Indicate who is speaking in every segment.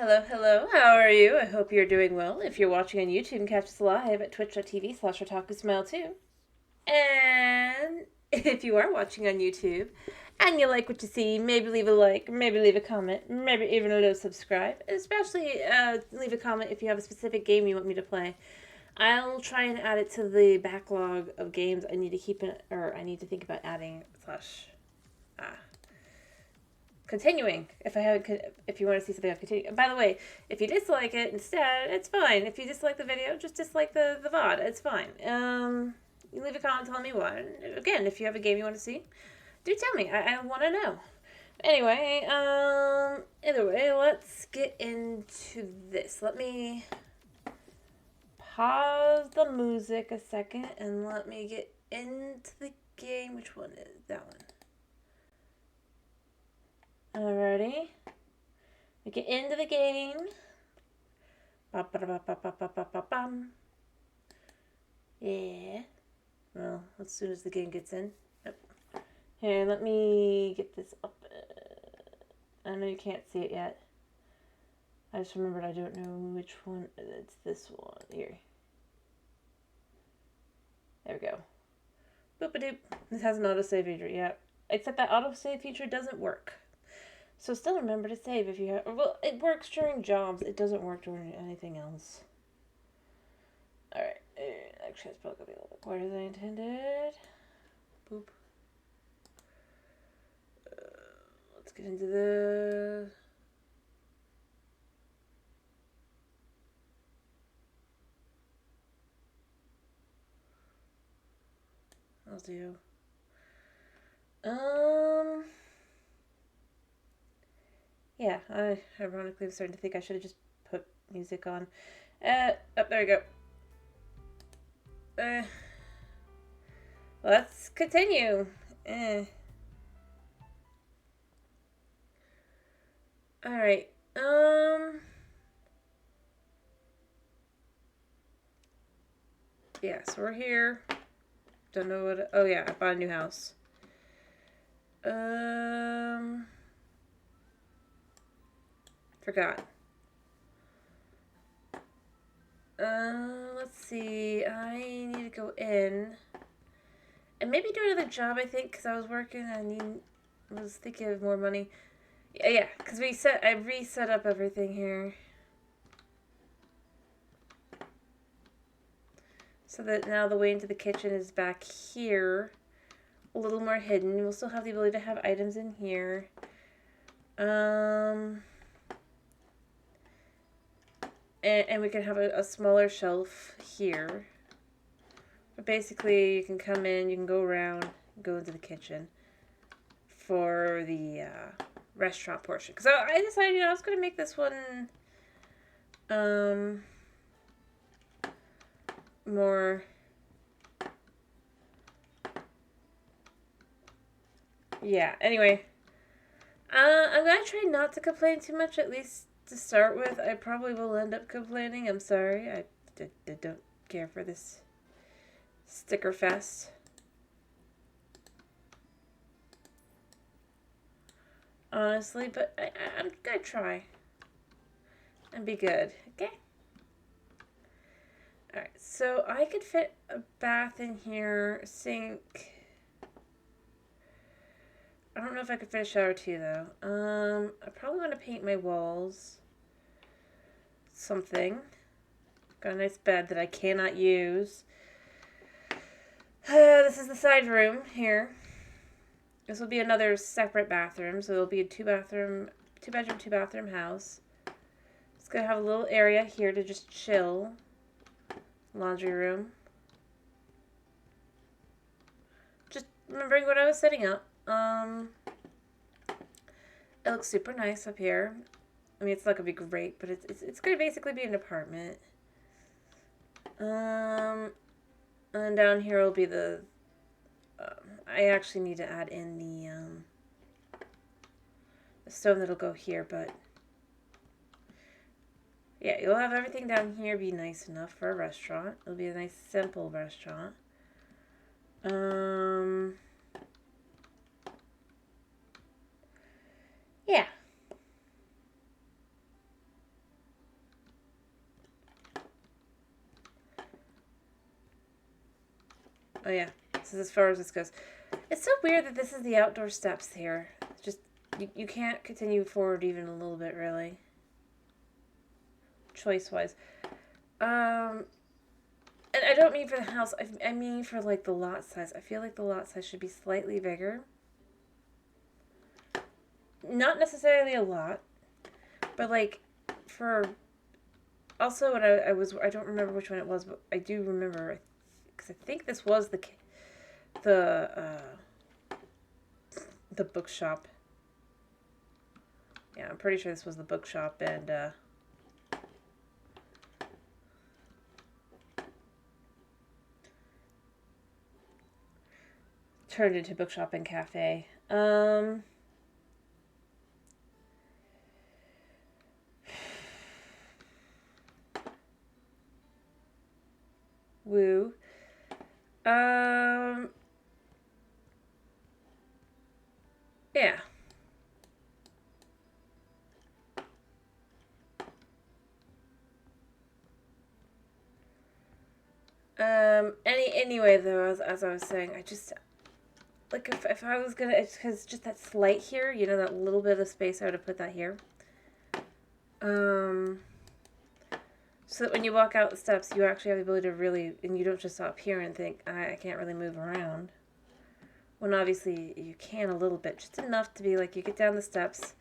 Speaker 1: Hello, hello. How are you? I hope you're doing well. If you're watching on YouTube, you can catch us live at twitch.tv/OtakuSmile2. And if you are watching on YouTube and you like what you see, maybe leave a like, maybe leave a comment, maybe even a little subscribe. Especially leave a comment if you have a specific game you want me to play. I'll try and add it to the backlog of games I need to keep it, or I need to think about adding slash continuing if you want to see something I'll continue. By the way, if you dislike it instead, it's fine. If you dislike the video, just dislike the VOD. It's fine. You leave a comment telling me why. Again, if you have a game you want to see, do tell me. I want to know. Anyway, either way, let's get into this. Let me pause the music a second and let me get into the game. Which one is that one? Alrighty. We get into the game. Yeah. Well, as soon as the game gets in. Yep. Here, let me get this up. I know you can't see it yet. I just remembered I don't know which one. It's this one here. There we go. Boop-a-doop. This has an autosave feature, yeah. Except that autosave feature doesn't work. So still remember to save if you have... Well, it works during jobs. It doesn't work during anything else. Alright. Actually, it's probably going to be a little bit quieter than I intended. Boop. Let's get into the... I'll do... Yeah, I ironically was starting to think I should have just put music on. Oh, there we go. Let's continue. Alright, yeah, so we're here. Don't know what... Oh, yeah, I bought a new house. Forgot. Let's see. I need to go in. And maybe do another job, I think, because I was working and I was thinking of more money. Yeah, because I reset up everything here. So that now the way into the kitchen is back here. A little more hidden. We'll still have the ability to have items in here. And we can have a smaller shelf here. But basically, you can come in, you can go around, go into the kitchen for the restaurant portion. Because I decided, I was going to make this one more... Yeah, anyway. I'm going to try not to complain too much, at least to start with. I probably will end up complaining. I'm sorry. I don't care for this sticker fest. Honestly, but I'm going to try and be good, okay? Alright, so I could fit a bath in here, a sink. I don't know if I could fit a shower too, though. I probably want to paint my walls. Something. Got a nice bed that I cannot use. This is the side room here. This will be another separate bathroom, so it'll be a two bedroom, two bathroom house. It's gonna have a little area here to just chill. Laundry room. Just remembering what I was setting up. It looks super nice up here. I mean, it's not gonna be great, but it's gonna basically be an apartment. And down here will be the... I actually need to add in the stove that'll go here, but... Yeah, you'll have everything down here be nice enough for a restaurant. It'll be a nice, simple restaurant. Yeah. Oh yeah, this is as far as this goes. It's so weird that this is the outdoor steps here. It's just, you can't continue forward even a little bit, really. Choice-wise. And I don't mean for the house, I mean for, like, the lot size. I feel like the lot size should be slightly bigger. Not necessarily a lot, but, like, for... Also, when I don't remember which one it was, but I do remember, because I think this was the bookshop. Yeah, I'm pretty sure this was the bookshop, and, turned into bookshop and cafe. Woo. Yeah. Anyway, though, as I was saying, I just, like, if I was gonna, it's because just that slight here, you know, that little bit of space, I would have put that here. So that when you walk out the steps, you actually have the ability to really, and you don't just stop here and think, I can't really move around. When obviously you can a little bit, just enough to be like, you get down the steps,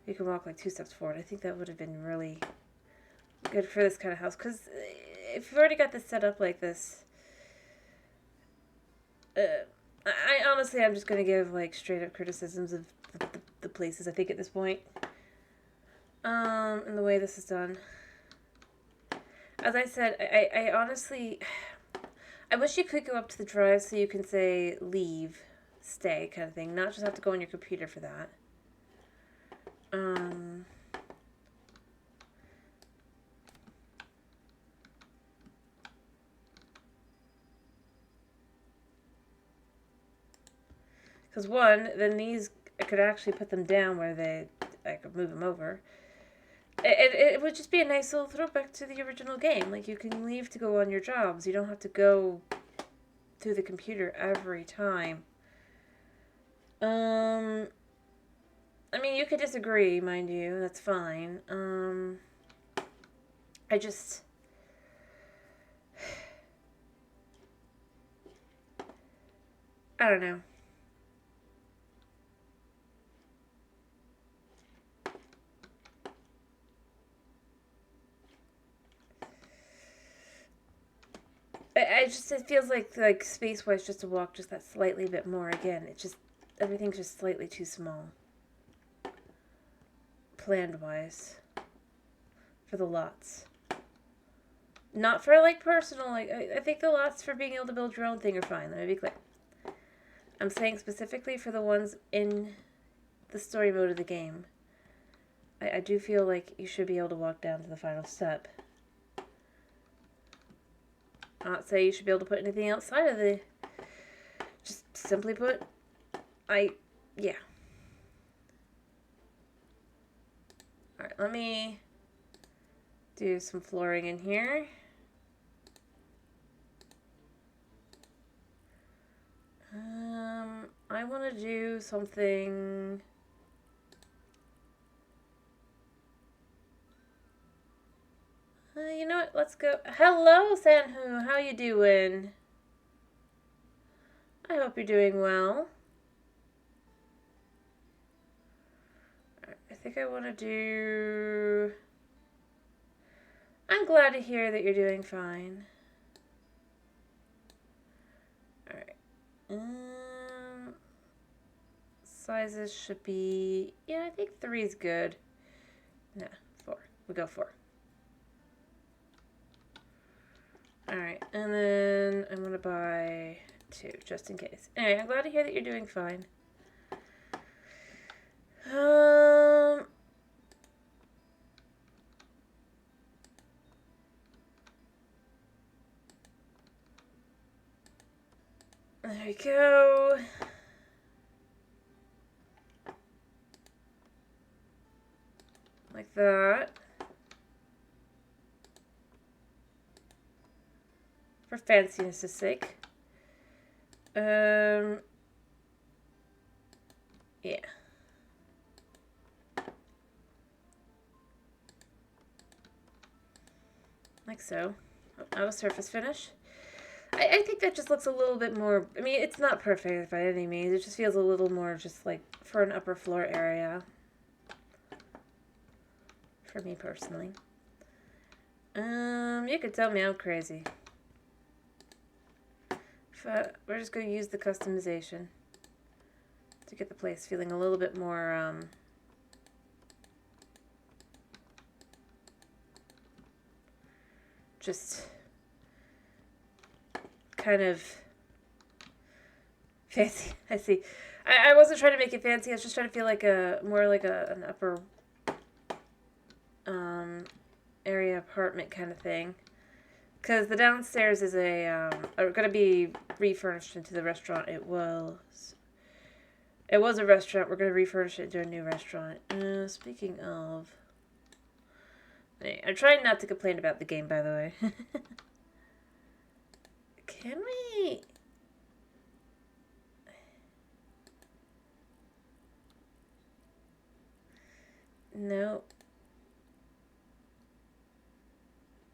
Speaker 1: you can walk like 2 steps forward. I think that would have been really good for this kind of house, because if you've already got this set up like this, I honestly, I'm just going to give, like, straight up criticisms of the places, I think, at this point. And the way this is done. As I said, I honestly, I wish you could go up to the drive so you can say leave, stay kind of thing. Not just have to go on your computer for that. Because one, then these, I could actually put them down where I could move them over. It would just be a nice little throwback to the original game. Like, you can leave to go on your jobs. You don't have to go through the computer every time. I mean, you could disagree, mind you. That's fine. I just... I don't know. It feels like space-wise, just to walk just that slightly bit more. Again, it just, everything's just slightly too small. Planned-wise. For the lots. Not for, like, personal, like, I think the lots for being able to build your own thing are fine. Let me be clear. I'm saying specifically for the ones in the story mode of the game. I do feel like you should be able to walk down to the final step. Not say you should be able to put anything outside of the... Just simply put, yeah. Alright, let me do some flooring in here. I want to do something... you know what? Let's go. Hello, Sanhu. How you doing? I hope you're doing well. Right, I think I want to do... I'm glad to hear that you're doing fine. Alright. Sizes should be... Yeah, I think 3 is good. No, 4. We go 4. Alright, and then I'm going to buy 2, just in case. Anyway, I'm glad to hear that you're doing fine. There we go. Like that. For fanciness' sake. Yeah. Like so. I'll surface finish. I think that just looks a little bit more, I mean, it's not perfect by any means. It just feels a little more just like for an upper floor area. For me personally. You could tell me I'm crazy. We're just going to use the customization to get the place feeling a little bit more, just kind of fancy. I see. I wasn't trying to make it fancy. I was just trying to feel like more like an upper area apartment kind of thing. Because the downstairs is are going to be refurnished into the restaurant. It was a restaurant. We're going to refurnish it into a new restaurant. Speaking of, I'm trying not to complain about the game, by the way. Can we? No.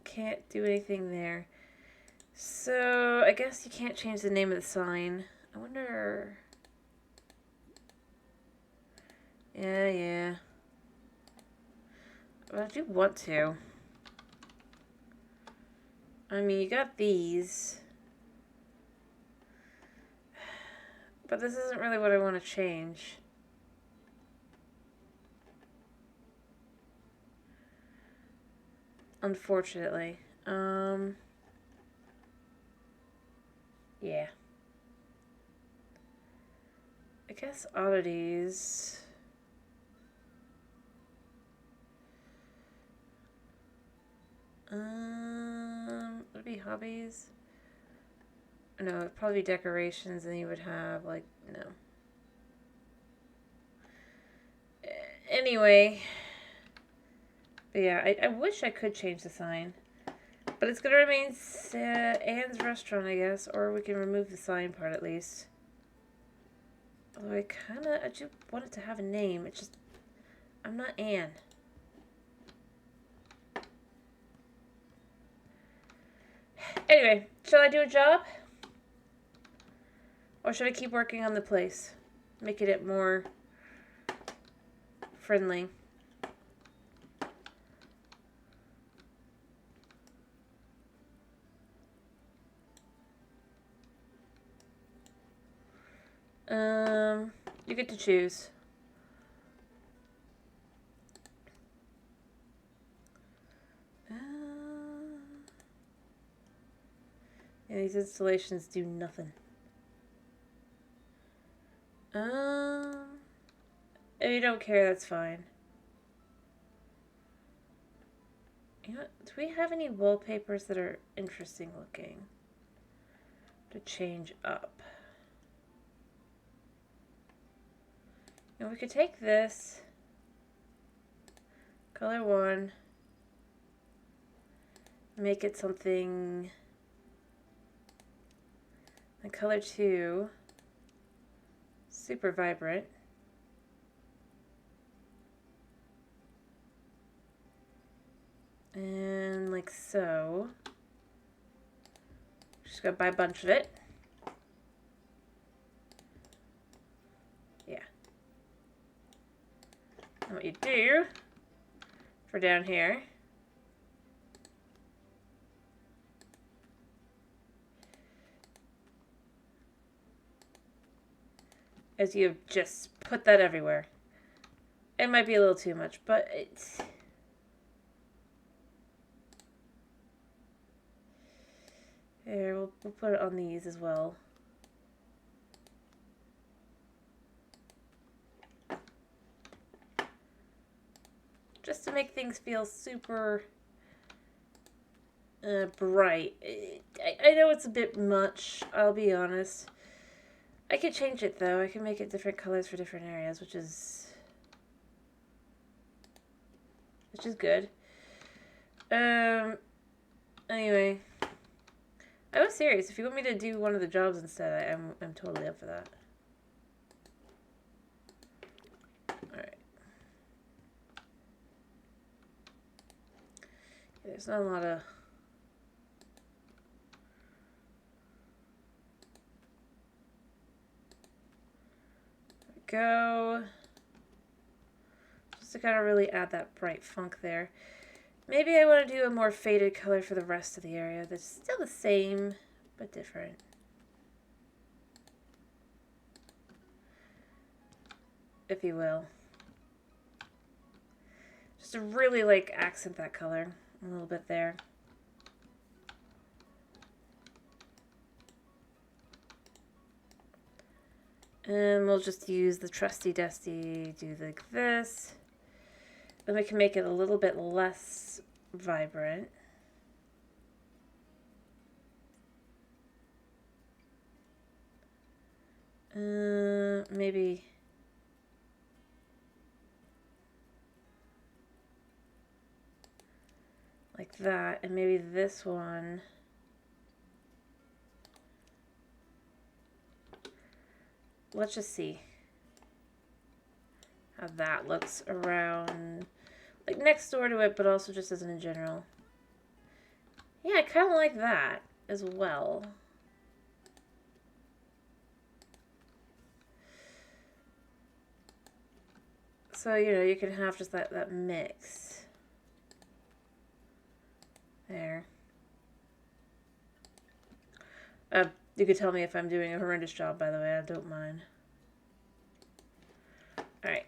Speaker 1: Can't do anything there. So, I guess you can't change the name of the sign. I wonder... Yeah. But I do want to. I mean, you got these. But this isn't really what I want to change. Unfortunately. Yeah. I guess oddities. Would it be hobbies? No, it'd probably be decorations, and you would have, like, no. Anyway. But yeah, I wish I could change the sign. But it's going to remain Anne's Restaurant, I guess. Or we can remove the sign part at least. Although I do want it to have a name. It's just, I'm not Anne. Anyway, shall I do a job? Or should I keep working on the place? Making it more friendly. You get to choose. Yeah, these installations do nothing. If you don't care, that's fine. You know what? Do we have any wallpapers that are interesting looking to change up? And we could take this, color 1, make it something, and color 2, super vibrant. And like so. Just gonna buy a bunch of it. Yeah. And what you do for down here is you just put that everywhere. It might be a little too much, but it's... Here, we'll put it on these as well. Just to make things feel super bright. I know it's a bit much, I'll be honest. I could change it though. I can make it different colors for different areas, which is good. Anyway, I was serious. If you want me to do one of the jobs instead, I'm totally up for that. Alright. There's not a lot of... Go. Just to kind of really add that bright funk there. Maybe I want to do a more faded color for the rest of the area that's still the same, but different. If you will. Just to really, like, accent that color a little bit there. And we'll just use the trusty dusty, do like this. Then we can make it a little bit less vibrant. Maybe like that, and maybe this one. Let's just see how that looks around, like next door to it, but also just as in general. Yeah, I kind of like that as well. So, you know, you can have just that mix. There. You could tell me if I'm doing a horrendous job, by the way. I don't mind. Alright.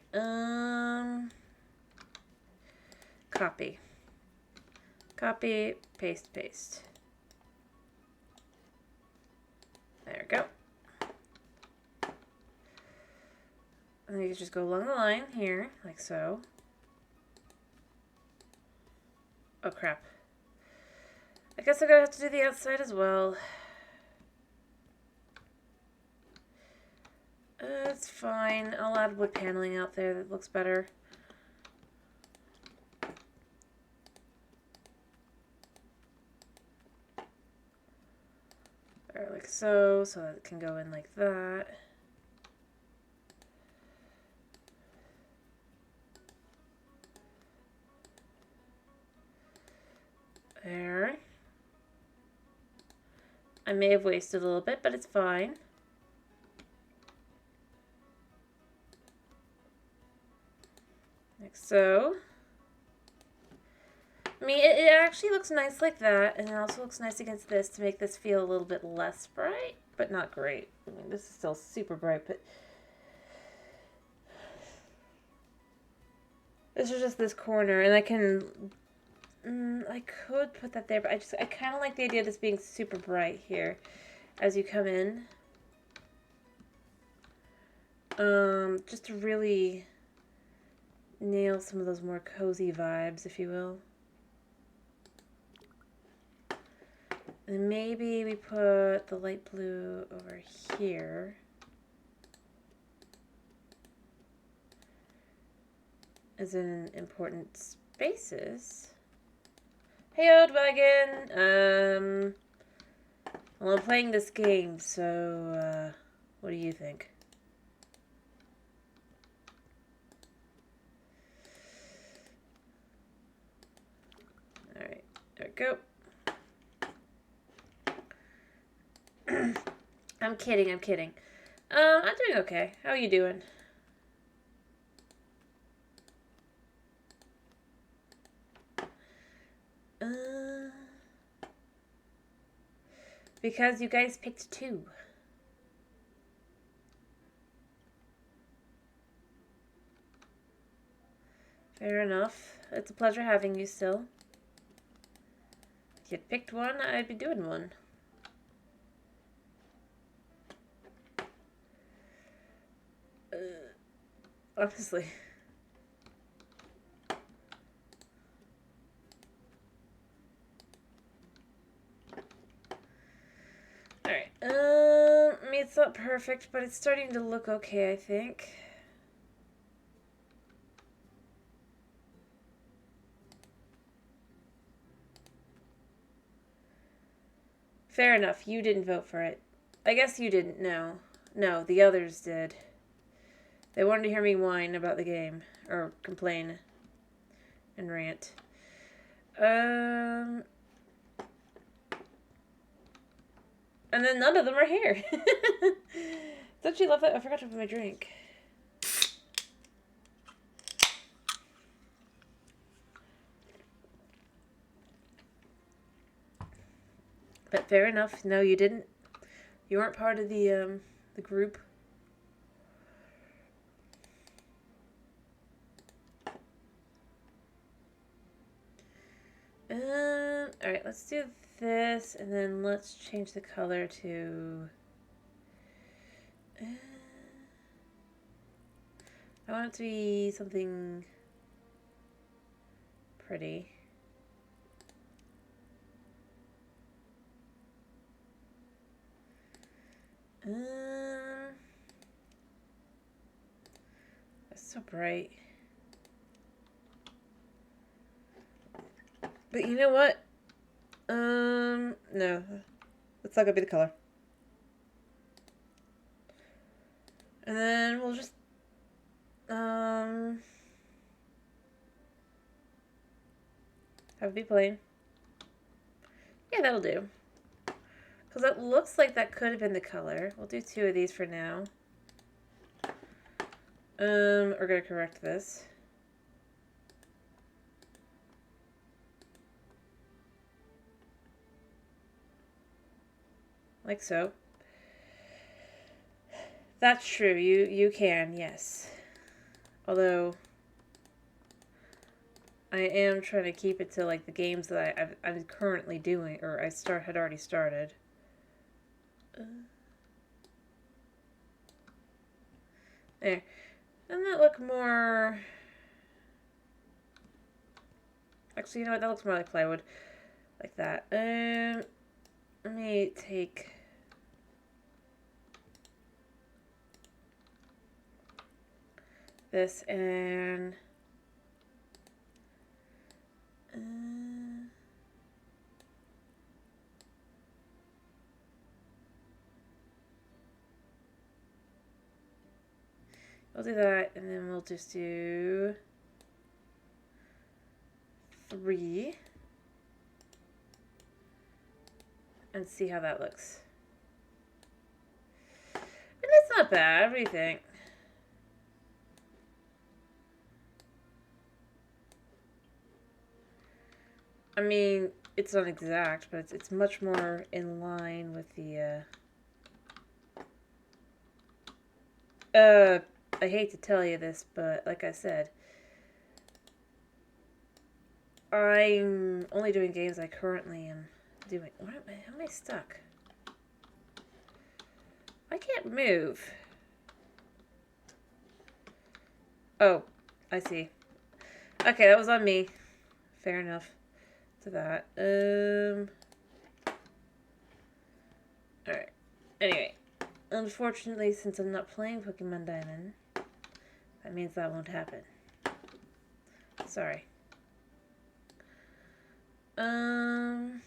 Speaker 1: Copy. Copy, paste, paste. There we go. And you can just go along the line here, like so. Oh, crap. I guess I'm gonna have to do the outside as well. It's fine. I'll add wood paneling out there that looks better. Or like so that it can go in like that. There. I may have wasted a little bit, but it's fine. Like so. I mean, it actually looks nice like that, and it also looks nice against this to make this feel a little bit less bright, but not great. I mean, this is still super bright, but this is just this corner, and I can, I could put that there, but I kind of like the idea of this being super bright here as you come in. Just to really nail some of those more cozy vibes, if you will. And maybe we put the light blue over here. As in important spaces. Hey, old wagon! Well, I'm playing this game, so, what do you think? Alright, there we go. I'm kidding, I'm kidding. I'm doing okay. How are you doing? Because you guys picked 2. Fair enough. It's a pleasure having you still. If you picked 1, I'd be doing 1. Honestly. Alright, I mean, it's not perfect, but it's starting to look okay, I think. Fair enough. You didn't vote for it. I guess you didn't know. No, the others did. They wanted to hear me whine about the game. Or complain. And rant. And then none of them are here. Don't you love that? I forgot to put my drink. But fair enough. No, you didn't. You weren't part of the group. Alright, let's do this, and then let's change the color to... I want it to be something pretty. It's so bright. But you know what? No. That's not gonna be the color. And then we'll just, have it be plain. Yeah, that'll do. Because it looks like that could have been the color. We'll do 2 of these for now. We're gonna correct this. Like so. That's true. You can, yes. Although I am trying to keep it to like the games that I'm currently doing, or had already started. There. Doesn't that look more... Actually, you know what? That looks more like plywood. Like that. Let me take... this and... we'll do that, and then we'll just do 3 and see how that looks. And that's not bad. What do you think? I mean, it's not exact, but it's much more in line with the, I hate to tell you this, but like I said, I'm only doing games I currently am doing. How am I stuck? I can't move. Oh, I see. Okay, that was on me. Fair enough. To that. Alright. Anyway. Unfortunately, since I'm not playing Pokemon Diamond, that means that won't happen. Sorry. There.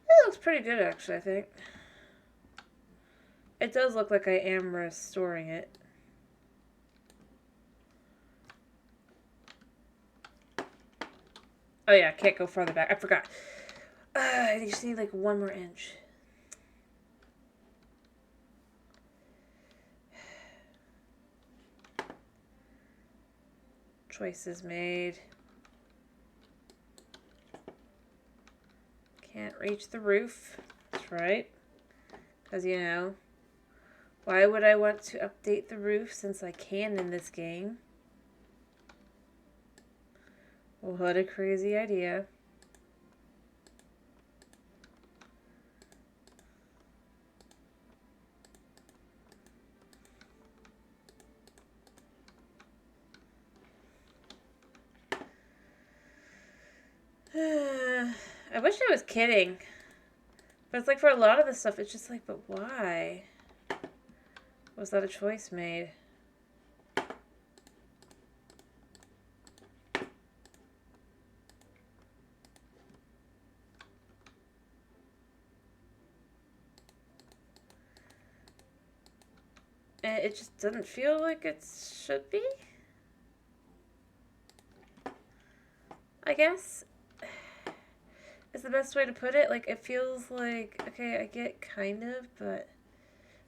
Speaker 1: It looks pretty good, actually, I think. It does look like I am restoring it. Oh yeah, can't go farther back. I forgot. I just need like 1 more inch. Choices made. Can't reach the roof. That's right. Because, you know, why would I want to update the roof since I can in this game? What a crazy idea. I wish I was kidding. But it's like for a lot of this stuff, it's just like, but why? Was that a choice made? It just doesn't feel like it should be? I guess is the best way to put it. Like, it feels like, okay, I get kind of, but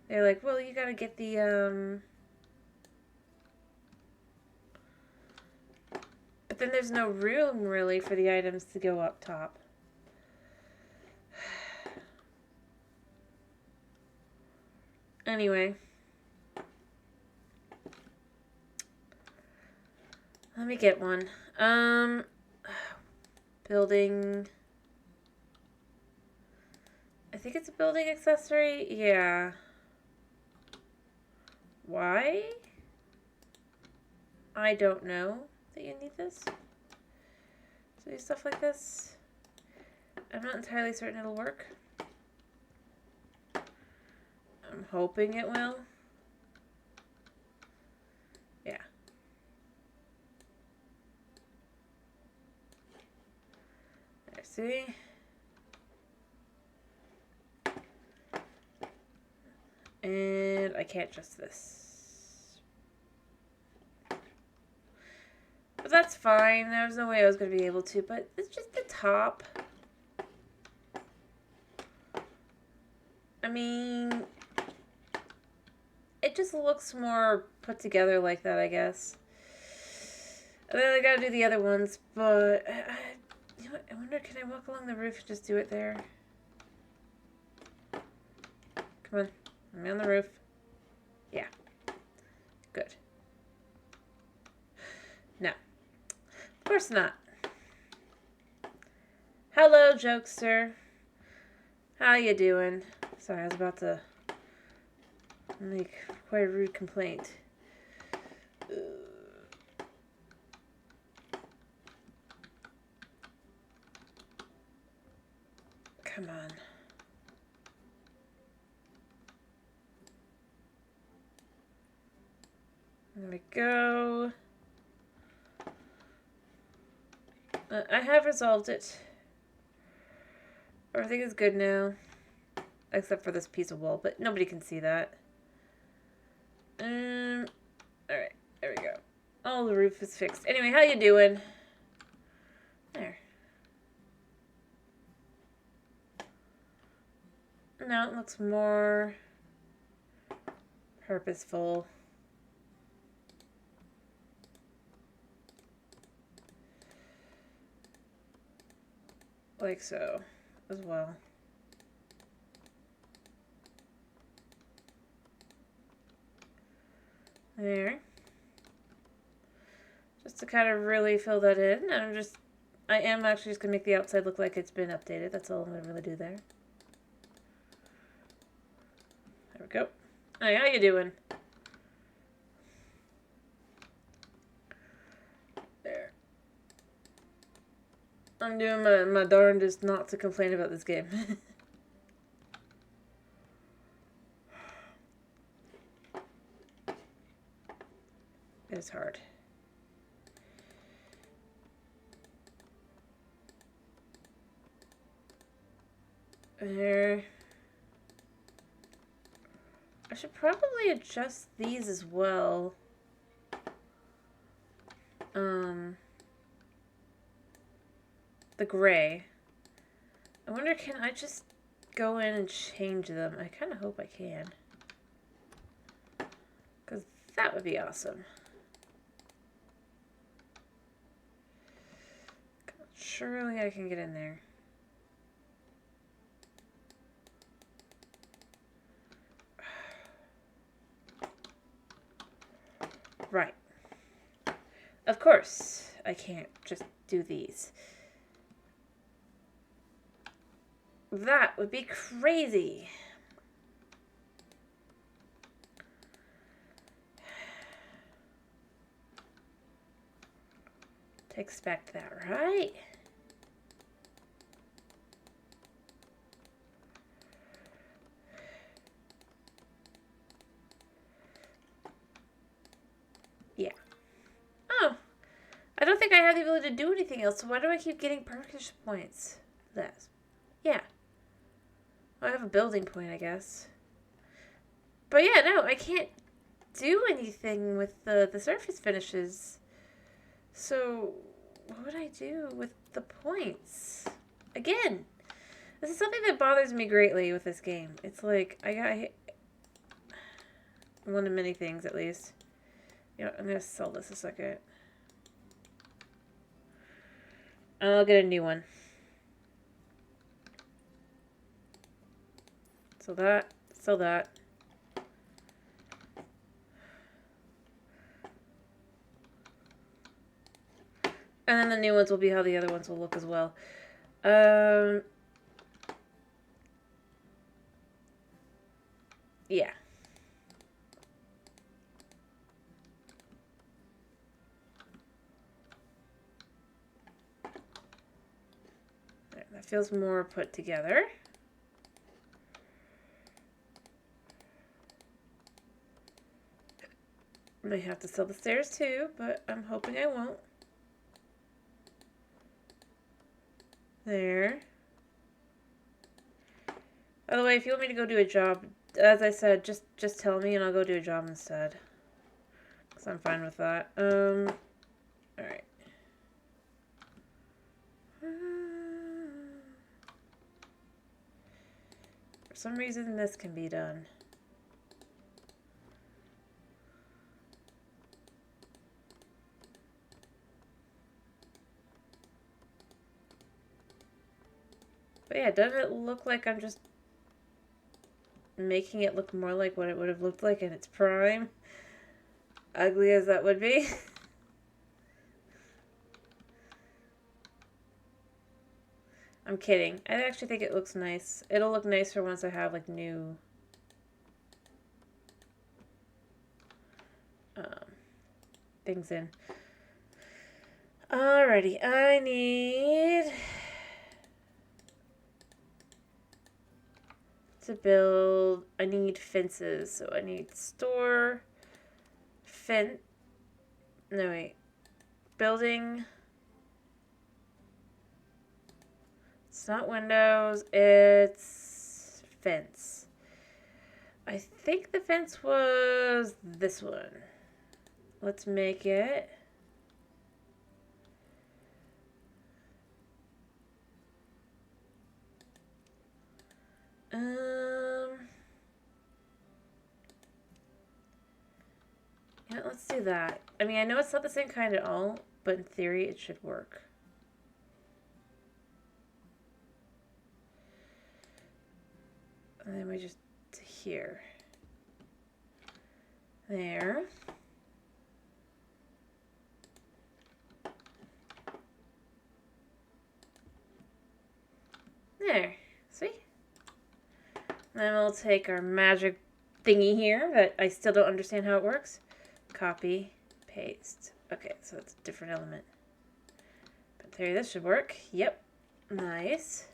Speaker 1: they're like, well, you gotta get the, but then there's no room, really, for the items to go up top. Anyway. Let me get one. Building. I think it's a building accessory. Yeah. Why? I don't know that you need this. To do stuff like this. I'm not entirely certain it'll work. I'm hoping it will. Yeah. There, see? And I can't adjust this. But that's fine. There was no way I was going to be able to. But it's just the top. I mean, it just looks more put together like that, I guess. And then I gotta do the other ones, but you know what? I wonder, can I walk along the roof and just do it there? Come on, I'm on the roof. Yeah, good. No, of course not. Hello, jokester. How you doing? Sorry, I was about to make quite a rude complaint. Come on. There we go. I have resolved it. Everything is good now. Except for this piece of wall, but nobody can see that. Alright, there we go. Oh, the roof is fixed. Anyway, how you doing? There. Now it looks more purposeful. Like so, as well. There. Just to kind of really fill that in. I am actually just going to make the outside look like it's been updated. That's all I'm going to really do there. There we go. Hey, how you doing? There. I'm doing my darndest not to complain about this game. It's hard. There. I should probably adjust these as well. The gray. I wonder, can I just go in and change them? I kind of hope I can. Because that would be awesome. Surely I can get in there. Right. Of course, I can't just do these. That would be crazy. To expect that, right? don't think I have the ability to do anything else, so why do I keep getting purchase points? That. Yeah. Well, I have a building point, I guess. But yeah, no, I can't do anything with the surface finishes. So, what would I do with the points? Again, this is something that bothers me greatly with this game. It's like, I got one of many things, at least. You know, I'm going to sell this a second. I'll get a new one. So that, sell that. And then the new ones will be how the other ones will look as well. Yeah. That feels more put together. I may have to sell the stairs too, but I'm hoping I won't. There. By the way, if you want me to go do a job, as I said, just tell me and I'll go do a job instead. Because I'm fine with that. Alright. For some reason, this can be done. But yeah, doesn't it look like I'm just making it look more like what it would have looked like in its prime? Ugly as that would be. I'm kidding. I actually think it looks nice. It'll look nicer once I have like new things in. Alrighty, I need to build, I need fences, so I need store, building, it's not windows, it's fence. I think the fence was this one. Let's make it yeah, let's do that. I mean, I know it's not the same kind at all, but in theory it should work. And then we just here. There. There. See? Then we'll take our magic thingy here that I still don't understand how it works. Copy, paste. Okay, so it's a different element. But there, this should work. Yep. Nice.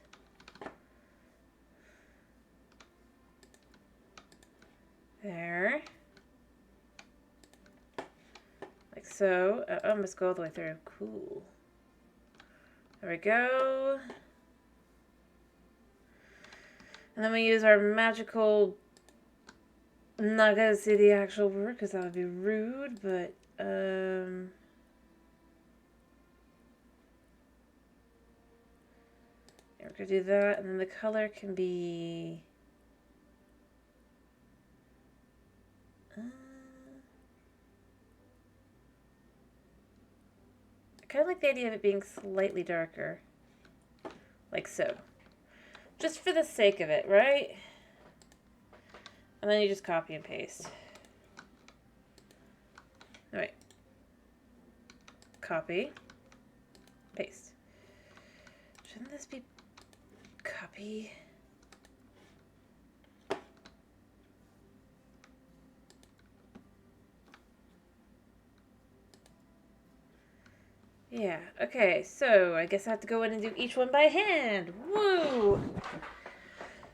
Speaker 1: There. Like so. I must go all the way through. Cool. There we go. And then we use our magical... I'm not going to see the actual word because that would be rude, but... we're going to do that, and then the color can be... I kind of like the idea of it being slightly darker. Like so. Just for the sake of it, right? And then you just copy and paste. Alright. Copy. Paste. Shouldn't this be copy? Yeah, okay, so I guess I have to go in and do each one by hand. Woo!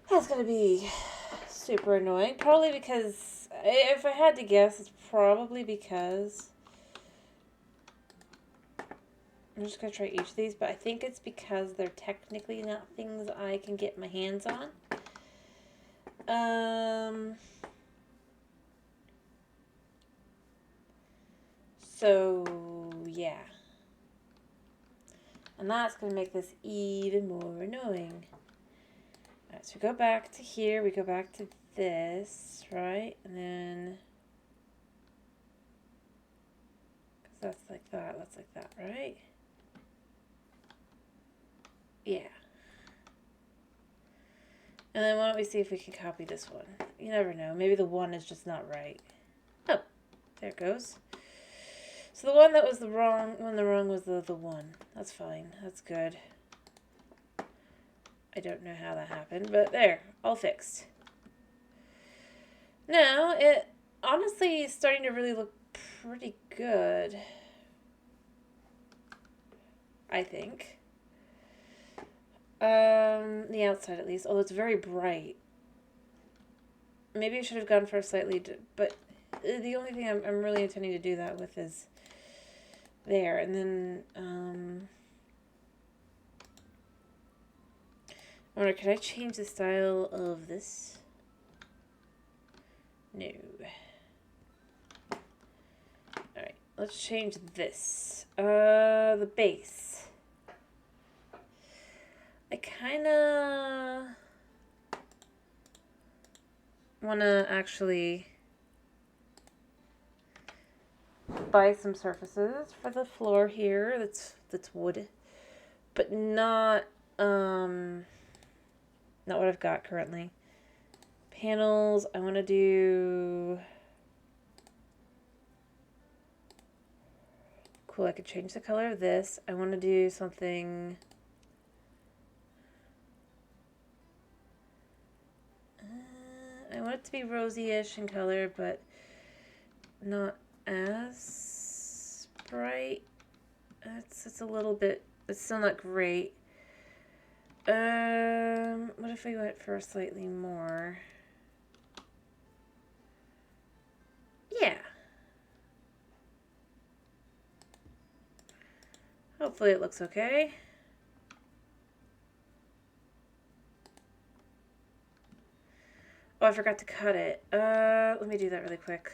Speaker 1: That's gonna be super annoying. Probably because, if I had to guess, it's probably because I'm just going to try each of these, but I think it's because they're technically not things I can get my hands on. So, yeah. And that's going to make this even more annoying. Alright, so we go back to here, we go back to this, right? And then... because that's like that, right? Yeah. And then why don't we see if we can copy this one? You never know. Maybe the one is just not right. Oh, there it goes. So the one that was the wrong was the one. That's fine. That's good. I don't know how that happened, but there. All fixed. Now, it honestly is starting to really look pretty good. I think. The outside at least, although it's very bright. Maybe I should have gone for a slightly, but the only thing I'm really intending to do that with is there, and then, I wonder, could I change the style of this? No. Alright, let's change this. The base. I kinda wanna actually buy some surfaces for the floor here that's wood, but not what I've got currently. Panels, I want to do... Cool, I could change the color of this. I want to do something... I want it to be rosy-ish in color, but not as bright. It's a little bit... It's still not great. What if we went for slightly more? Yeah. Hopefully it looks okay. Oh, I forgot to cut it. Let me do that really quick.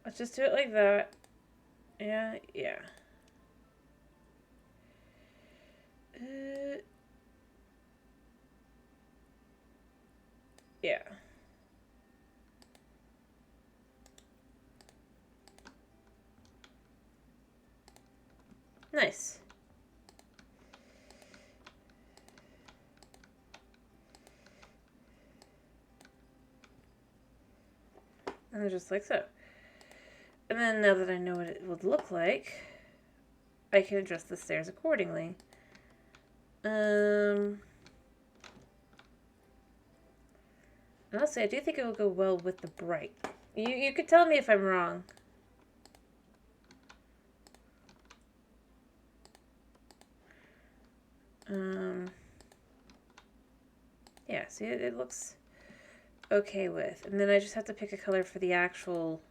Speaker 1: Let's just do it like that. Yeah. Yeah. Nice. And just like so. And then now that I know what it would look like, I can adjust the stairs accordingly. Honestly, I do think it will go well with the bright. You could tell me if I'm wrong. Yeah, see, it looks okay with. And then I just have to pick a color for the actual,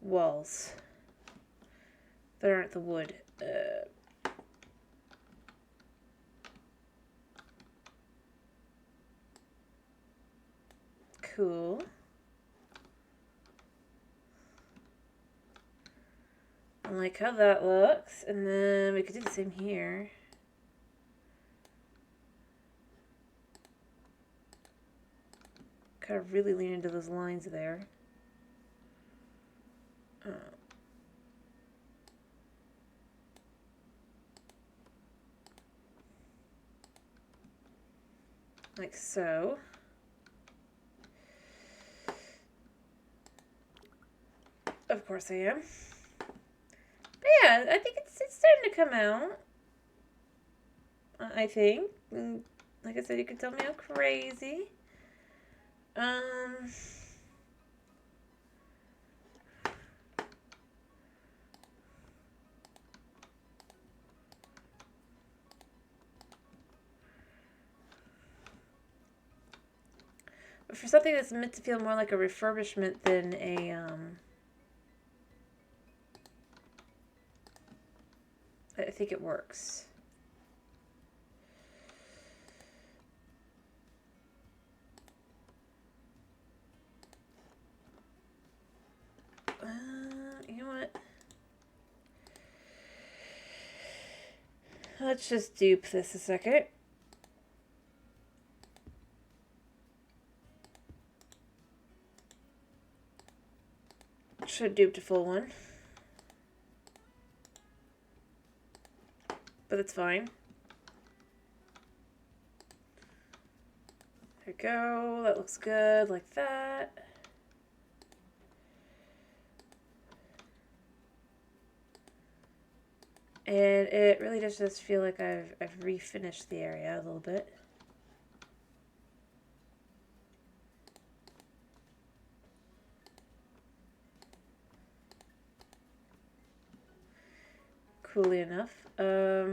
Speaker 1: walls that aren't the wood. Cool. I like how that looks. And then we could do the same here. Kind of really lean into those lines there. Like so. Of course I am. But yeah, I think it's starting to come out. I think. Like I said, you can tell me I'm crazy. For something that's meant to feel more like a refurbishment than a, I think it works. You know what? Let's just dupe this a second. Should have duped a full one. But it's fine. There we go. That looks good like that. And it really does just feel like I've refinished the area a little bit. Coolly enough. At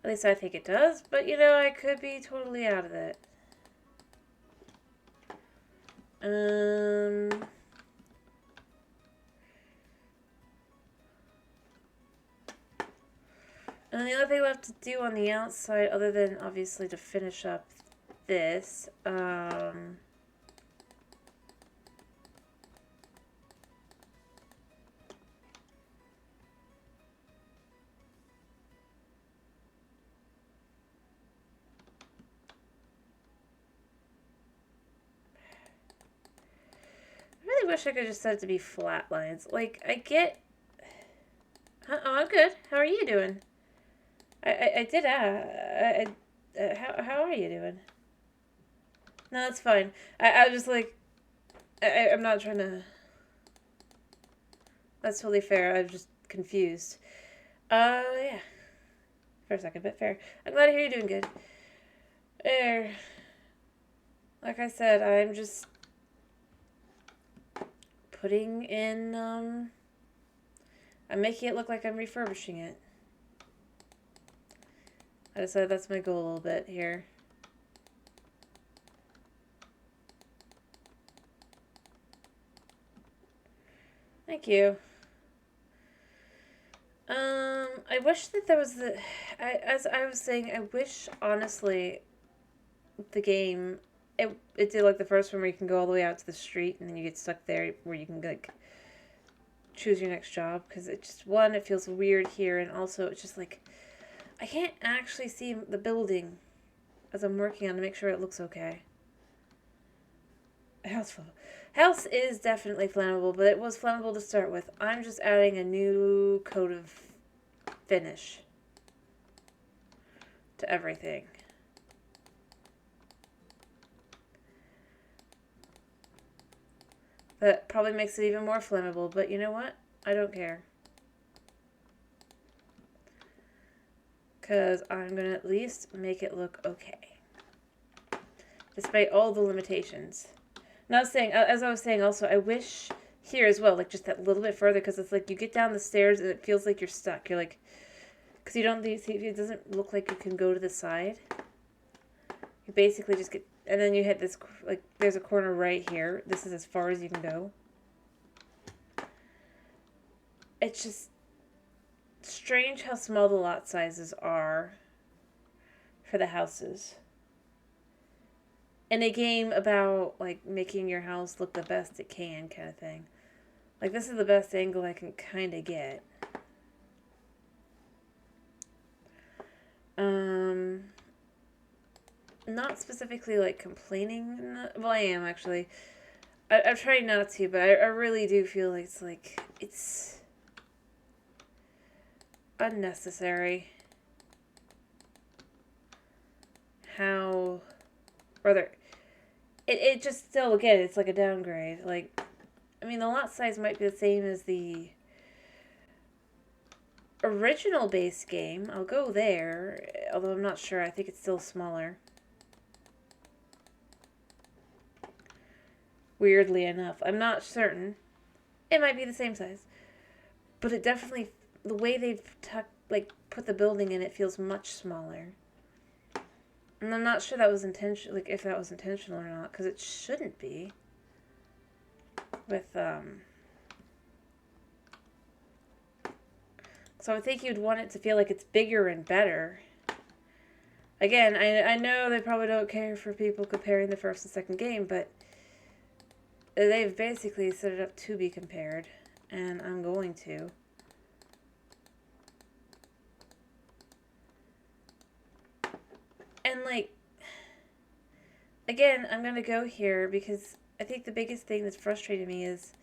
Speaker 1: least I think it does, but you know, I could be totally out of it. And the other thing left to do on the outside, other than obviously to finish up this, I really wish I could just set it to be flat lines. Like, I get... Oh, I'm good. How are you doing? I did how are you doing? No, that's fine. I was just like... I'm not trying to... That's totally fair. I'm just confused. Yeah. For a second, but fair. I'm glad to hear you're doing good. There. Like I said, I'm just... putting in, I'm making it look like I'm refurbishing it. I decided that's my goal a little bit here. Thank you. I wish that there was as I was saying, I wish, honestly, the game, it did like the first one where you can go all the way out to the street and then you get stuck there where you can, like, choose your next job. Because it just, one, it feels weird here, and also it's just like, I can't actually see the building as I'm working on to make sure it looks okay. House is definitely flammable, but it was flammable to start with. I'm just adding a new coat of finish to everything. That probably makes it even more flammable, but you know what? I don't care. Because I'm going to at least make it look okay. Despite all the limitations. Now, saying, as I was saying also, I wish here as well, like just that little bit further, because it's like you get down the stairs and it feels like you're stuck. You're like, because you don't see, it doesn't look like you can go to the side. You basically just get, and then you hit this, like, there's a corner right here. This is as far as you can go. It's just strange how small the lot sizes are for the houses. In a game about, like, making your house look the best it can kind of thing. Like, this is the best angle I can kind of get. Not specifically, like, complaining. Well, I am, actually. I'm trying not to, but I really do feel like it's unnecessary. How... Rather... It just still, again, it's like a downgrade. Like, I mean, the lot size might be the same as the original base game. I'll go there, although I'm not sure. I think it's still smaller. Weirdly enough. I'm not certain. It might be the same size. But it definitely, the way they've put the building in, it feels much smaller. And I'm not sure that was intentional, like if that was intentional or not, because it shouldn't be. With so I would think you'd want it to feel like it's bigger and better. Again, I know they probably don't care for people comparing the first and second game, but they've basically set it up to be compared, and I'm going to. And like, again, I'm going to go here because I think the biggest thing that's frustrating me is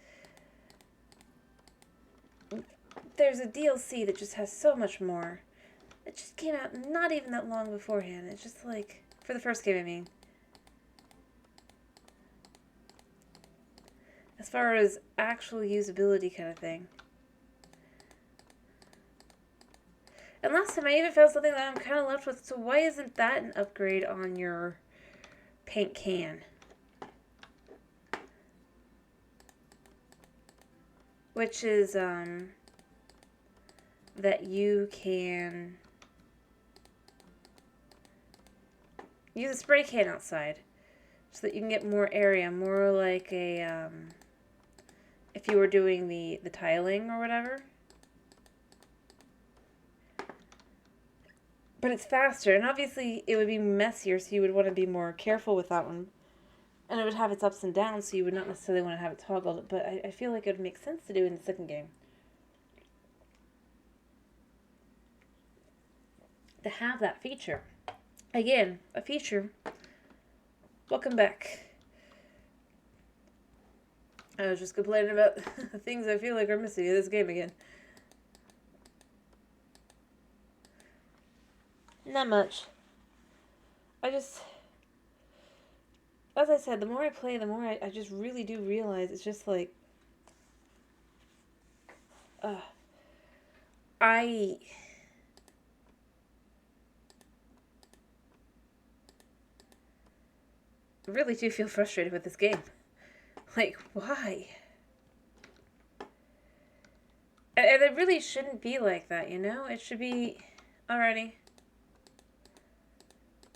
Speaker 1: there's a DLC that just has so much more. It just came out not even that long beforehand. It's just like, for the first game, I mean. As far as actual usability kind of thing. And last time I even found something that I'm kind of left with. So why isn't that an upgrade on your paint can? Which is, that you can use a spray can outside so that you can get more area, more like a, if you were doing the tiling or whatever. But it's faster, and obviously it would be messier, so you would want to be more careful with that one. And it would have its ups and downs, so you would not necessarily want to have it toggled, but I feel like it would make sense to do in the second game. To have that feature. Again, a feature. Welcome back. I was just complaining about the things I feel like are missing in this game again. Not much. As I said, the more I play, the more I just really do realize it's just like, I really do feel frustrated with this game. Like, why? And it really shouldn't be like that, you know? It should be... Alrighty.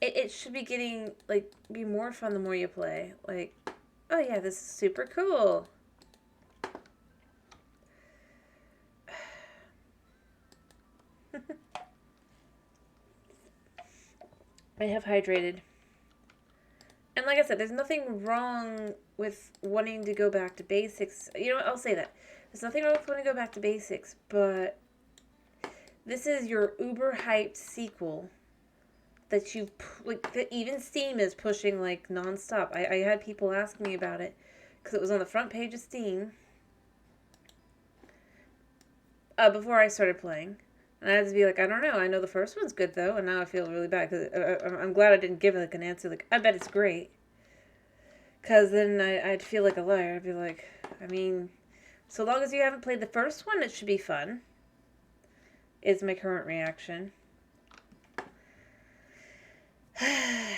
Speaker 1: It should be getting, like, be more fun the more you play. Like, oh yeah, this is super cool. I have hydrated. And like I said, there's nothing wrong with wanting to go back to basics. You know what? I'll say that. There's nothing wrong with wanting to go back to basics, but this is your uber hyped sequel that you, like, that even Steam is pushing, like, nonstop. I had people ask me about it because it was on the front page of Steam before I started playing. And I had to be like, I don't know. I know the first one's good, though, and now I feel really bad because I'm glad I didn't give like an answer. Like, I bet it's great. Because then I'd feel like a liar. I'd be like, I mean, so long as you haven't played the first one, it should be fun. Is my current reaction. I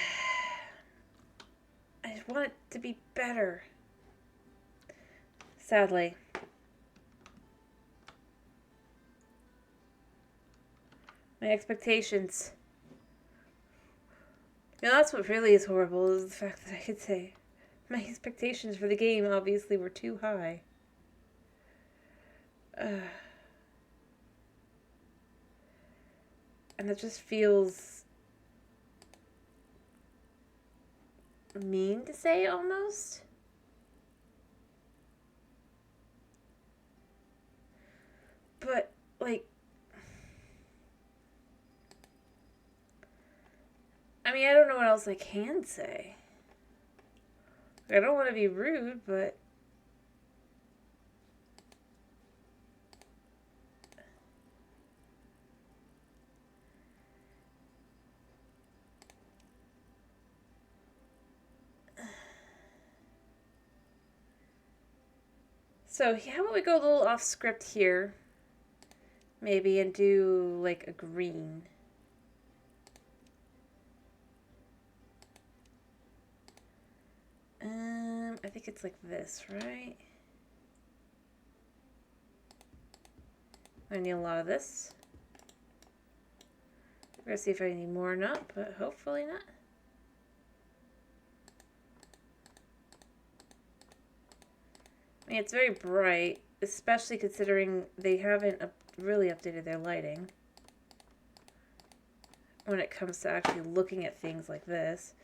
Speaker 1: just want it to be better. Sadly. My expectations. You know, that's what really is horrible, is the fact that I could say my expectations for the game obviously were too high. And it just feels mean to say, almost. But, like, I mean, I don't know what else I can say. I don't want to be rude, but so how about we go a little off script here, maybe, and do like a green. I think it's like this, right? I need a lot of this. We're gonna see if I need more or not, but hopefully not. I mean, it's very bright, especially considering they haven't really updated their lighting when it comes to actually looking at things like this,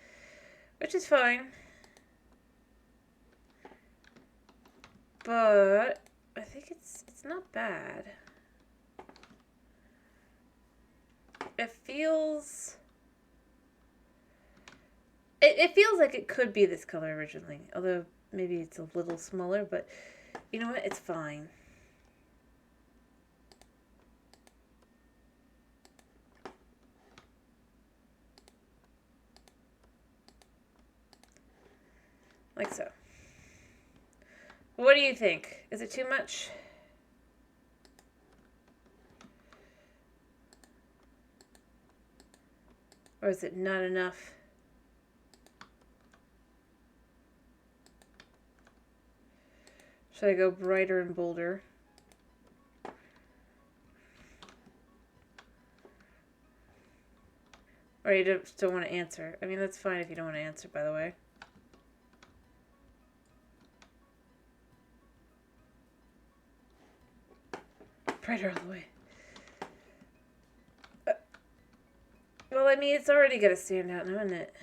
Speaker 1: which is fine. But I think it's not bad. It feels like it could be this color originally, although maybe it's a little smaller, but you know what? It's fine. Like so. What do you think? Is it too much? Or is it not enough? Should I go brighter and bolder? Or you just don't want to answer? I mean, that's fine if you don't want to answer, by the way. Brighter all the way. Well, I mean, it's already going to stand out now, isn't it?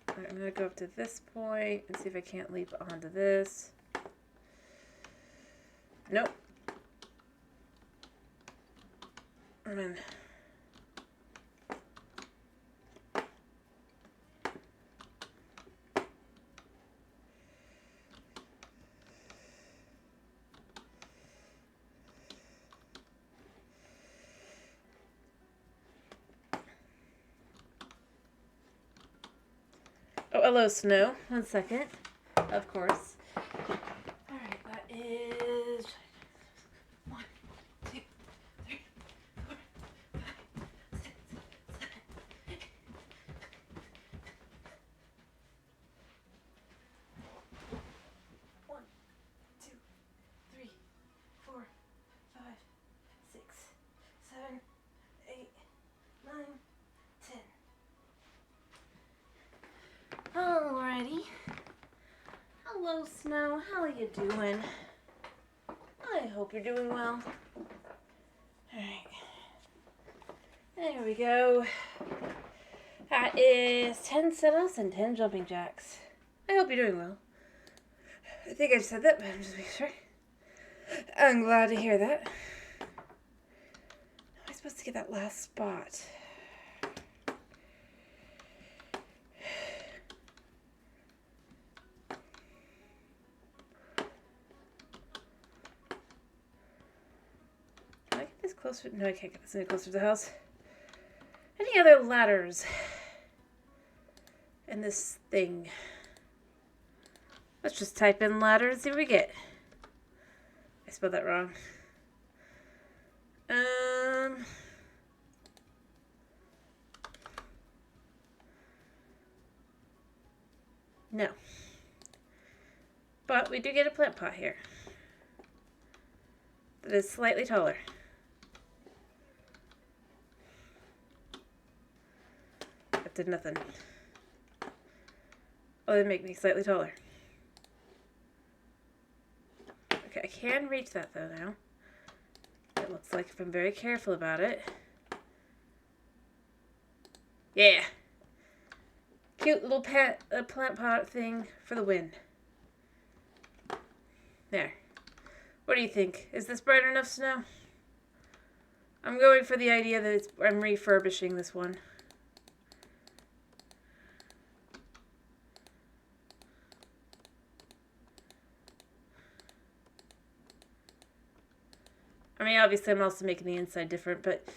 Speaker 1: All right, I'm going to go up to this point and see if I can't leap onto this. Nope. I'm in. Oh, hello, Snow. 1 second. Of course. Alright, that is 1, 2, 3, 4, 5, 6, 7, 8. 1, 2, 3, 4, 5, 6, 7, 8, 9, 10. Alrighty. Hello, Snow. How are you doing? I hope you're doing well. Alright. There we go. That is 10 sit-ups and 10 jumping jacks. I hope you're doing well. I think I've said that, but I'm just making sure. I'm glad to hear that. How am I supposed to get that last spot? Closer? No, I can't get this any closer to the house. Any other ladders in this thing? Let's just type in ladder and see what we get. I spelled that wrong. No. But we do get a plant pot here that is slightly taller. That did nothing. Oh, they make me slightly taller. Okay, I can reach that though now. It looks like if I'm very careful about it. Yeah. Cute little plant pot thing for the win. There. What do you think? Is this bright enough, Snow? I'm going for the idea that I'm refurbishing this one. I mean, obviously I'm also making the inside different, but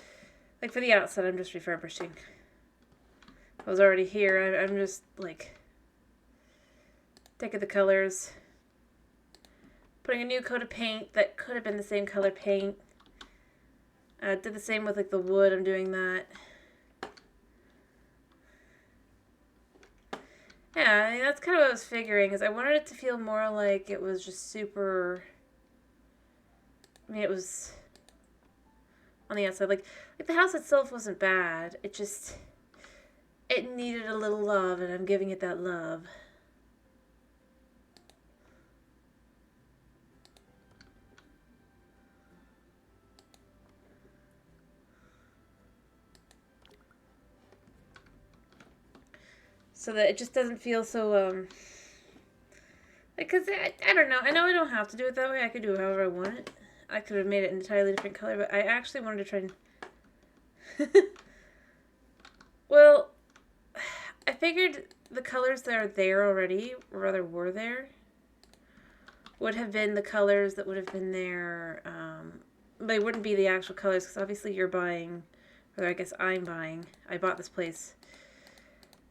Speaker 1: like for the outside, I'm just refurbishing. I was already here. I'm just like taking the colors, putting a new coat of paint that could have been the same color paint. Did the same with like the wood. I'm doing that. Yeah, Yeah, I mean, that's kind of what I was figuring, is I wanted it to feel more like it was just super... I mean, it was on the outside. Like the house itself wasn't bad. It just... It needed a little love, and I'm giving it that love. So that it just doesn't feel so, because I don't know. I know I don't have to do it that way. I could do it however I want it. I could have made it an entirely different color, but I actually wanted to try and... Well, I figured the colors that are there already, or rather were there, would have been the colors that would have been there. They wouldn't be the actual colors, because obviously you're buying, or I guess I'm buying. I bought this place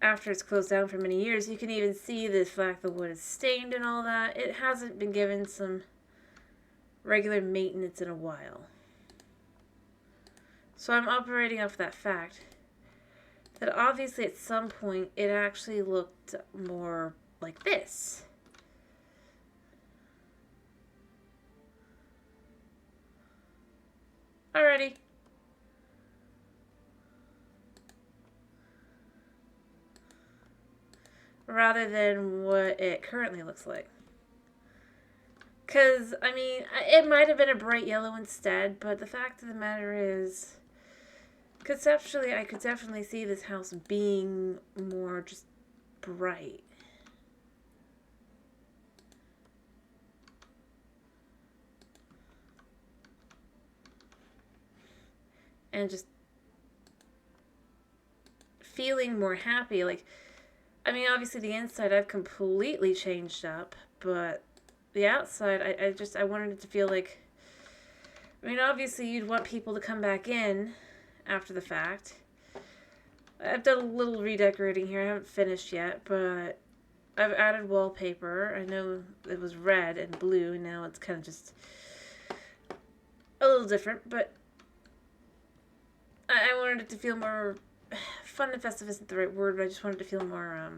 Speaker 1: after it's closed down for many years. You can even see the fact the wood is stained and all that. It hasn't been given some regular maintenance in a while. So I'm operating off that fact that obviously at some point it actually looked more like this. Alrighty. Rather than what it currently looks like. Because, I mean, it might have been a bright yellow instead, but the fact of the matter is, conceptually, I could definitely see this house being more just bright. And just feeling more happy. Like, I mean, obviously the inside I've completely changed up, but the outside, I wanted it to feel like, I mean, obviously you'd want people to come back in after the fact. I've done a little redecorating here. I haven't finished yet, but I've added wallpaper. I know it was red and blue, and now it's kind of just a little different, but I wanted it to feel more fun and festive isn't the right word, but I just wanted it to feel more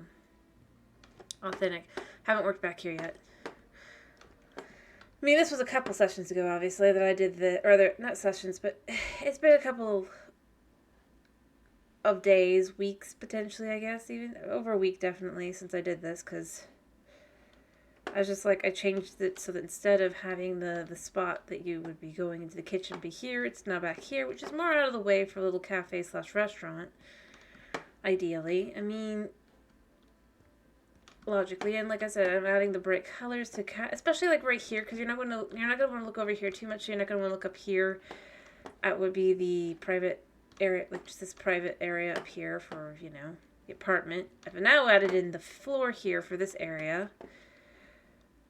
Speaker 1: authentic. Haven't worked back here yet. I mean, this was a couple sessions ago, obviously, that I did not sessions, but it's been a couple of days, weeks, potentially, I guess, even over a week, definitely, since I did this, because I was just like, I changed it so that instead of having the spot that you would be going into the kitchen be here, it's now back here, which is more out of the way for a little cafe/restaurant, ideally. I mean, logically, and like I said, I'm adding the bright colors to especially like right here, because you're not gonna want to look over here too much. You're not gonna want to look up here. That would be the private area, like just this private area up here for the apartment. I've now added in the floor here for this area,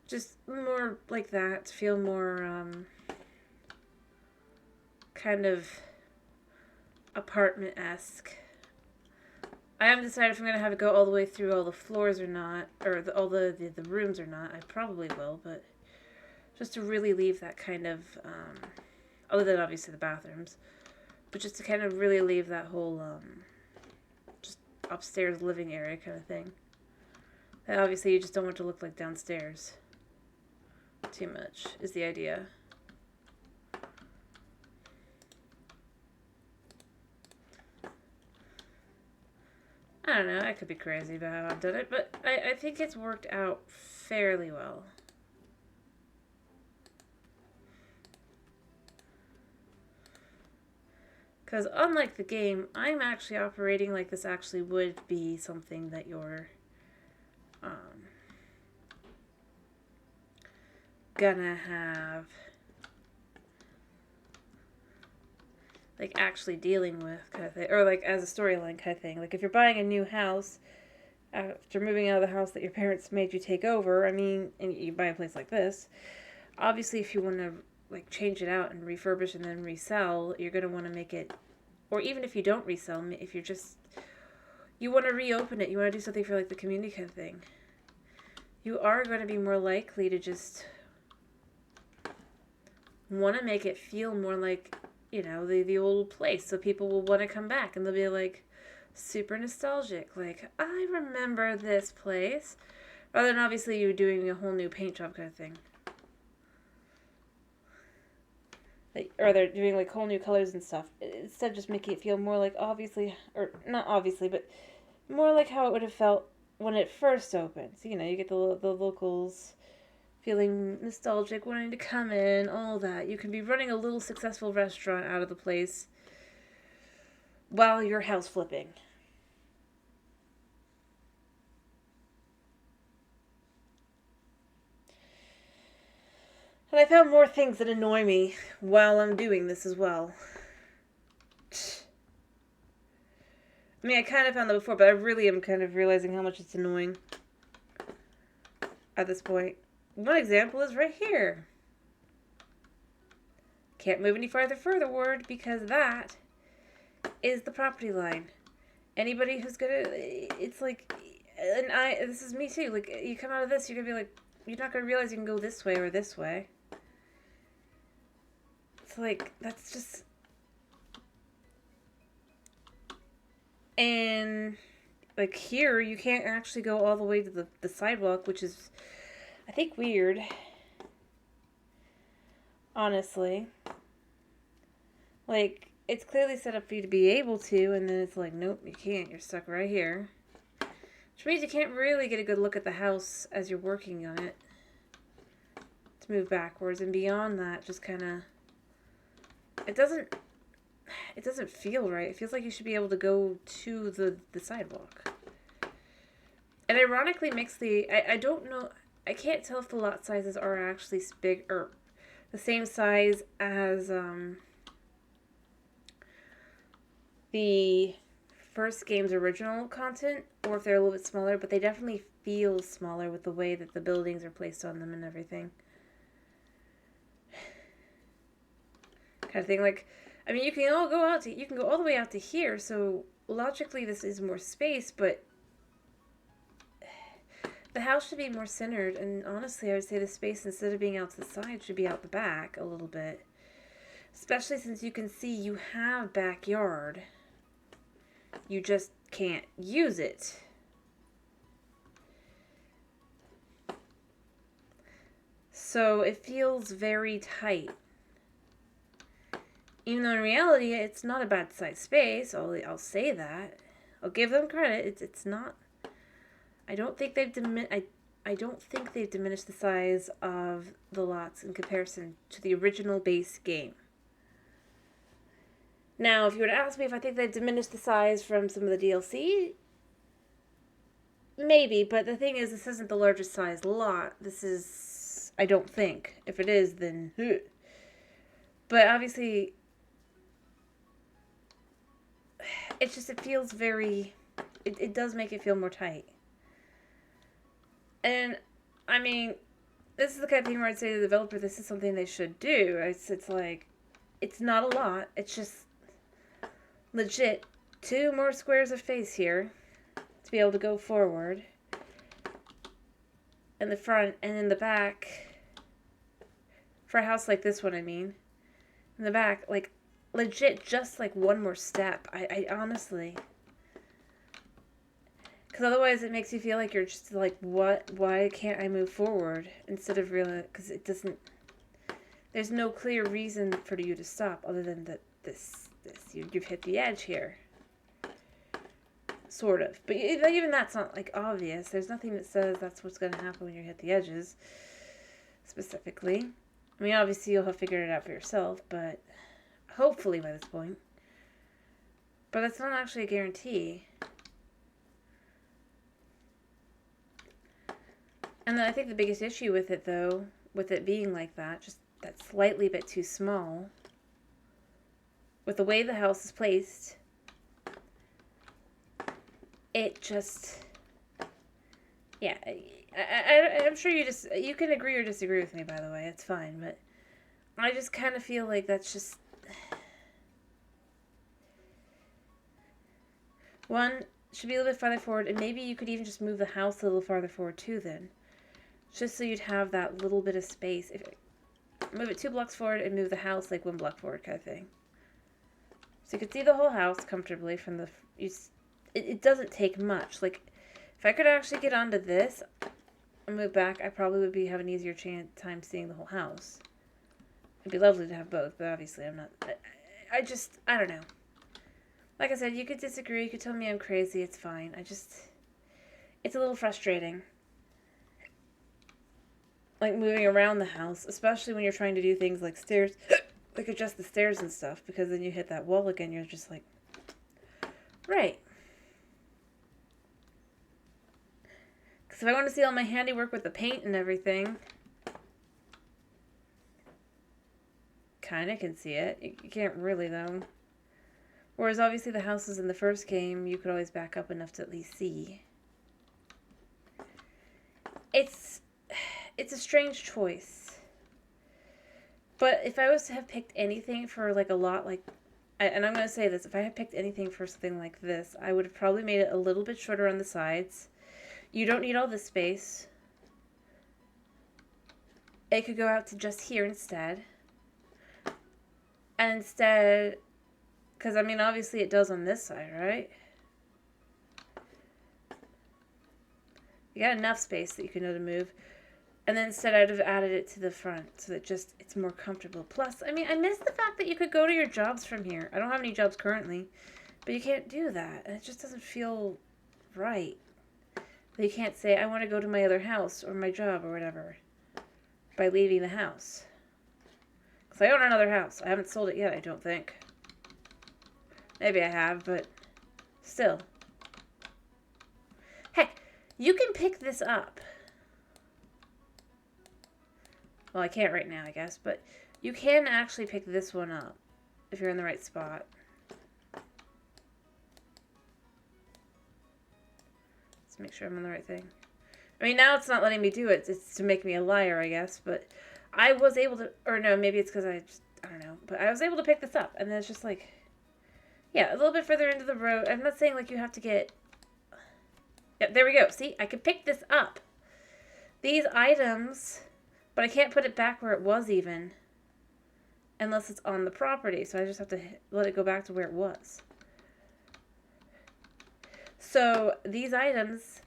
Speaker 1: just more like that to feel more kind of apartment-esque. I haven't decided if I'm going to have it go all the way through all the floors or not, or all the rooms or not. I probably will, but just to really leave that kind of, other than obviously the bathrooms, but just to kind of really leave that whole, just upstairs living area kind of thing. And obviously you just don't want it to look like downstairs too much, is the idea. I don't know, I could be crazy about how I've done it, but I think it's worked out fairly well. Because unlike the game, I'm actually operating like this actually would be something that you're gonna have like actually dealing with kind of thing, or like as a storyline kind of thing. Like if you're buying a new house after moving out of the house that your parents made you take over, I mean, and you buy a place like this, obviously if you want to like change it out and refurbish and then resell, you're going to want to make it, or even if you don't resell, if you're just, you want to reopen it, you want to do something for like the community kind of thing, you are going to be more likely to just want to make it feel more like, the old place, so people will want to come back, and they'll be like, super nostalgic. Like, I remember this place. Rather than obviously you doing a whole new paint job kind of thing. Like, or they're doing like whole new colors and stuff. Instead of just making it feel more like obviously, or not obviously, but more like how it would have felt when it first opened. So, you know, you get the locals feeling nostalgic, wanting to come in, all that. You can be running a little successful restaurant out of the place while you're house flipping. And I found more things that annoy me while I'm doing this as well. I mean, I kind of found that before, but I really am kind of realizing how much it's annoying at this point. One example is right here. Can't move any farther forward because that is the property line. Anybody who's gonna, it's like, and this is me too. Like, you come out of this, you're gonna be like, you're not gonna realize you can go this way or this way. It's like, that's just, and like here, you can't actually go all the way to the sidewalk, which is, I think, weird. Honestly. Like, it's clearly set up for you to be able to, and then it's like, nope, you can't. You're stuck right here. Which means you can't really get a good look at the house as you're working on it. To move backwards, and beyond that, just kind of, it doesn't feel right. It feels like you should be able to go to the sidewalk. And ironically makes I don't know, I can't tell if the lot sizes are actually big, or the same size as, the first game's original content, or if they're a little bit smaller, but they definitely feel smaller with the way that the buildings are placed on them and everything. Kind of thing. Like, I mean, you can go all the way out to here, so logically this is more space, but the house should be more centered, and honestly, I would say the space, instead of being out to the side, should be out the back a little bit. Especially since you can see you have backyard. You just can't use it. So it feels very tight. Even though in reality, it's not a bad size space. I'll say that. I'll give them credit. It's not. I don't think they've I don't think they've diminished the size of the lots in comparison to the original base game. Now, if you were to ask me if I think they've diminished the size from some of the DLC, maybe, but the thing is, this isn't the largest size lot. This is, I don't think. If it is, then... But obviously, it's just, it feels very... It does make it feel more tight. And, I mean, this is the kind of thing where I'd say to the developer, this is something they should do. It's like, it's not a lot. It's just legit 2 more squares of face here to be able to go forward. In the front and in the back. For a house like this one, I mean. In the back, like, legit just like 1 more step. I honestly... Because otherwise it makes you feel like you're just like, what? Why can't I move forward? Instead of really, because it doesn't, there's no clear reason for you to stop other than that you've hit the edge here. Sort of. But even that's not like obvious. There's nothing that says that's what's going to happen when you hit the edges. Specifically. I mean, obviously you'll have figured it out for yourself, but hopefully by this point. But that's not actually a guarantee. And then I think the biggest issue with it, though, with it being like that, just that slightly bit too small, with the way the house is placed, it just, yeah, I'm sure you can agree or disagree with me, by the way, it's fine, but I just kind of feel like that's just, one, should be a little bit farther forward, and maybe you could even just move the house a little farther forward, too, then. Just so you'd have that little bit of space. Move it 2 blocks forward and move the house like 1 block forward kind of thing. So you could see the whole house comfortably from the... it doesn't take much. Like, if I could actually get onto this and move back, I probably would be have an easier time seeing the whole house. It'd be lovely to have both, but obviously I'm not. I don't know. Like I said, you could disagree. You could tell me I'm crazy. It's fine. It's a little frustrating. Like moving around the house, especially when you're trying to do things like stairs, like adjust the stairs and stuff, because then you hit that wall again, you're just like, right. Because if I want to see all my handiwork with the paint and everything, kind of can see it. You can't really, though. Whereas obviously the houses in the first game, you could always back up enough to at least see. It's a strange choice. But if I was to have picked anything for like a lot like, and I'm going to say this, if I had picked anything for something like this, I would have probably made it a little bit shorter on the sides. You don't need all this space. It could go out to just here instead. And instead, because I mean obviously it does on this side, right? You got enough space that you can know to move. And then instead I'd have added it to the front so that just it's more comfortable. Plus, I mean, I miss the fact that you could go to your jobs from here. I don't have any jobs currently, but you can't do that. And it just doesn't feel right. You can't say, I want to go to my other house or my job or whatever by leaving the house. Because I own another house. I haven't sold it yet, I don't think. Maybe I have, but still. Heck, you can pick this up. Well, I can't right now, I guess, but you can actually pick this one up if you're in the right spot. Let's make sure I'm on the right thing. I mean, now it's not letting me do it. It's to make me a liar, I guess, but I was able to, or no, maybe it's because I don't know, but I was able to pick this up, and then it's just like, yeah, a little bit further into the road. I'm not saying, like, you have to get, yeah, there we go. See, I can pick this up. These items, but I can't put it back where it was even, unless it's on the property, so I just have to let it go back to where it was. So, these items,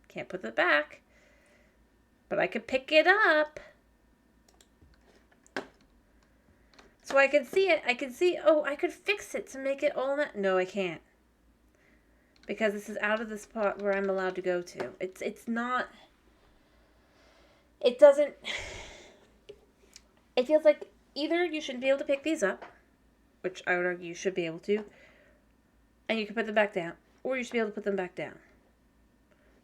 Speaker 1: can't put it back, but I could pick it up. So I can see it. I can see, oh, I could fix it to make it all that. No, I can't. Because this is out of the spot where I'm allowed to go to. It's not, it doesn't, it feels like either you shouldn't be able to pick these up, which I would argue you should be able to, and you can put them back down, or you should be able to put them back down,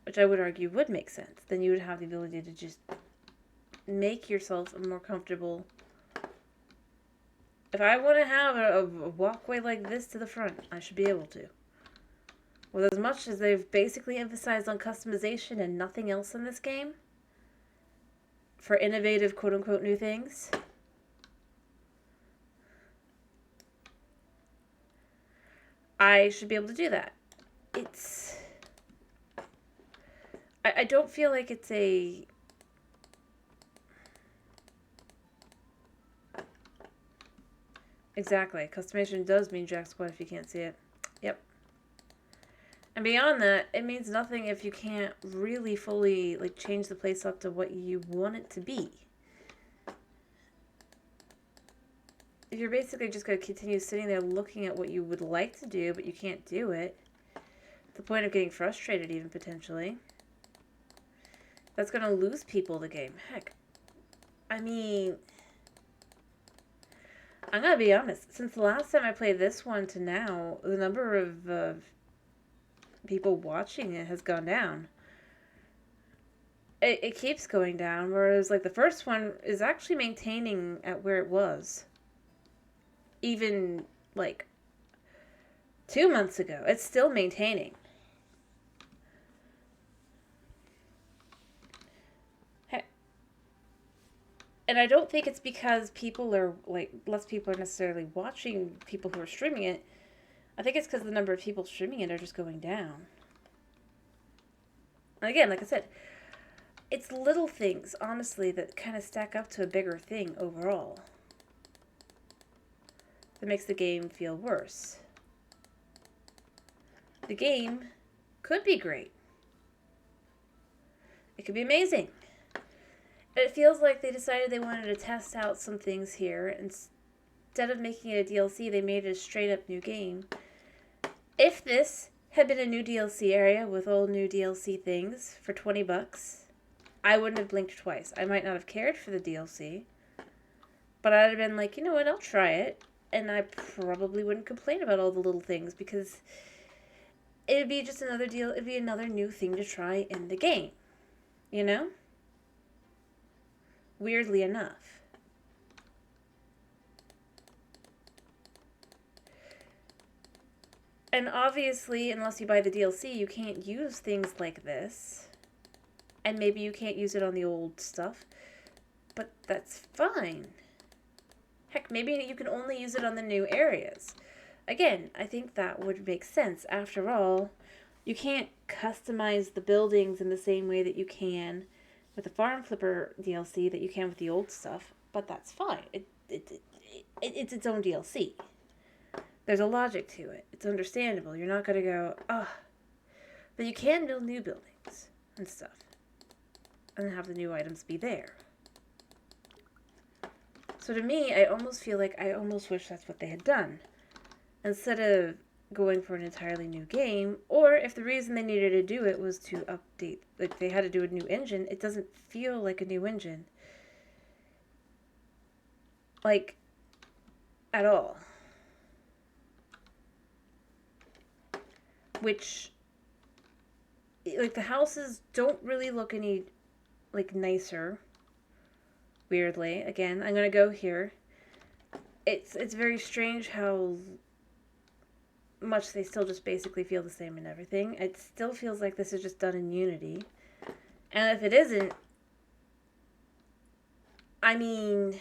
Speaker 1: which I would argue would make sense. Then you would have the ability to just make yourself a more comfortable. If I want to have a walkway like this to the front, I should be able to. With as much as they've basically emphasized on customization and nothing else in this game, for innovative quote-unquote new things, I should be able to do that. I don't feel like it's a... Exactly. Customization does mean jack squat if you can't see it. Yep. And beyond that, it means nothing if you can't really fully like change the place up to what you want it to be. If you're basically just going to continue sitting there looking at what you would like to do, but you can't do it, to the point of getting frustrated even potentially, that's going to lose people the game. Heck, I mean, I'm going to be honest. Since the last time I played this one to now, the number of people watching it has gone down. It keeps going down, whereas like the first one is actually maintaining at where it was. Even like 2 months ago, it's still maintaining. And I don't think it's because people are like less people are necessarily watching people who are streaming it. I think it's because the number of people streaming it are just going down. And again, like I said, it's little things, honestly, that kind of stack up to a bigger thing overall. That makes the game feel worse. the game could be great. It could be amazing. It feels like they decided they wanted to test out some things here. Instead of making it a DLC, they made it a straight up new game. If this had been a new DLC area with all new DLC things for $20, I wouldn't have blinked twice. I might not have cared for the DLC, but I'd have been like, you know what, I'll try it. And I probably wouldn't complain about all the little things because it'd be just another deal. It'd be another new thing to try in the game. You know? Weirdly enough. And obviously, unless you buy the DLC, you can't use things like this. And maybe you can't use it on the old stuff. But that's fine. Heck, maybe you can only use it on the new areas. Again, I think that would make sense. After all, you can't customize the buildings in the same way that you can with the Farm Flipper DLC that you can with the old stuff. But that's fine. It's its own DLC. There's a logic to it. It's understandable. You're not going to go, ugh. But you can build new buildings and stuff. And have the new items be there. So to me, I almost feel like I almost wish that's what they had done. Instead of going for an entirely new game, or if the reason they needed to do it was to update, like they had to do a new engine, it doesn't feel like a new engine. Like, at all. Which, like, the houses don't really look any, like, nicer. Weirdly. Again, I'm going to go here. It's very strange how much they still just basically feel the same and everything. It still feels like this is just done in Unity. And if it isn't, I mean,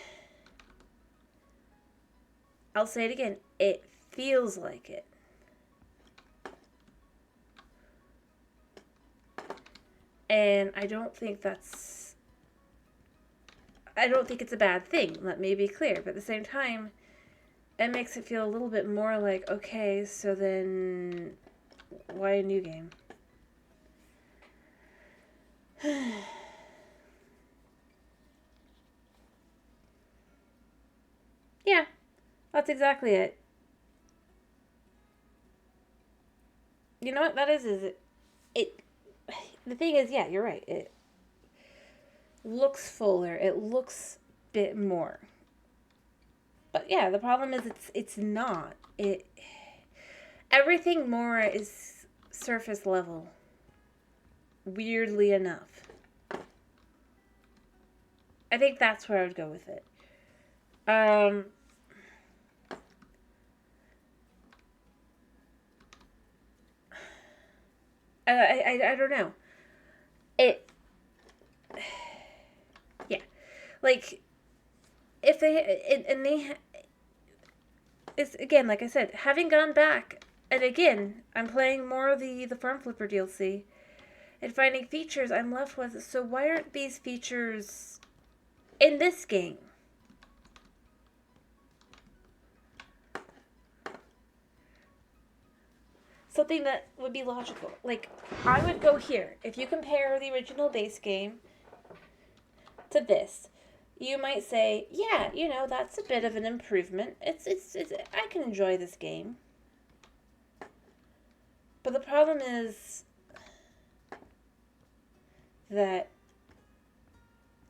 Speaker 1: I'll say it again. It feels like it. And I don't think it's a bad thing. Let me be clear. But at the same time, it makes it feel a little bit more like, okay, so then why a new game? Yeah, that's exactly it. You know what that is it the thing is, yeah, you're right. It looks fuller. It looks a bit more. But yeah, the problem is it's not. Everything more is surface level. Weirdly enough. I think that's where I would go with it. I don't know. Yeah. Like, if it's, again, like I said, having gone back, and again, I'm playing more of the Farm Flipper DLC, and finding features I'm left with, so why aren't these features in this game? Something that would be logical. Like, I would go here. If you compare the original base game to this, you might say, yeah, you know, that's a bit of an improvement. It's I can enjoy this game. But the problem is that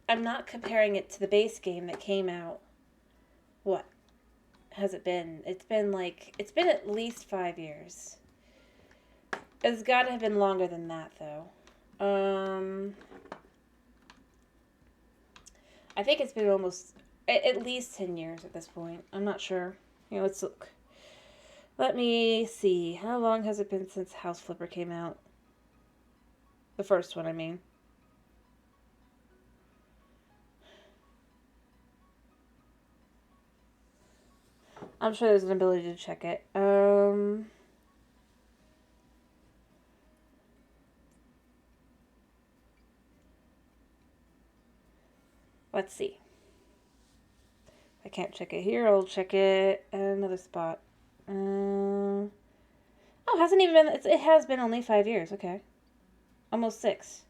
Speaker 1: I'm not comparing it to the base game that came out. What has it been? It's been at least 5 years. It's got to have been longer than that, though. I think it's been almost at least 10 years at this point. I'm not sure. Let's look. Let me see. How long has it been since House Flipper came out? The first one, I mean. I'm sure there's an ability to check it. Let's see. I can't check it here. I'll check it at another spot. Oh, Oh, hasn't even been, it has been only 5 years, okay. Almost 6.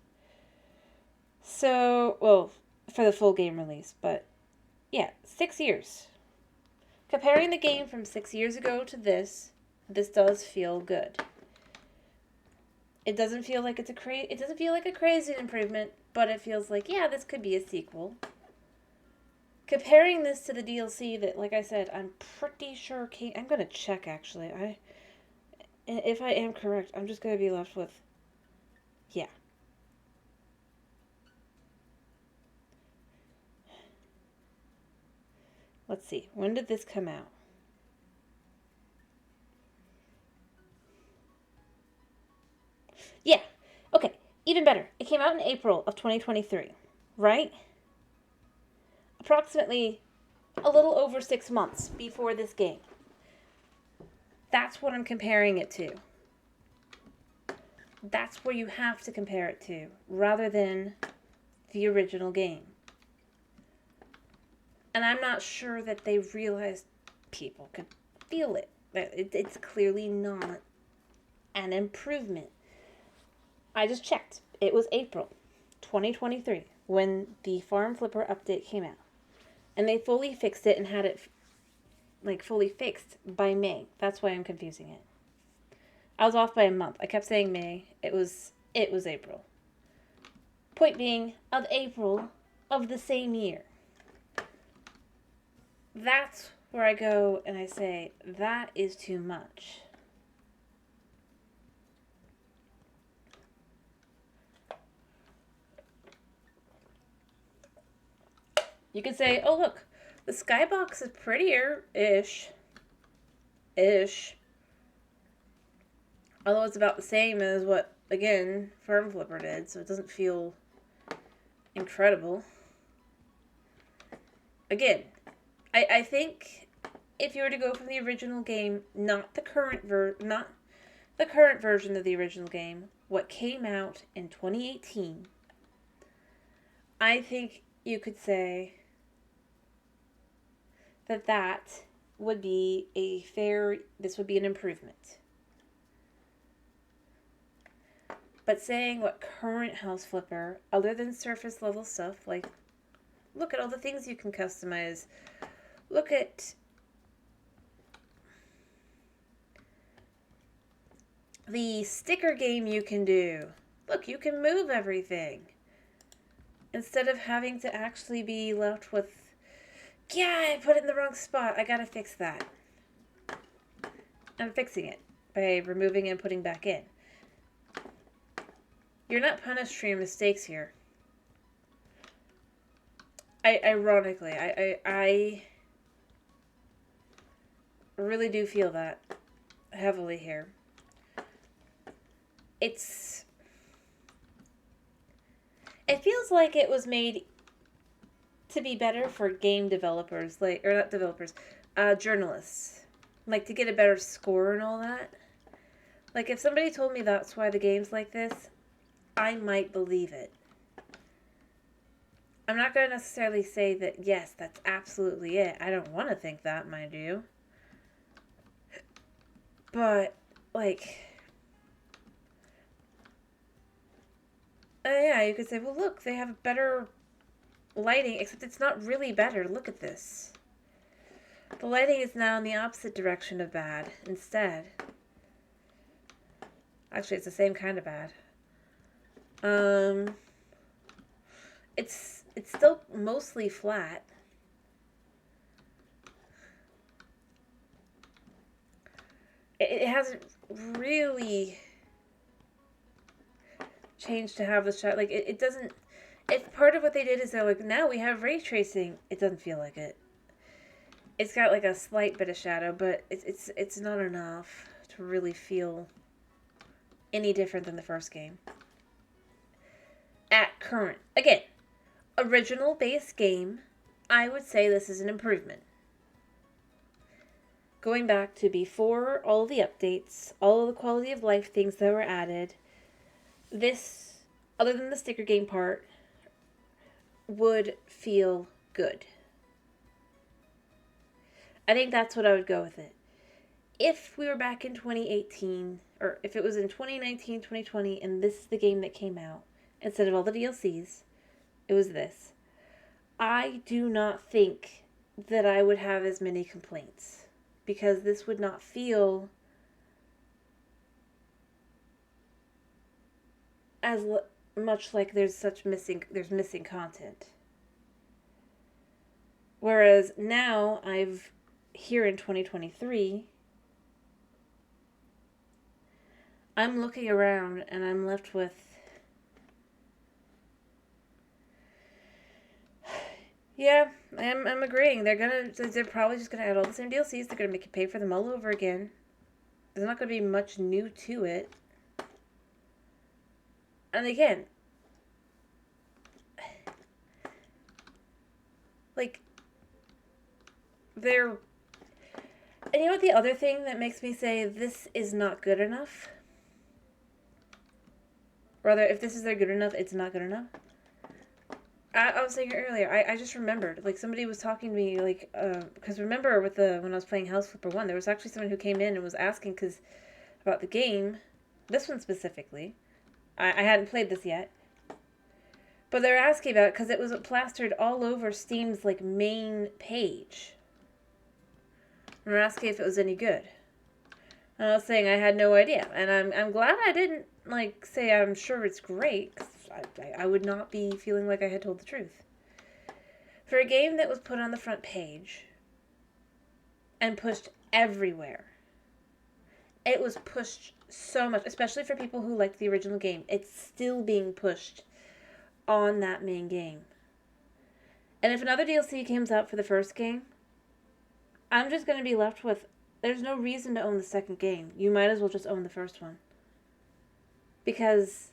Speaker 1: So, well, for the full game release, but yeah, 6 years. Comparing the game from 6 years ago to this does feel good. It doesn't feel like it doesn't feel like a crazy improvement, but it feels like, yeah, this could be a sequel. Comparing this to the DLC that, like I said, I'm pretty sure came. I'm gonna check actually. If I am correct, I'm just gonna be left with, yeah. Let's see. When did this come out? Yeah. Okay. Even better. It came out in April of 2023, right? Approximately a little over 6 months before this game. That's what I'm comparing it to. That's where you have to compare it to, rather than the original game. And I'm not sure that they realized people could feel it. It's clearly not an improvement. I just checked. It was April 2023 when the Farm Flipper update came out. And they fully fixed it and had it fully fixed by May. That's why I'm confusing it. I was off by a month. I kept saying May. It was April. Point being, of April of the same year. That's where I go and I say, that is too much. You could say, oh look, the skybox is prettier-ish. Although it's about the same as what, again, Farm Flipper did, so it doesn't feel incredible. Again, I think if you were to go from the original game, not the current version of the original game, what came out in 2018, I think you could say that would be this would be an improvement. But saying what current House Flipper, other than surface level stuff, like, look at all the things you can customize. Look at the sticker game you can do. Look, you can move everything. Instead of having to actually be left with, yeah, I put it in the wrong spot. I gotta fix that. I'm fixing it by removing and putting back in. You're not punished for your mistakes here. Ironically, I really do feel that heavily here. It feels like it was made to be better for game developers, or not developers, journalists. Like, to get a better score and all that. Like, if somebody told me that's why the game's like this, I might believe it. I'm not going to necessarily say that, yes, that's absolutely it. I don't want to think that, mind you. But, like, yeah, you could say, well, look, they have better lighting, except it's not really better. Look at this. The lighting is now in the opposite direction of bad, instead. Actually, it's the same kind of bad. It's still mostly flat. It hasn't really changed to have the shot. Like, it doesn't... If part of what they did is they're like, now we have ray tracing, it doesn't feel like it. It's got like a slight bit of shadow, but it's not enough to really feel any different than the first game. At current. Again, original base game, I would say this is an improvement. Going back to before all the updates, all of the quality of life things that were added, this, other than the sticker game part, would feel good. I think that's what I would go with it. if we were back in 2018, or if it was in 2019, 2020, and this is the game that came out, instead of all the DLCs, it was this. I do not think that I would have as many complaints, because this would not feel as much like there's missing content. Whereas now here in 2023, I'm looking around and I'm left with, yeah, I'm agreeing. They're probably just gonna add all the same DLCs. They're gonna make you pay for them all over again. There's not gonna be much new to it. And again, like, and you know what the other thing that makes me say this is not good enough? Rather, if this is their good enough, it's not good enough. I was saying it earlier, I just remembered, like, somebody was talking to me, like, because remember when I was playing House Flipper 1, there was actually someone who came in and was asking about the game, this one specifically. I hadn't played this yet. But they were asking about it because it was plastered all over Steam's, like, main page. And they're asking if it was any good. And I was saying I had no idea. And I'm glad I didn't, like, say I'm sure it's great, because I would not be feeling like I had told the truth. For a game that was put on the front page and pushed everywhere, it was pushed so much, especially for people who liked the original game. It's still being pushed on that main game. And if another DLC comes out for the first game, I'm just going to be left with, there's no reason to own the second game. You might as well just own the first one. Because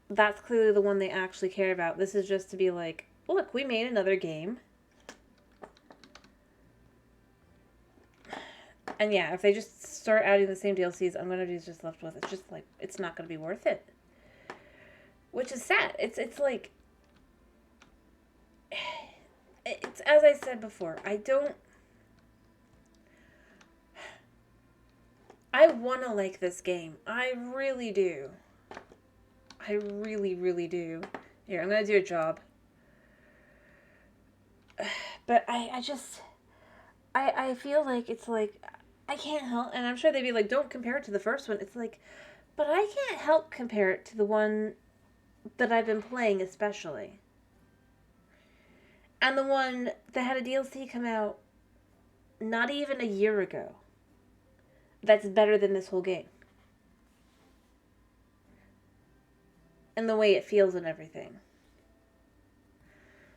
Speaker 1: that's clearly the one they actually care about. This is just to be like, look, we made another game. And yeah, if they just start adding the same DLCs, I'm going to be just left with, it's just like, it's not going to be worth it. Which is sad. It's like, it's, as I said before, I want to like this game. I really do. I really, really do. Here, I'm going to do a job. But I feel like it's like, I can't help, and I'm sure they'd be like, don't compare it to the first one. It's like, but I can't help compare it to the one that I've been playing especially. And the one that had a DLC come out not even a year ago. That's better than this whole game. And the way it feels and everything.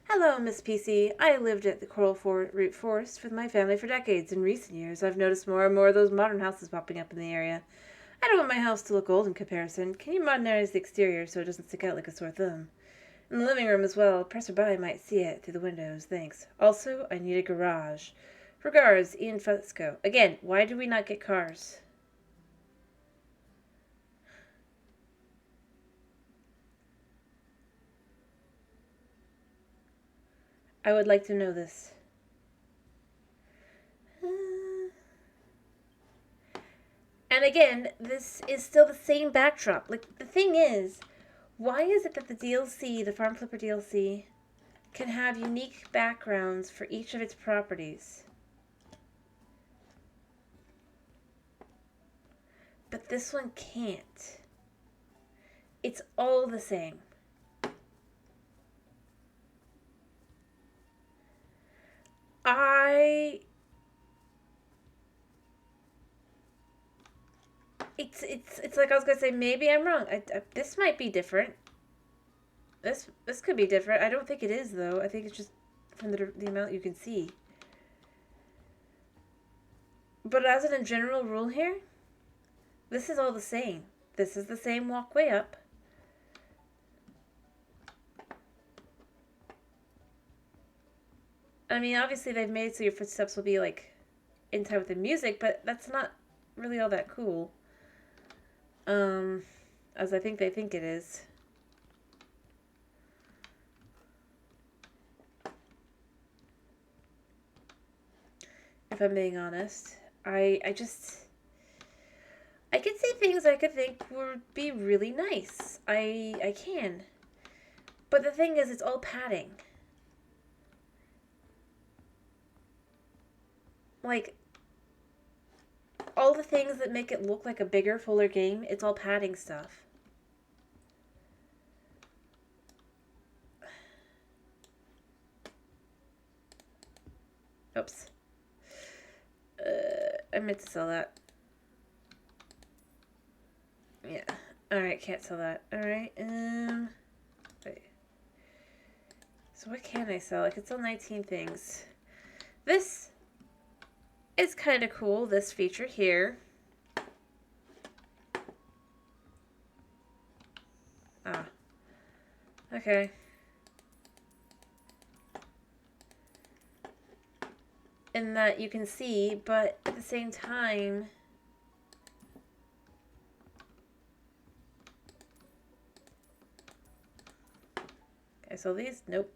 Speaker 1: Hello, Miss PC. I lived at the Coral Root Forest with my family for decades. In recent years, I've noticed more and more of those modern houses popping up in the area. I don't want my house to look old in comparison. Can you modernize the exterior so it doesn't stick out like a sore thumb? In the living room as well. A passerby might see it through the windows. Thanks. Also, I need a garage. Regards, Ian Fusco. Again, why do we not get cars? I would like to know this. And again, this is still the same backdrop. Like, the thing is, why is it that the DLC, the Farm Flipper DLC, can have unique backgrounds for each of its properties? But this one can't. It's all the same. It's like I was gonna say, maybe I'm wrong. This might be different. This could be different. I don't think it is, though. I think it's just from the amount you can see. But as in a general rule here, this is all the same. This is the same walkway up. I mean, obviously they've made it so your footsteps will be, like, in time with the music, but that's not really all that cool. As I think they think it is. If I'm being honest. I just... I could see things I could think would be really nice. I can. But the thing is, it's all padding. Like, all the things that make it look like a bigger, fuller game, it's all padding stuff. Oops. I meant to sell that. Yeah. Alright, can't sell that. Alright, wait. So what can I sell? I could sell 19 things. This is kind of cool, this feature here. Ah. Okay. In that you can see, but at the same time... Okay, so these, nope.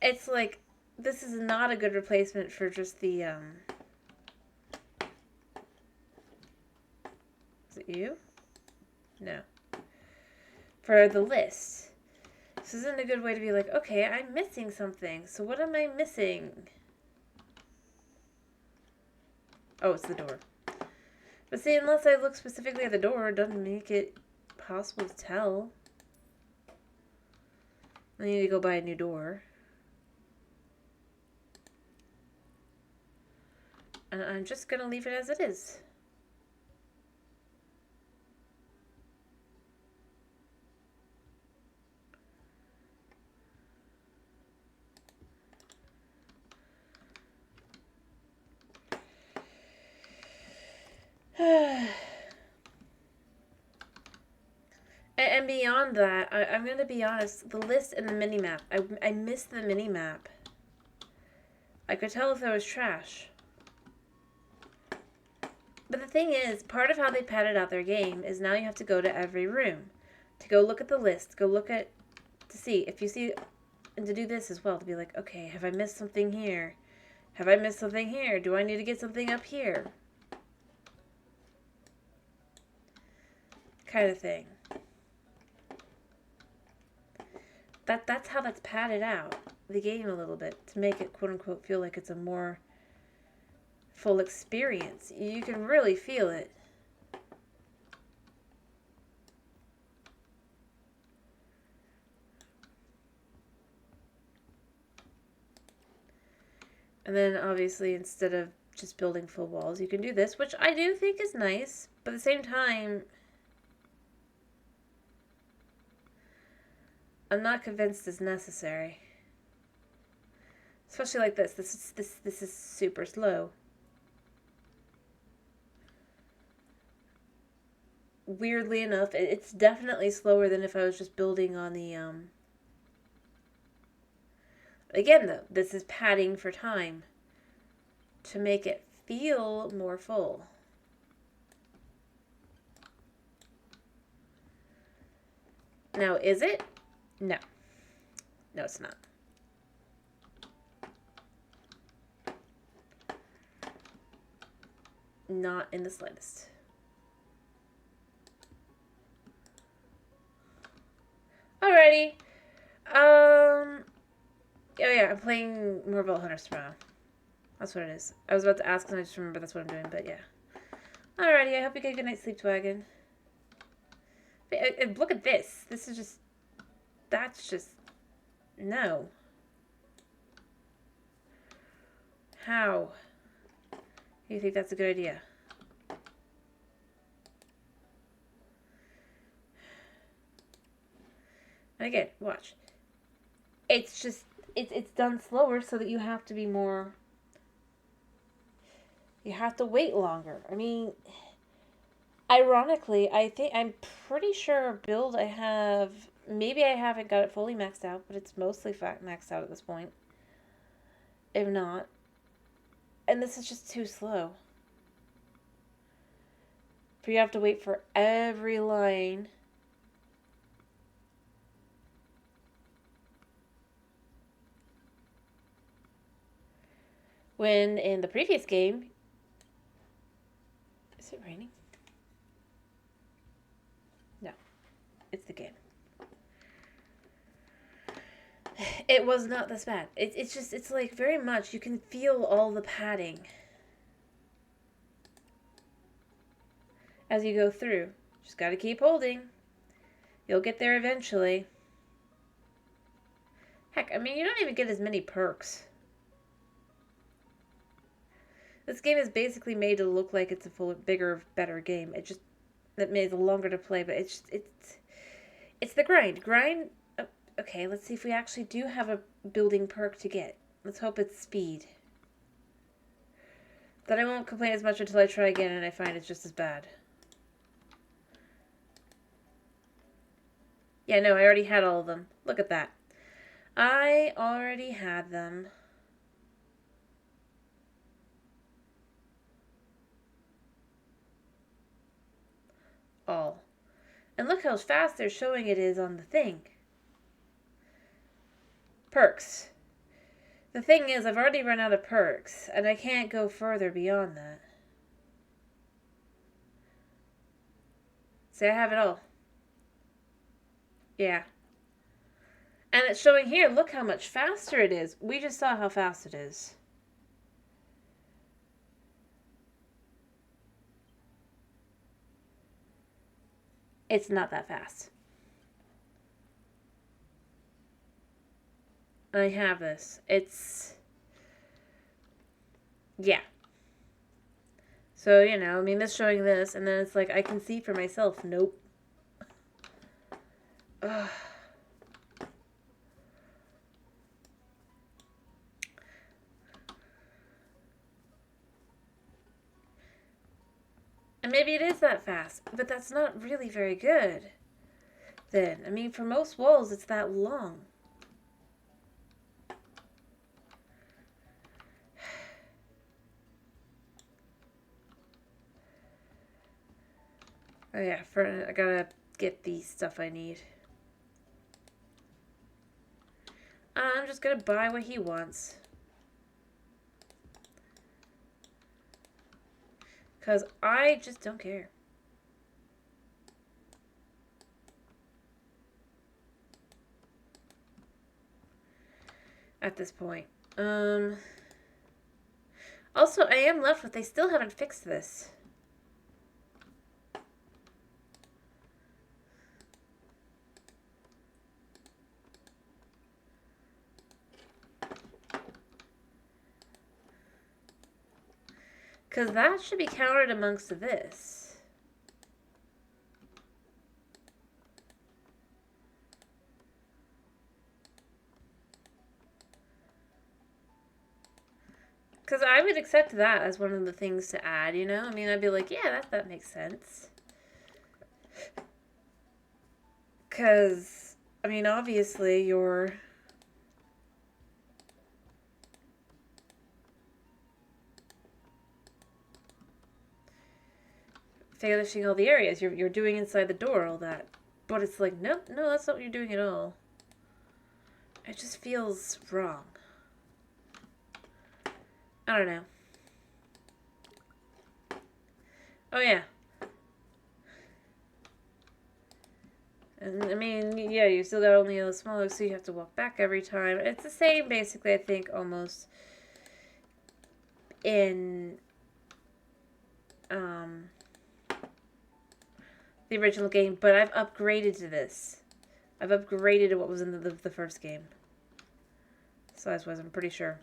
Speaker 1: It's like, this is not a good replacement for just the, Is it you? No. For the list. This isn't a good way to be like, okay, I'm missing something. So what am I missing? Oh, it's the door. But see, unless I look specifically at the door, it doesn't make it possible to tell. I need to go buy a new door. And I'm just going to leave it as it is. And beyond that, I'm going to be honest, the list and the mini-map. I missed the mini-map. I could tell if there was trash. But the thing is, part of how they padded out their game is now you have to go to every room. To go look at the list, go look at, to see, if you see, and to do this as well, to be like, okay, have I missed something here? Have I missed something here? Do I need to get something up here? Kind of thing. That's how that's padded out, the game a little bit, to make it, quote-unquote, feel like it's a more full experience. You can really feel it. And then, obviously, instead of just building full walls, you can do this, which I do think is nice, but at the same time, I'm not convinced it's necessary. Especially like this. This is super slow. Weirdly enough, it's definitely slower than if I was just building on the, Again, though, this is padding for time to make it feel more full. Now, is it? No. No, it's not. Not in the slightest. Alrighty. Oh yeah, I'm playing more Vault Hunters tomorrow. That's what it is. I was about to ask and I just remember that's what I'm doing, but yeah. Alrighty, I hope you get a good night's sleep, Twagon. Look at this. This is just... That's just... No. How? You think that's a good idea? And again, watch. It's just... It's done slower so that you have to be more... You have to wait longer. I mean... Ironically, I'm pretty sure build I have... Maybe I haven't got it fully maxed out, but it's mostly maxed out at this point. If not. And this is just too slow. For you have to wait for every line. When in the previous game... Is it raining? No, it's the game. It was not this bad. It's just, it's like very much, you can feel all the padding as you go through. Just gotta keep holding. You'll get there eventually. Heck, I mean, you don't even get as many perks. This game is basically made to look like it's a fuller, bigger, better game. That made it longer to play, but it's the grind. Okay, let's see if we actually do have a building perk to get. Let's hope it's speed. Then I won't complain as much until I try again and I find it's just as bad. Yeah, no, I already had all of them. Look at that. I already had them. All. And look how fast they're showing it is on the thing. Perks. The thing is, I've already run out of perks, and I can't go further beyond that. See, I have it all. Yeah. And it's showing here, look how much faster it is. We just saw how fast it is. It's not that fast. I have this. Yeah. So, you know, I mean, this showing this, and then it's like, I can see for myself. Nope. Ugh. And maybe it is that fast, but that's not really very good. Then, I mean, for most walls, it's that long. Oh yeah, I gotta get the stuff I need. I'm just gonna buy what he wants. Because I just don't care. At this point. Also, I am left with, they still haven't fixed this. Because that should be counted amongst this. Because I would accept that as one of the things to add, you know? I mean, I'd be like, yeah, that makes sense. Because, I mean, obviously, you're... finishing all the areas. You're doing inside the door all that. But it's like, nope, no, that's not what you're doing at all. It just feels wrong. I don't know. Oh, yeah. And, I mean, yeah, you still got only a smaller, so you have to walk back every time. It's the same, basically, I think, almost in the original game, but I've upgraded to this. I've upgraded to what was in the first game. Size-wise, I'm pretty sure.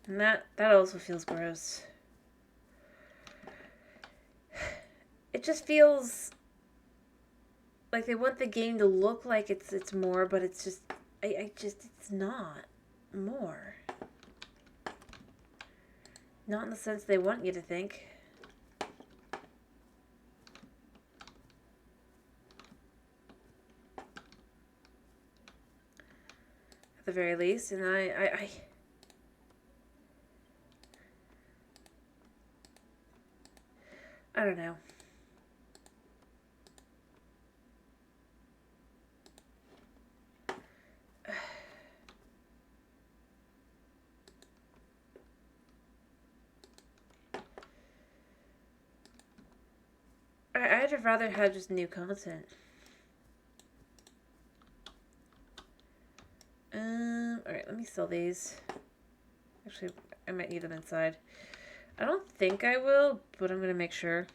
Speaker 1: And that also feels gross. It just feels like they want the game to look like it's more, but it's just it's not more. Not in the sense they want you to think. At the very least, and I don't know. I'd have rather had just new content. Alright, let me sell these. Actually, I might need them inside. I don't think I will, but I'm going to make sure.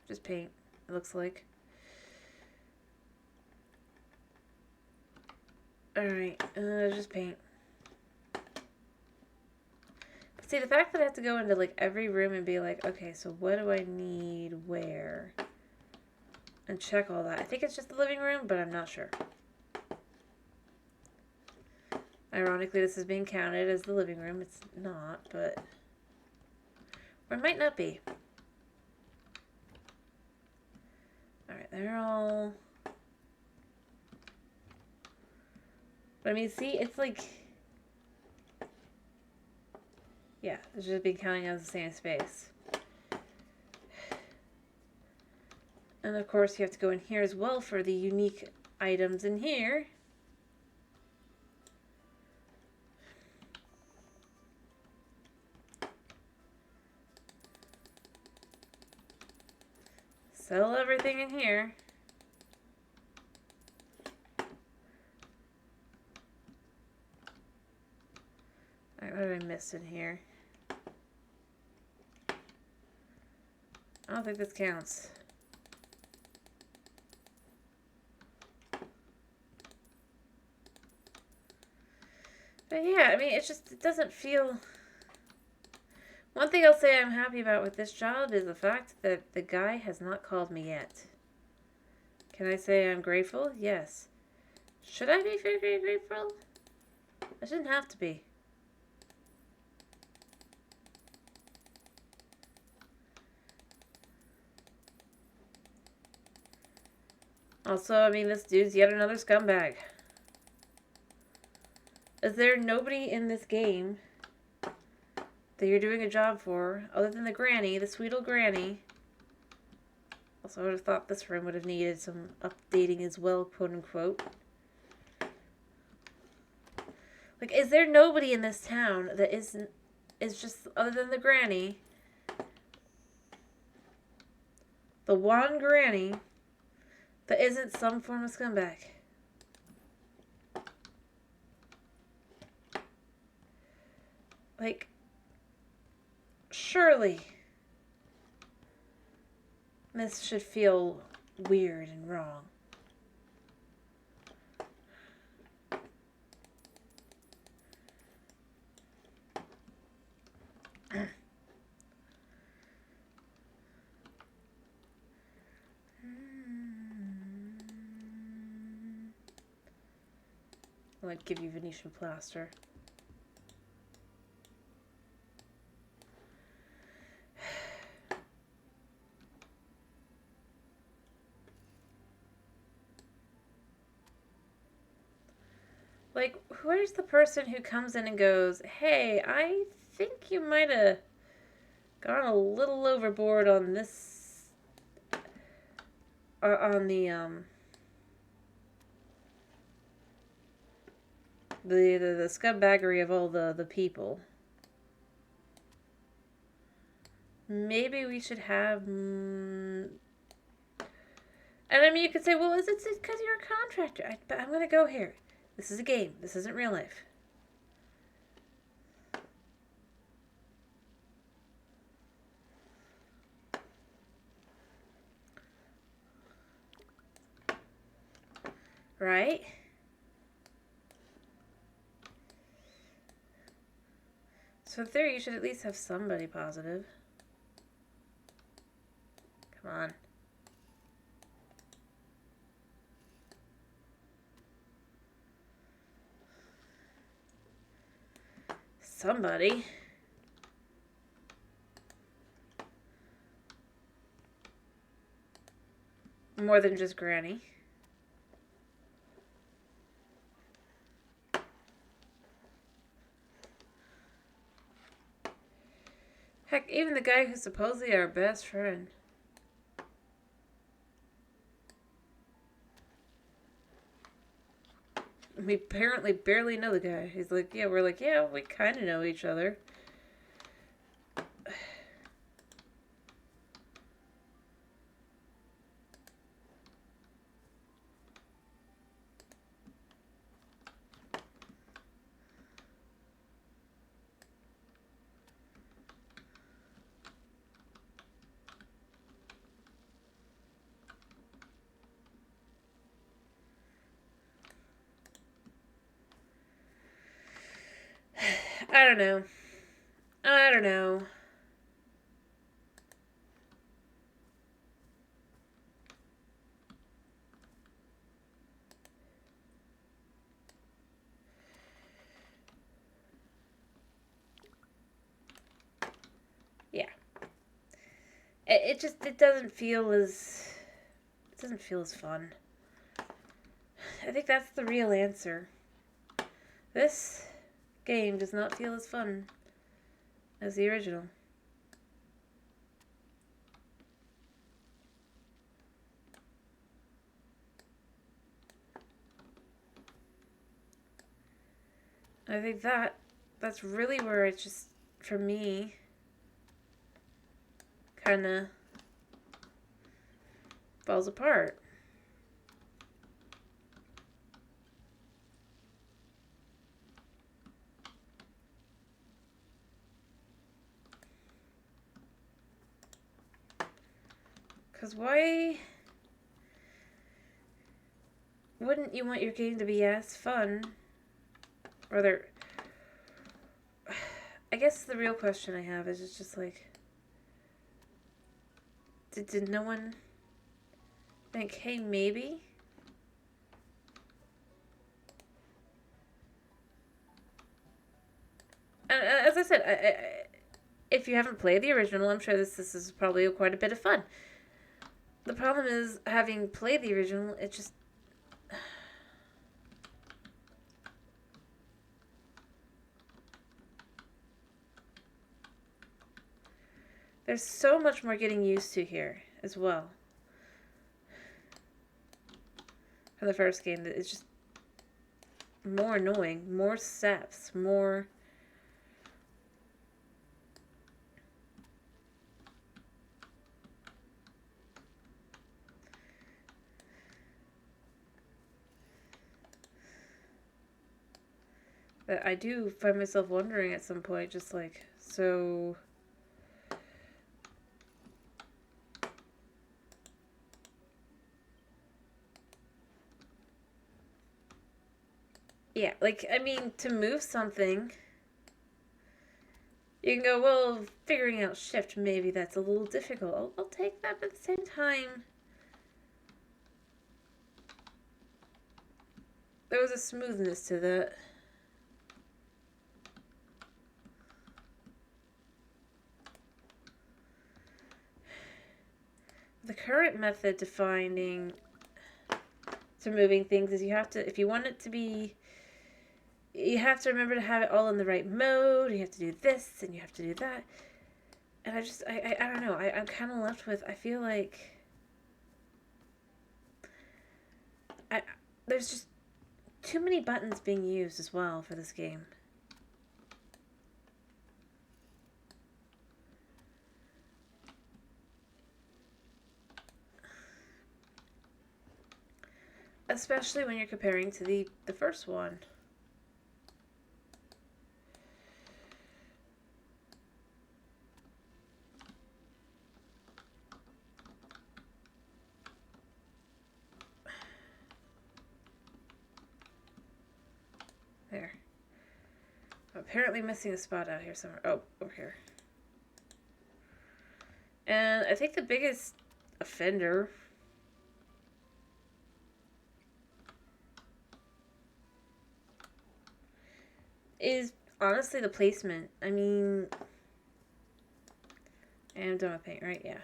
Speaker 1: Just paint, it looks like. Alright, just paint. But see, the fact that I have to go into, like, every room and be like, okay, so what do I need where? And check all that. I think it's just the living room, but I'm not sure. Ironically, this is being counted as the living room. It's not, but... Or it might not be. Alright, they're all... But I mean, see, it's like... Yeah, it's just being counted as the same space. And of course, you have to go in here as well for the unique items in here. Sell everything in here. Alright, what did I miss in here? I don't think this counts. But yeah, I mean, it's just, it doesn't feel... One thing I'll say I'm happy about with this job is the fact that the guy has not called me yet. Can I say I'm grateful? Yes. Should I be very grateful? I shouldn't have to be. Also, I mean, this dude's yet another scumbag. Is there nobody in this game that you're doing a job for, other than the granny, the sweet old granny? Also, I would have thought this room would have needed some updating as well, quote unquote. Like, is there nobody in this town that is just, other than the granny, the one granny, that isn't some form of scumbag? Like, surely this should feel weird and wrong. I might give you Venetian plaster. Like, where's the person who comes in and goes, hey, I think you might have gone a little overboard on this, on the scumbaggery of all the people. Maybe we should have... And I mean, you could say, well, it's because you're a contractor. But I'm going to go here. This is a game. This isn't real life. Right? So in theory, you should at least have somebody positive. Come on. Somebody. More than just Granny. Heck, even the guy who's supposedly our best friend. We apparently barely know the guy. He's like, yeah, we're like, yeah, we kind of know each other. I don't know. I don't know. Yeah. It doesn't feel as fun. I think that's the real answer. This game does not feel as fun as the original. I think that's really where it just, for me, kind of falls apart. Because why wouldn't you want your game to be as fun? Or there... I guess the real question I have is it's just like... Did no one think, hey, maybe? As I said, if you haven't played the original, I'm sure this is probably quite a bit of fun. The problem is, having played the original, it just... There's so much more getting used to here as well. For the first game, it's just more annoying, more steps, more... That I do find myself wondering at some point, just like, so... Yeah, like, I mean, to move something, you can go, well, figuring out shift, maybe that's a little difficult. I'll take that, but at the same time, there was a smoothness to that. The current method to moving things is you have to, if you want it to be, you have to remember to have it all in the right mode. You have to do this and you have to do that. And I don't know. I'm kind of left with, I feel like there's just too many buttons being used as well for this game. Especially when you're comparing to the first one. There. I'm apparently missing a spot out here somewhere. Oh, over here. And I think the biggest offender is honestly the placement. I mean, I'm done with paint, right? Yeah.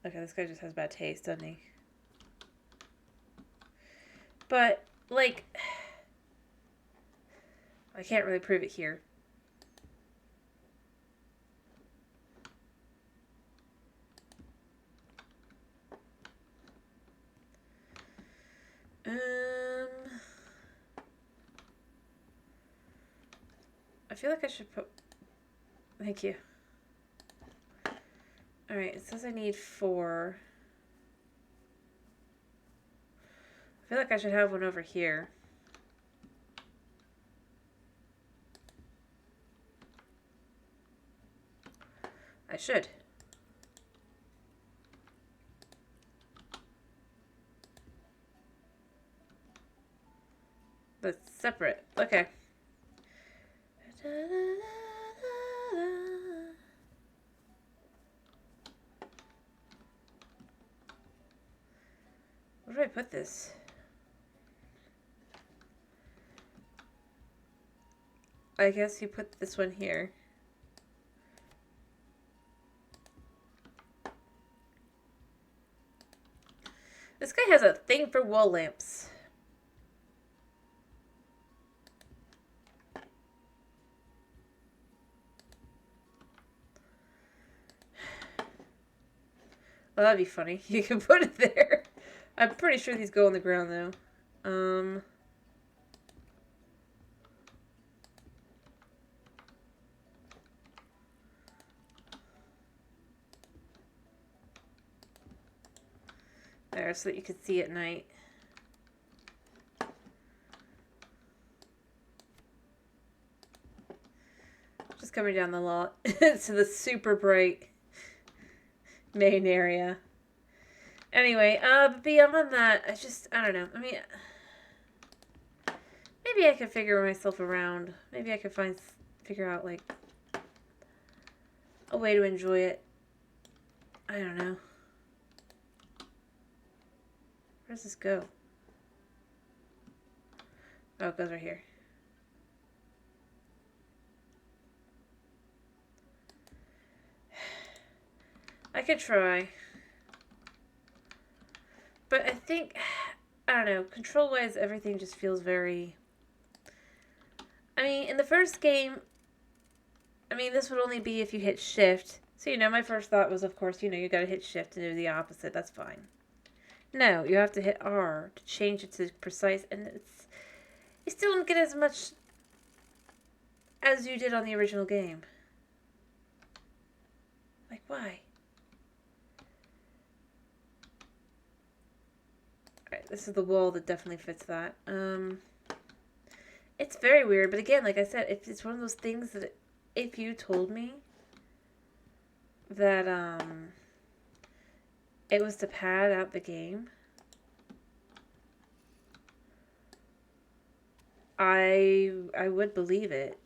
Speaker 1: Okay, this guy just has bad taste, doesn't he? But, like, I can't really prove it here. I feel like I should put... Thank you. Alright, it says I need 4. I feel like I should have one over here. I should. That's separate. Okay. Where do I put this? I guess you put this one here. This guy has a thing for wall lamps. Well, that'd be funny. You can put it there. I'm pretty sure these go on the ground, though. There, so that you could see at night. Just coming down the lot to the super bright main area. Anyway, beyond that, I don't know. I mean, maybe I could figure myself around. Maybe I could figure out, like, a way to enjoy it. I don't know. Where does this go? Oh, it goes right here. I could try. But I think, I don't know, control-wise, everything just feels very... I mean, in the first game, I mean, this would only be if you hit shift. So, my first thought was, of course, you gotta hit shift and do the opposite. That's fine. No, you have to hit R to change it to precise, and you still don't get as much as you did on the original game. Like, why? Alright, this is the wall that definitely fits that. It's very weird, but again, like I said, if it's one of those things that if you told me that, it was to pad out the game, I would believe it.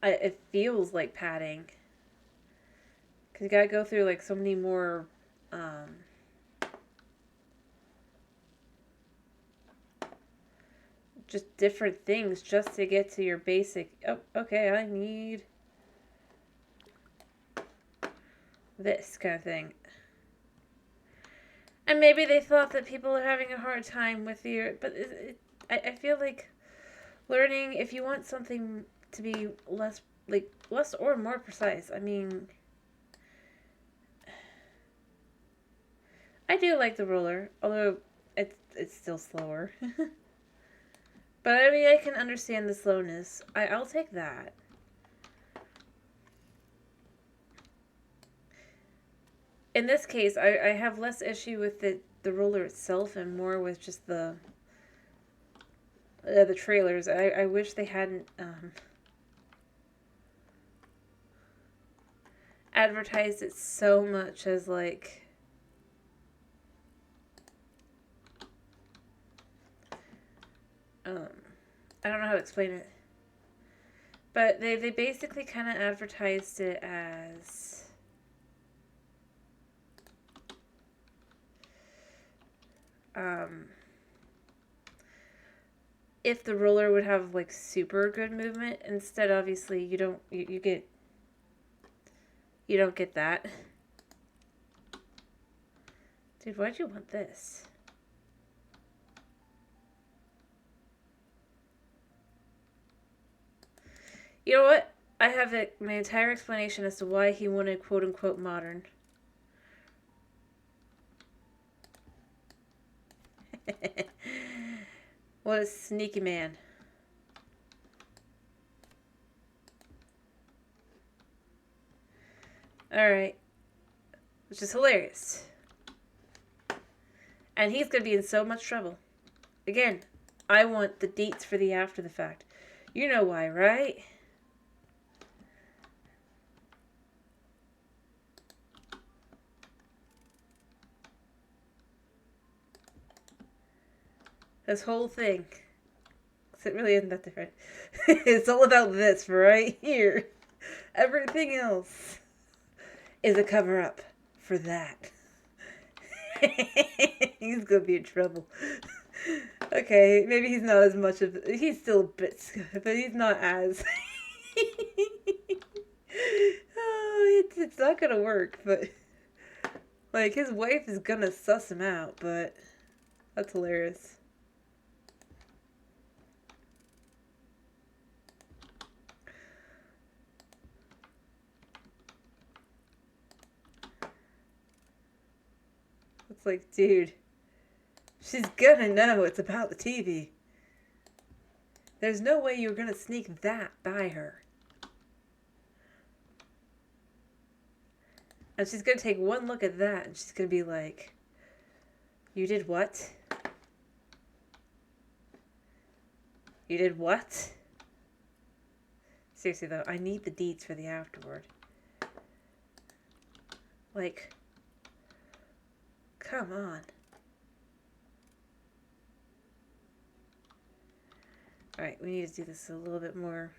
Speaker 1: It feels like padding. Because you gotta go through, like, so many more, just different things just to get to your basic... Oh, okay, I need this kind of thing. And maybe they thought that people are having a hard time with your... But I feel like learning, if you want something to be less or more precise, I mean... I do like the ruler, although it's still slower. But I mean, I can understand the slowness. I'll take that. In this case, I have less issue with the ruler itself and more with just the trailers. I wish they hadn't advertised it so much as, like... I don't know how to explain it. But they basically kind of advertised it as... if the roller would have, like, super good movement. Instead, obviously, you don't get that. Dude, why'd you want this? You know what? I have my entire explanation as to why he wanted quote-unquote modern. What a sneaky man. Alright. Which is hilarious. And he's going to be in so much trouble. Again, I want the deets for the after the fact. You know why, right? This whole thing. It really isn't that different. It's all about this right here. Everything else is a cover-up for that. He's gonna be in trouble. Okay, maybe he's not as much of... He's still a bit... But he's not as... Oh, it's not gonna work, but... Like, his wife is gonna suss him out, but... That's hilarious. It's like, dude... She's gonna know it's about the TV. There's no way you're gonna sneak that by her. And she's gonna take one look at that and she's gonna be like, you did what? You did what? Seriously though, I need the deeds for the afterward. Like, come on. Alright, we need to do this a little bit more.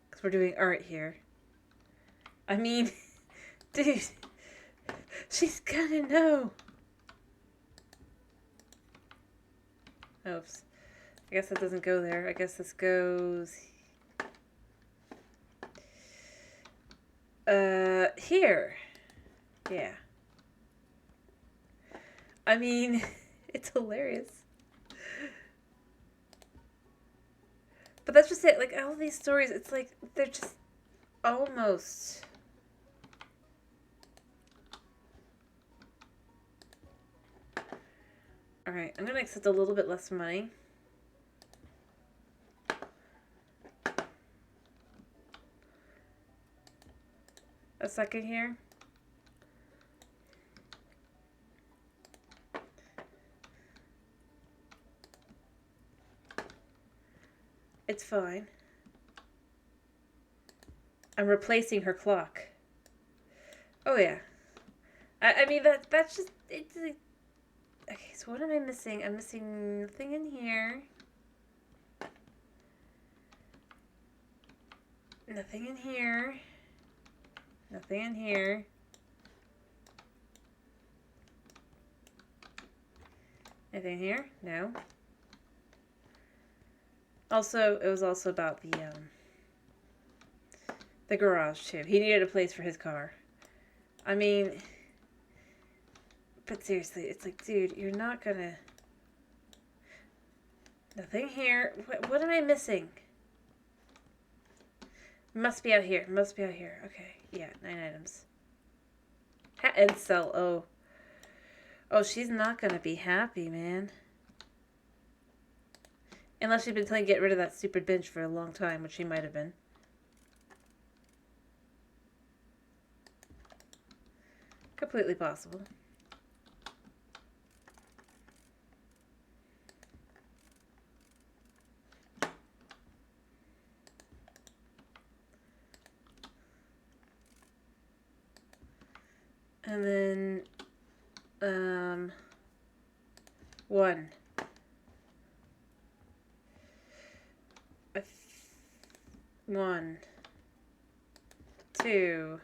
Speaker 1: Because we're doing art here. I mean, dude, she's gonna know. Oops. I guess that doesn't go there. I guess this goes... here. Yeah. I mean, it's hilarious. But that's just it. Like, all these stories, it's like, they're just almost... Alright, I'm gonna accept a little bit less money. A second here. It's fine. I'm replacing her clock. Oh yeah. I mean that's just it's like, okay, so what am I missing? I'm missing nothing in here. Nothing in here. Nothing in here. Anything here? No. Also, it was also about the garage too. He needed a place for his car. I mean, but seriously, it's like, dude, you're not gonna... Nothing here. What am I missing? Must be out here. Must be out here. Okay. Yeah, 9 items. And sell. Oh. Oh, she's not gonna be happy, man. Unless she's been trying to get rid of that stupid bench for a long time, which she might have been. Completely possible. And then, 1. 1, 2,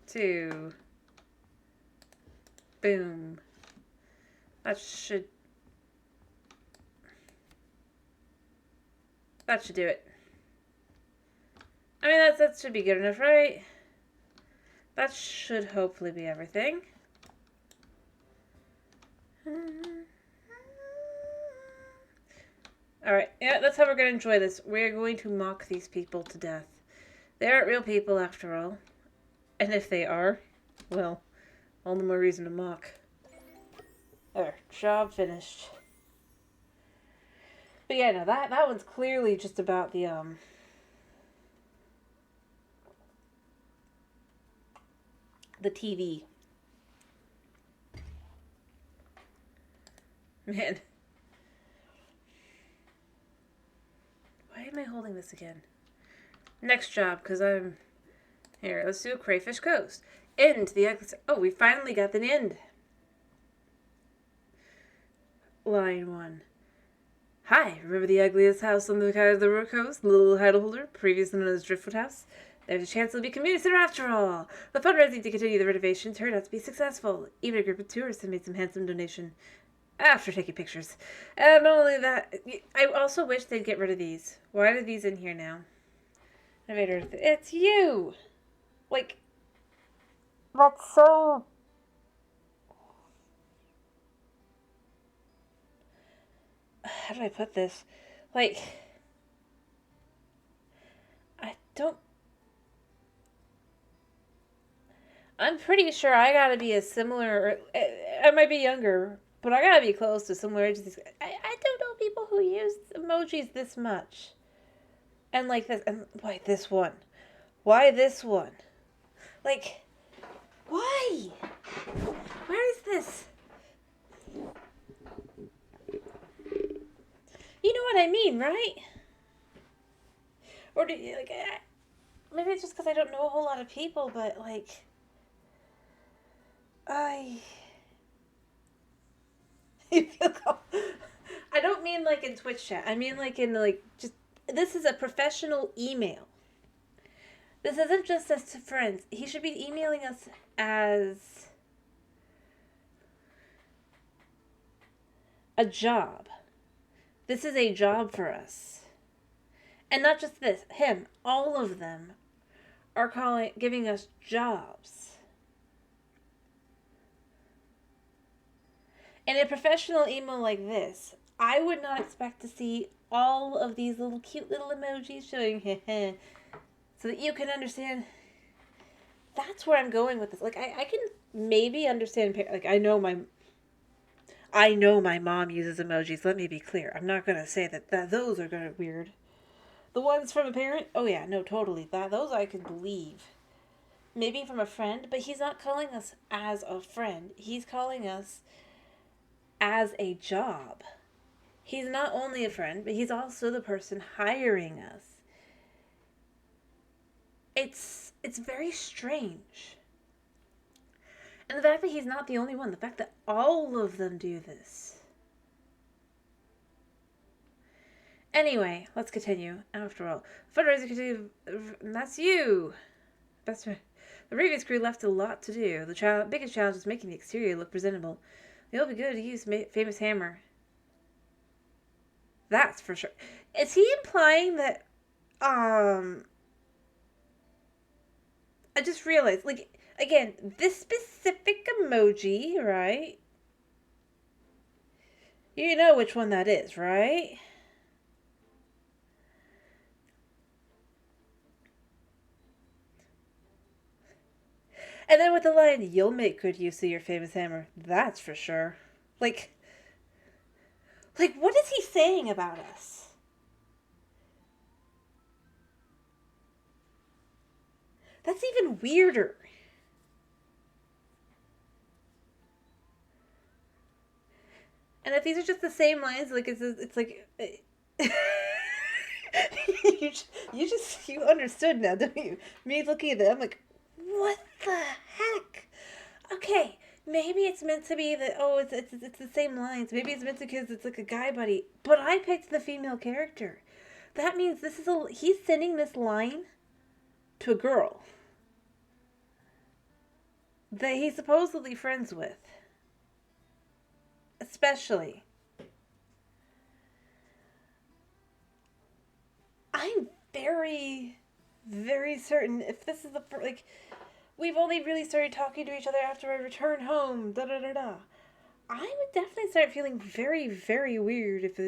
Speaker 1: 2, boom. That should do it. I mean, that should be good enough, right? That should hopefully be everything. Alright, yeah, that's how we're going to enjoy this. We're going to mock these people to death. They aren't real people, after all. And if they are, well, all the more reason to mock. There, job finished. But yeah, no, that one's clearly just about the TV. Man. Why am I holding this again? Next job, because I'm... Here, let's do a Crayfish Coast. End the... Oh, we finally got the end. Line 1. Hi, remember the ugliest house on the side of the coast? The little title holder, previously known as Driftwood House? There's a chance it'll be a community center after all. The fundraising to continue the renovation turned out to be successful. Even a group of tourists have made some handsome donation after taking pictures. And not only that, I also wish they'd get rid of these. Why are these in here now? Innovator, it's you! Like, that's so... How do I put this? Like, I don't... I'm pretty sure I gotta be a similar... I might be younger, but I gotta be close to similar ages. I don't know people who use emojis this much. And like this, and why this one? Why this one? Like, why? Where is this? You know what I mean, right? Or do you, like, maybe it's just because I don't know a whole lot of people, but like, you feel I don't mean like in Twitch chat. I mean like in like just, this is a professional email. This isn't just us to friends. He should be emailing us as a job. This is a job for us. And not just this, him, all of them are giving us jobs. In a professional email like this, I would not expect to see all of these little cute little emojis showing so that you can understand. That's where I'm going with this. Like, I can maybe understand, like, I know my mom uses emojis. Let me be clear. I'm not going to say that those are going to be weird. The ones from a parent? Oh, yeah, no, totally. Those I can believe. Maybe from a friend, but he's not calling us as a friend. He's calling us as a job. He's not only a friend, but he's also the person hiring us. It's very strange. And the fact that he's not the only one, the fact that all of them do this. Anyway, let's continue. After all, fundraising continue. That's you. That's right. The previous crew left a lot to do. The biggest challenge is making the exterior look presentable. It'll be good to use famous hammer. That's for sure. Is he implying that? I just realized, like, again, this specific emoji, right? You know which one that is, right? And then with the line, you'll make good use of your famous hammer. That's for sure. Like, what is he saying about us? That's even weirder. And if these are just the same lines, like, it's like... you understood now, don't you? Me looking at them, I'm like, what the heck? Okay, maybe it's meant to be that, oh, it's the same lines. Maybe it's meant to because it's like a guy buddy. But I picked the female character. That means he's sending this line to a girl that he's supposedly friends with. Especially. I'm very, very certain if this is like, we've only really started talking to each other after I return home, da-da-da-da. I would definitely start feeling very, very weird if,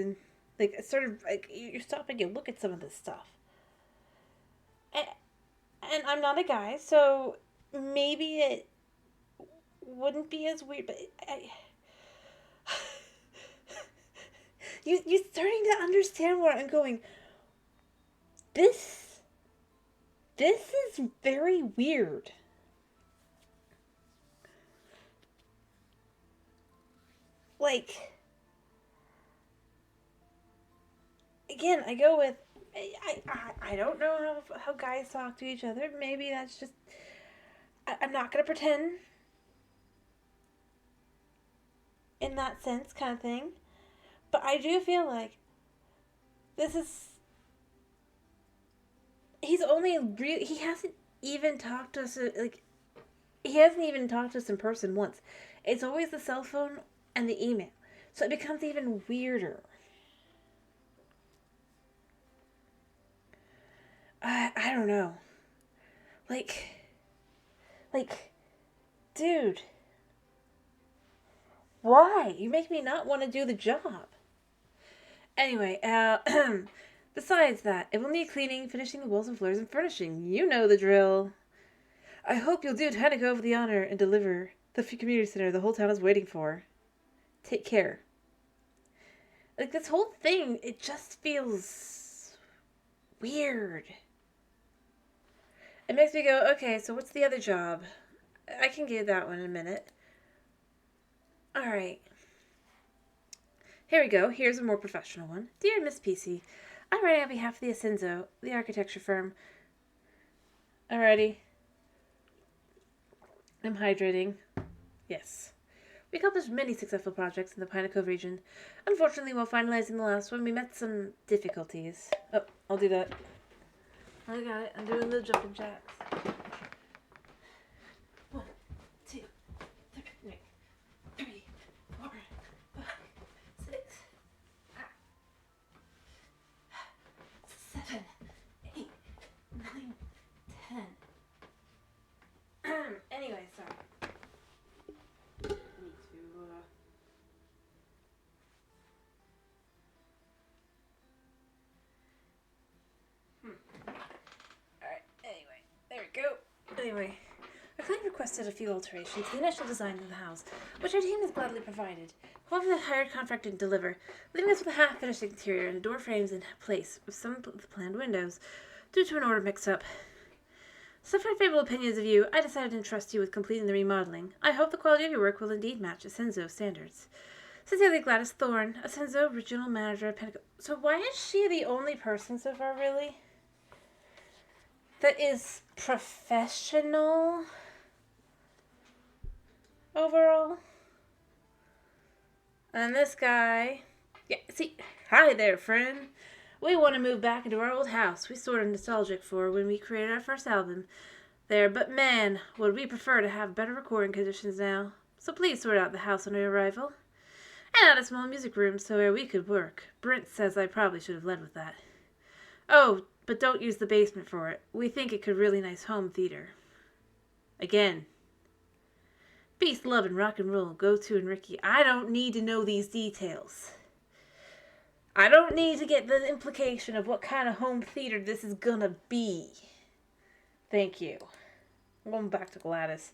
Speaker 1: like, sort of, like, you stop and you look at some of this stuff. And I'm not a guy, so maybe it wouldn't be as weird, but you're starting to understand where I'm going. This is very weird. Like, again, I go with I don't know how guys talk to each other. Maybe that's just... I'm not going to pretend in that sense kind of thing. But I do feel like this is... He hasn't even talked to us, like... He hasn't even talked to us in person once. It's always the cell phone and the email. So it becomes even weirder. I don't know. Like, dude, why? You make me not want to do the job. Anyway, besides that, it will need cleaning, finishing the walls and floors, and furnishing. You know the drill. I hope you'll do Tanago over the honor and deliver the community center the whole town is waiting for. Take care. Like, this whole thing, it just feels weird. It makes me go, okay, so what's the other job? I can give that one in a minute. Alright. Here we go. Here's a more professional one. Dear Miss PC, I'm writing on behalf of the Asenzo, the architecture firm. Alrighty. I'm hydrating. Yes. We accomplished many successful projects in the Pine Cove region. Unfortunately, while finalizing the last one, we met some difficulties. Oh, I'll do that. I got it. I'm doing the jumping jacks. 1, 2, 3, 4, 5, 6, 7, 8, 9, 10. Anyway, sorry. I need to, Alright, anyway. There we go. Anyway. Our client requested a few alterations to the initial design of the house, which our team has gladly provided. However, the hired contractor didn't deliver, leaving us with a half-finished interior and door frames in place with some of the planned windows, due to an order mix-up. Despite favorable opinions of you, I decided to entrust you with completing the remodeling. I hope the quality of your work will indeed match Asenzo standards. Sincerely, Gladys Thorne, Asenzo Regional Manager at Pentagon. So why is she the only person so far, really, that is professional overall? And this guy... Yeah, see, hi there, friend. We want to move back into our old house we sort of nostalgic for when we created our first album there, but man, would we prefer to have better recording conditions now. So please sort out the house on your arrival. And add a small music room so where we could work. Brent says I probably should have led with that. Oh, but don't use the basement for it. We think it could really nice home theater. Again. Peace, love, and rock and roll. Go to and Ricky. I don't need to know these details. I don't need to get the implication of what kind of home theater this is gonna be. Thank you. Going back to Gladys.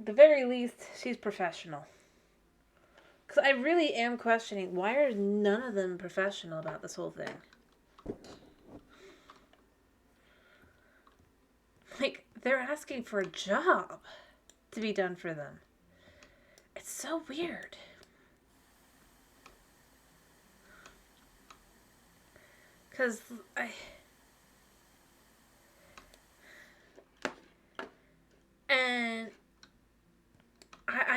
Speaker 1: At the very least, she's professional. Because I really am questioning, why are none of them professional about this whole thing? Like, they're asking for a job to be done for them. It's so weird. Because I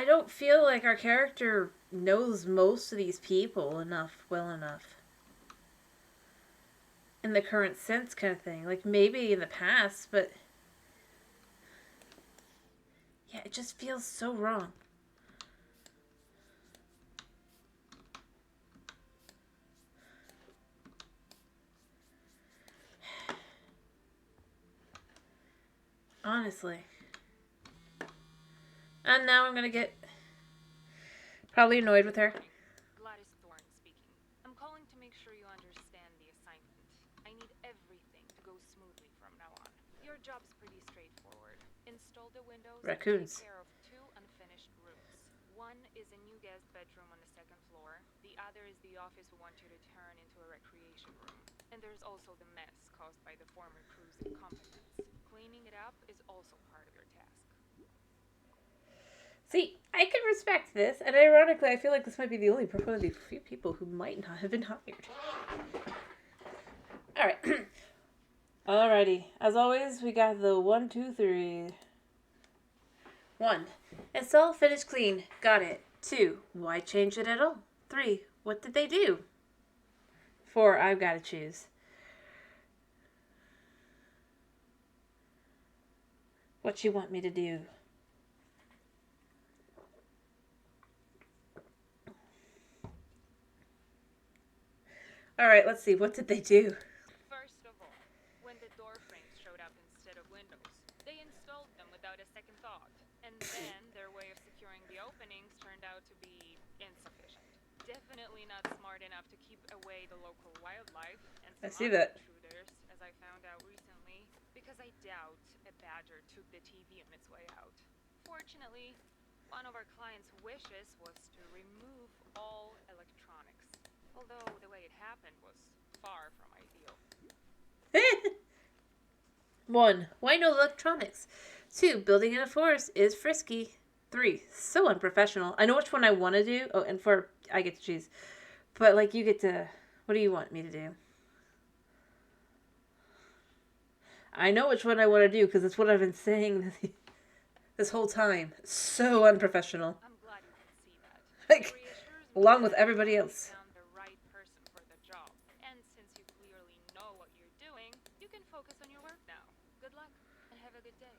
Speaker 1: don't feel like our character knows most of these people well enough. In the current sense kind of thing. Like, maybe in the past, but... Yeah, it just feels so wrong. Honestly. And now I'm gonna get probably annoyed with her.
Speaker 2: Gladys Thorne speaking. I'm calling to make sure you understand the assignment. I need everything to go smoothly from now on. Your job's pretty straightforward. Install the windows
Speaker 1: Raccoons.
Speaker 2: and take care of 2 unfinished rooms. One is a new guest bedroom on the 2nd floor. The other is the office we want you to turn into a recreation room. And there's also the mess caused by the former crew's incompetence. Cleaning it up is also part of your task.
Speaker 1: See, I can respect this, and ironically, I feel like this might be the only one of the few people who might not have been hired. Alright. Alrighty. As always, we got the 1, 2, 3. 1. It's all finished clean. Got it. 2. Why change it at all? 3. What did they do? 4. I've got to choose. What you want me to do? Alright, let's see. What did they do?
Speaker 2: First of all, when the door frames showed up instead of windows, they installed them without a second thought. And then their way of securing the openings turned out to be insufficient. Definitely not smart enough to keep away the local wildlife and
Speaker 1: I
Speaker 2: some
Speaker 1: see
Speaker 2: other
Speaker 1: that.
Speaker 2: intruders, as I found out recently, because I doubt a badger took the TV on its way out. Fortunately, one of our client's wishes was to remove all electronics, although the way it happened was far from ideal.
Speaker 1: 1. Why no electronics? 2. Building in a forest is frisky. 3. So unprofessional. I know which one I want to do. Oh, and 4, I get to choose. But, like, you get to... What do you want me to do? I know which one I want to do, because it's what I've been saying this whole time. So unprofessional.
Speaker 2: I'm glad you can see that.
Speaker 1: Like,
Speaker 2: It reassures me
Speaker 1: along with
Speaker 2: that
Speaker 1: everybody
Speaker 2: you
Speaker 1: else.
Speaker 2: found the right person for the job. And since you clearly know what you're doing, you can focus on your work now. Good luck, and have a good day.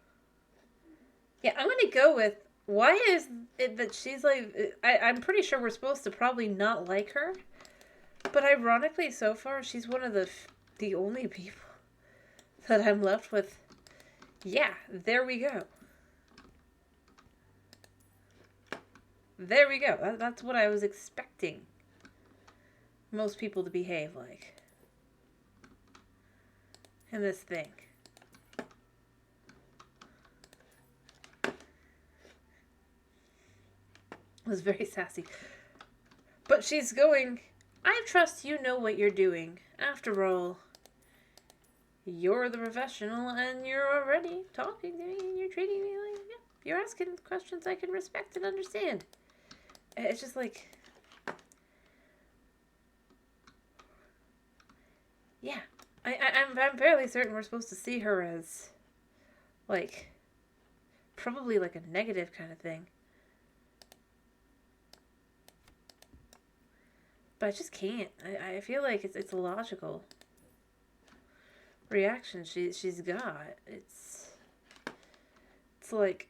Speaker 1: Yeah, I'm going to go with... Why is it that she's like... I'm pretty sure we're supposed to probably not like her. But ironically, so far, she's one of the only people that I'm left with. Yeah, there we go. There we go. That's what I was expecting most people to behave like in this thing. It was very sassy. But she's going, I trust you know what you're doing. After all, you're the professional and you're already talking to me and you're treating me like, yeah, you're asking questions I can respect and understand. It's just like, yeah, I'm fairly certain we're supposed to see her as, like, probably like a negative kind of thing. But I just can't. I feel like it's a logical reaction she's got. It's like,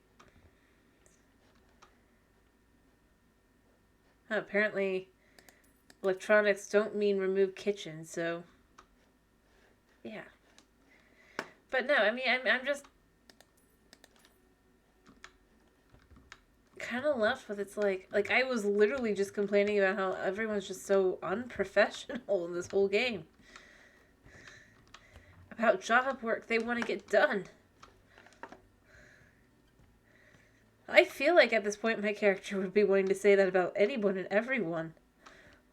Speaker 1: apparently electronics don't mean remove kitchen, so yeah. But no, I mean I'm just kind of left with, it's like I was literally just complaining about how everyone's just so unprofessional in this whole game. About job work they want to get done. I feel like at this point my character would be wanting to say that about anyone and everyone.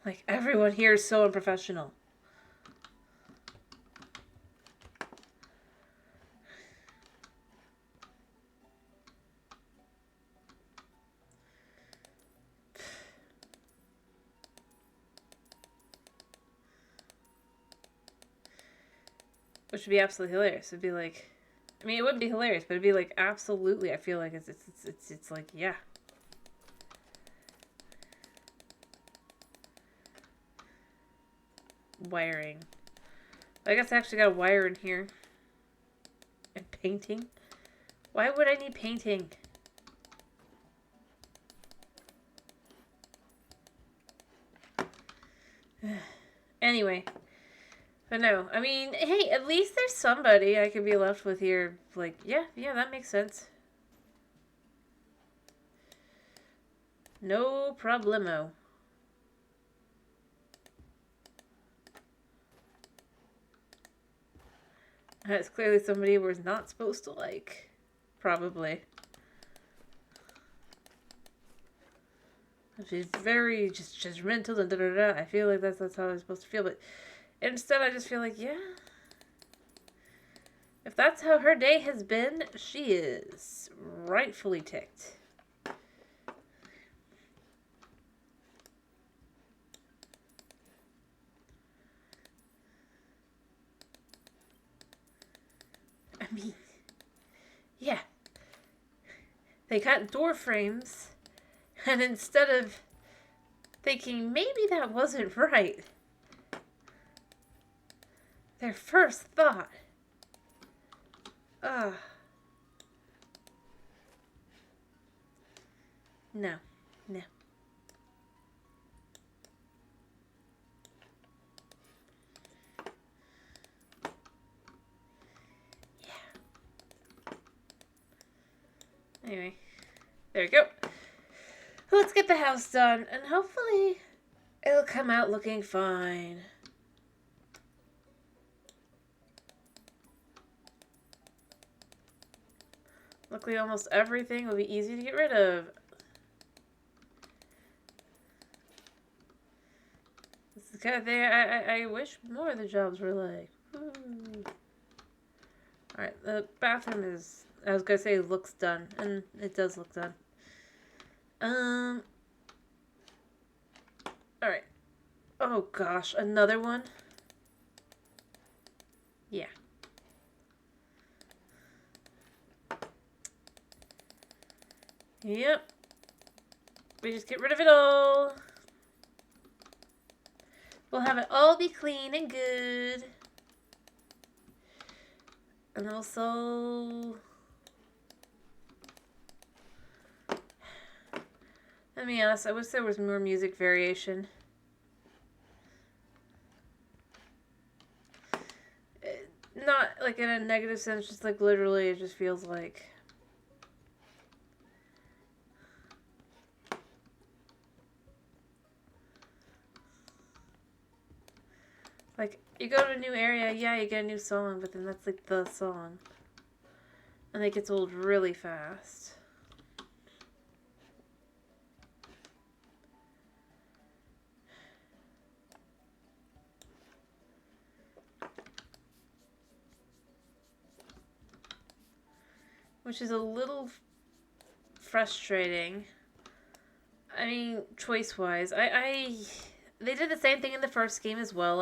Speaker 1: Like, everyone here is so unprofessional. Which would be absolutely hilarious. It'd be like, I mean, it wouldn't be hilarious, but it'd be like, absolutely. I feel like it's like, yeah. Wiring. I guess I actually got a wire in here. And painting. Why would I need painting? Anyway. But no, I mean, hey, at least there's somebody I could be left with here. Like, yeah, that makes sense. No problemo. That's clearly somebody we're not supposed to like. Probably. She's very just judgmental and da-da-da. I feel like that's how I'm supposed to feel, but instead I just feel like, yeah. If that's how her day has been, she is rightfully ticked. mean, yeah. They got door frames, and instead of thinking maybe that wasn't right, their first thought, no, no. Anyway, there we go. Let's get the house done, and hopefully it'll come out looking fine. Luckily, almost everything will be easy to get rid of. This is the kind of thing I wish more of the jobs were like. Alright, the bathroom is, I was gonna say looks done, and it does look done. Alright. Oh gosh, another one? Yeah. Yep. We just get rid of it all. We'll have it all be clean and good. And also, let me be honest, I wish there was more music variation. Not like in a negative sense, just like literally it just feels like you go to a new area, yeah, you get a new song, but then that's like the song. And it gets old really fast. Which is a little frustrating. I mean, choice-wise. They did the same thing in the first game as well.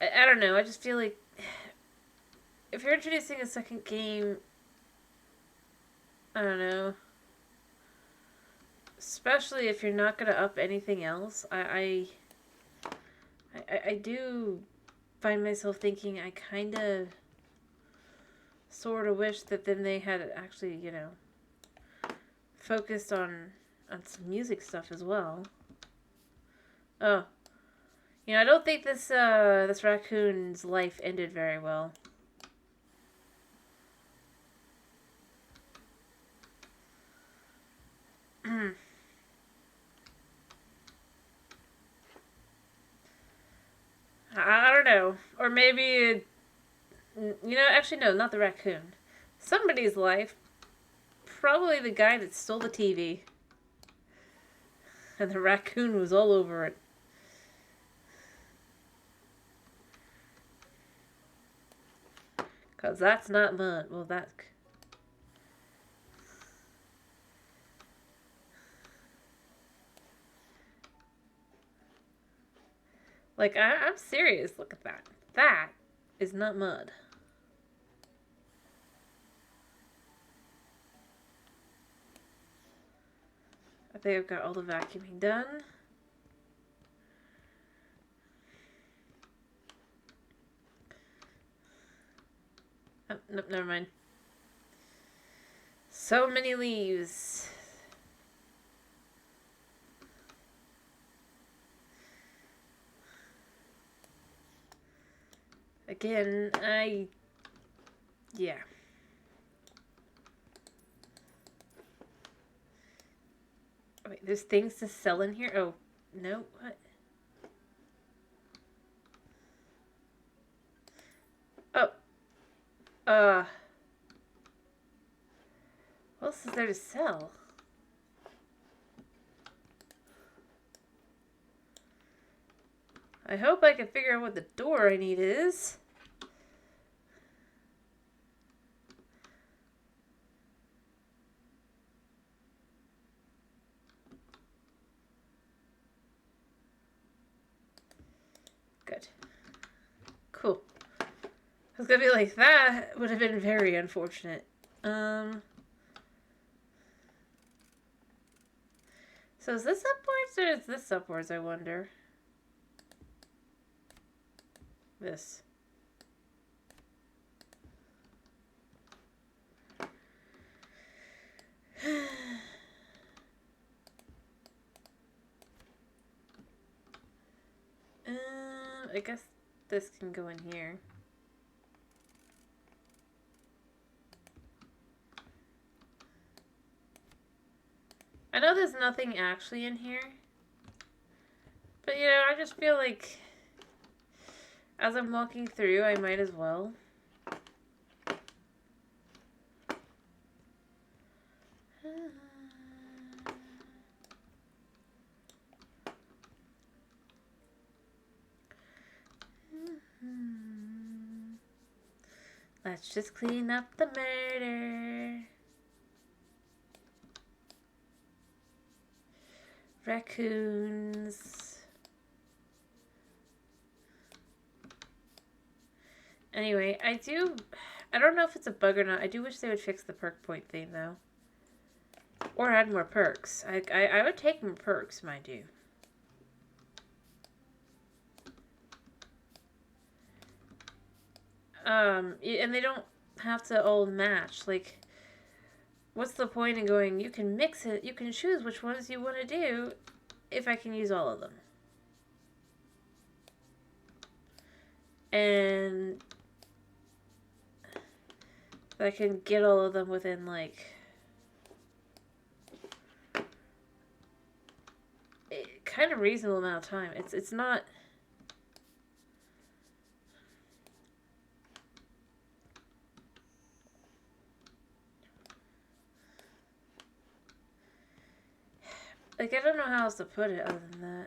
Speaker 1: I don't know. I just feel like if you're introducing a second game, I don't know. Especially if you're not going to up anything else. I do find myself thinking I kind of sort of wish that then they had actually, focused on some music stuff as well. Oh. I don't think this raccoon's life ended very well. I don't know. Or maybe, actually no, not the raccoon. Somebody's life. Probably the guy that stole the TV. And the raccoon was all over it. Because that's not mud. Well, that's... Like, I'm serious. Look at that. That is not mud. I think I've got all the vacuuming done. Oh, nope, never mind. So many leaves. Again, yeah. Wait, there's things to sell in here? Oh, no, what? Oh. What else is there to sell? I hope I can figure out what the door I need is. Good. Cool. I was gonna be like, that would have been very unfortunate. So is this upwards or is this upwards, I wonder? This. I guess this can go in here. I know there's nothing actually in here. But, you know, I just feel like as I'm walking through, I might as well. Let's just clean up the murder. Raccoons. Anyway, I don't know if it's a bug or not. I do wish they would fix the perk point thing, though. Or add more perks. I would take more perks, mind you. And they don't have to all match. Like, what's the point in going, you can mix it, you can choose which ones you want to do if I can use all of them. And I can get all of them within, like, a kind of reasonable amount of time. It's not... Like, I don't know how else to put it other than that.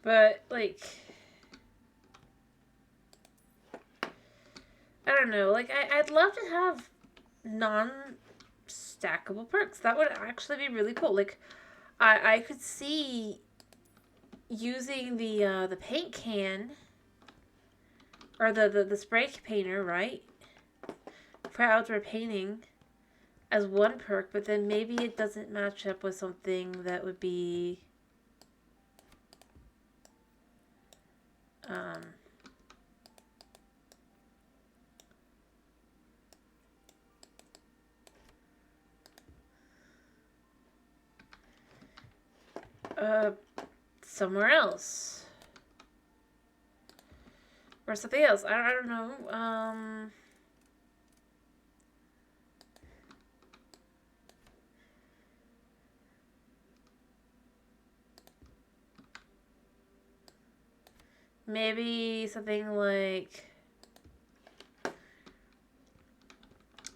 Speaker 1: But, like, I don't know. Like, I'd love to have non-stackable perks. That would actually be really cool. Like, I could see using the paint can or the spray painter, right, for outdoor painting as one perk, but then maybe it doesn't match up with something that would be somewhere else or something else. I don't know. Maybe something like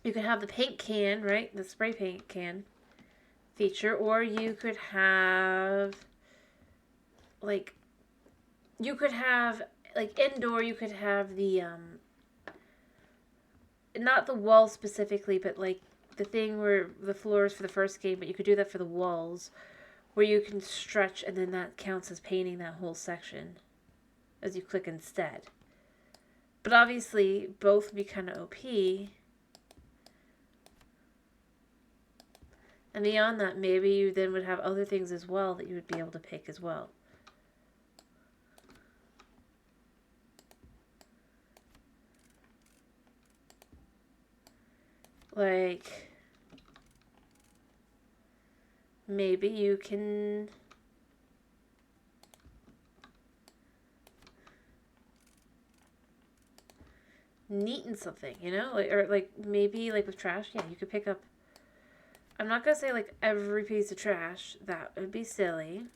Speaker 1: you could have the paint can, right? The spray paint can feature, or you could have like indoor, you could have the not the wall specifically, but like the thing where the floors for the first game, but you could do that for the walls where you can stretch and then that counts as painting that whole section as you click instead. But obviously both would be kind of OP. And beyond that, maybe you then would have other things as well that you would be able to pick as well. Like, maybe you can neaten something, you know? Like, or like maybe like with trash, yeah, you could pick up, I'm not gonna say like every piece of trash, that would be silly.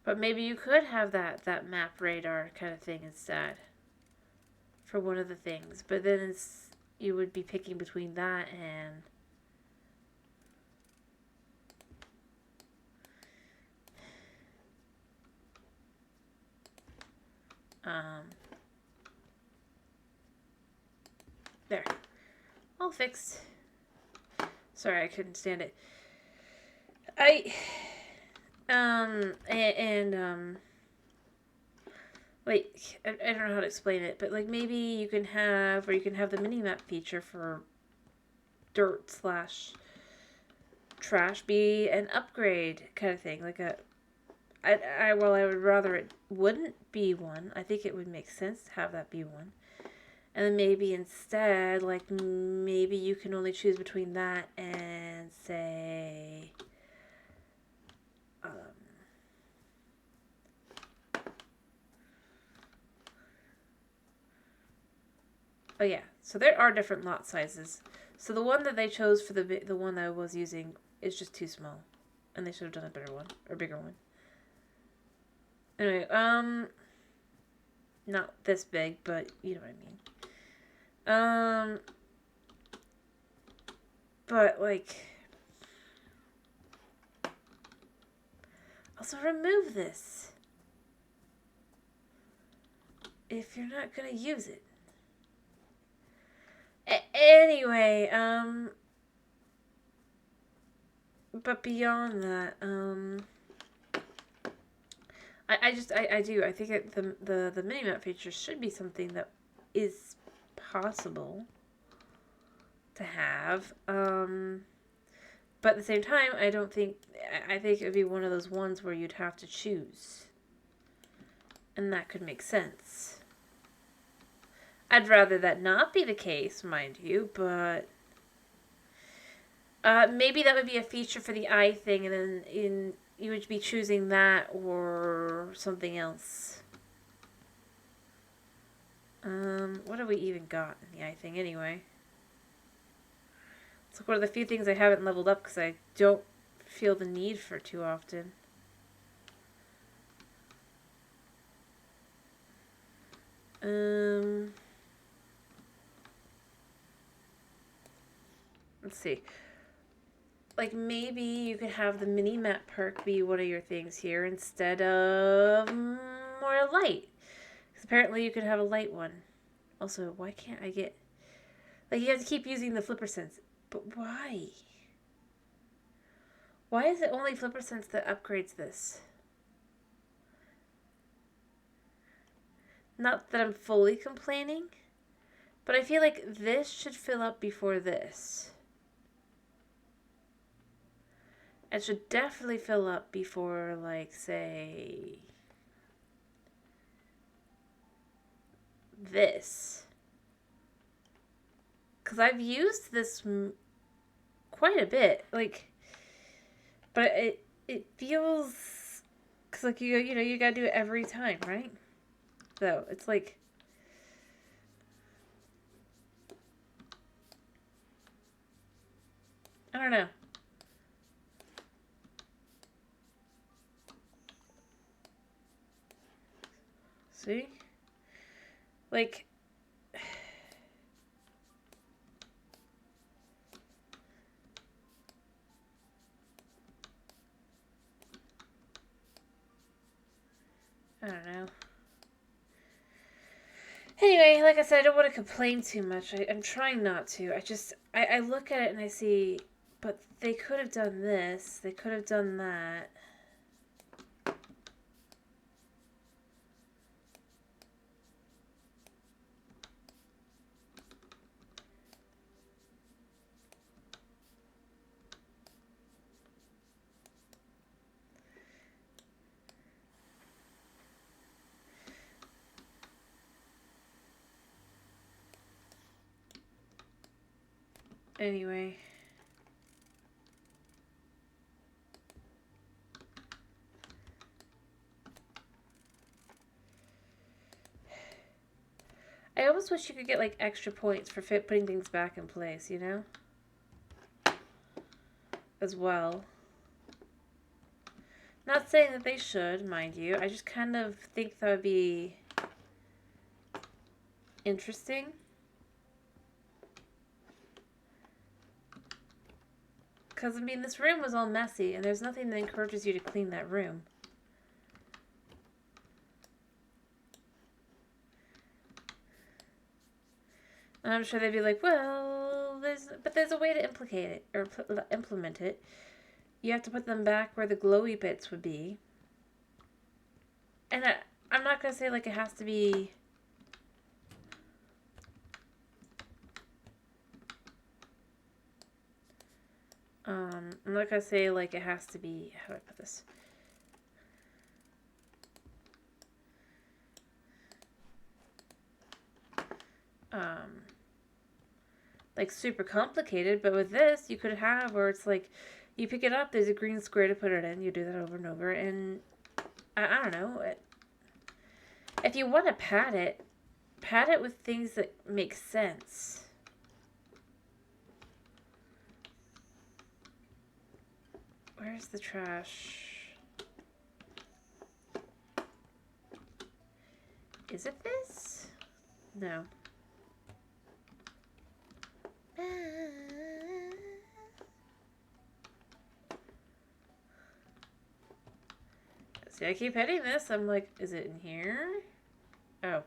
Speaker 1: But maybe you could have that map radar kind of thing instead for one of the things. But then you would be picking between that and There. All fixed. Sorry, I couldn't stand it. Like, I don't know how to explain it, but like maybe you can have the mini map feature for dirt / trash be an upgrade kind of thing. Like I would rather it wouldn't be one. I think it would make sense to have that be one. And then maybe instead, like, maybe you can only choose between that and, say, oh yeah, so there are different lot sizes. So the one that they chose for the one I was using is just too small. And they should have done a better one, or bigger one. Anyway, not this big, but you know what I mean. But like, also remove this if you're not gonna use it. Anyway, but beyond that, I think that the minimap feature should be something that is possible to have. But at the same time, I think it would be one of those ones where you'd have to choose. And that could make sense. I'd rather that not be the case, mind you, but maybe that would be a feature for the eye thing, and then you would be choosing that or something else. What have we even got in the eye thing anyway? It's like one of the few things I haven't leveled up because I don't feel the need for too often. Let's see. Like, maybe you could have the mini-map perk be one of your things here instead of more light. Because apparently you could have a light one. Also, why can't I get... Like, you have to keep using the flipper sense. But why? Why is it only flipper sense that upgrades this? Not that I'm fully complaining, but I feel like this should fill up before this. It should definitely fill up before, like, say, this. Because I've used this quite a bit, like, but it feels, because, like, you gotta do it every time, right? So, it's like, I don't know. See? Like, I don't know. Anyway, like I said, I don't want to complain too much. I'm trying not to. I look at it and I see, but they could have done this. They could have done that. Anyway. I almost wish you could get, like, extra points for putting things back in place, you know? As well. Not saying that they should, mind you. I just kind of think that would be interesting. Because, I mean, this room was all messy, and there's nothing that encourages you to clean that room. I'm sure they'd be like, well, there's a way to implicate it, or implement it. You have to put them back where the glowy bits would be. And I'm not going to say, like, it has to be... I'm not going to say, like, it has to be... How do I put this? Like, super complicated, but with this, you could have where it's like, you pick it up, there's a green square to put it in, you do that over and over, and I don't know, if you want to pad it with things that make sense. Where's the trash? Is it this? No. See, I keep hitting this. I'm like, is it in here? Oh.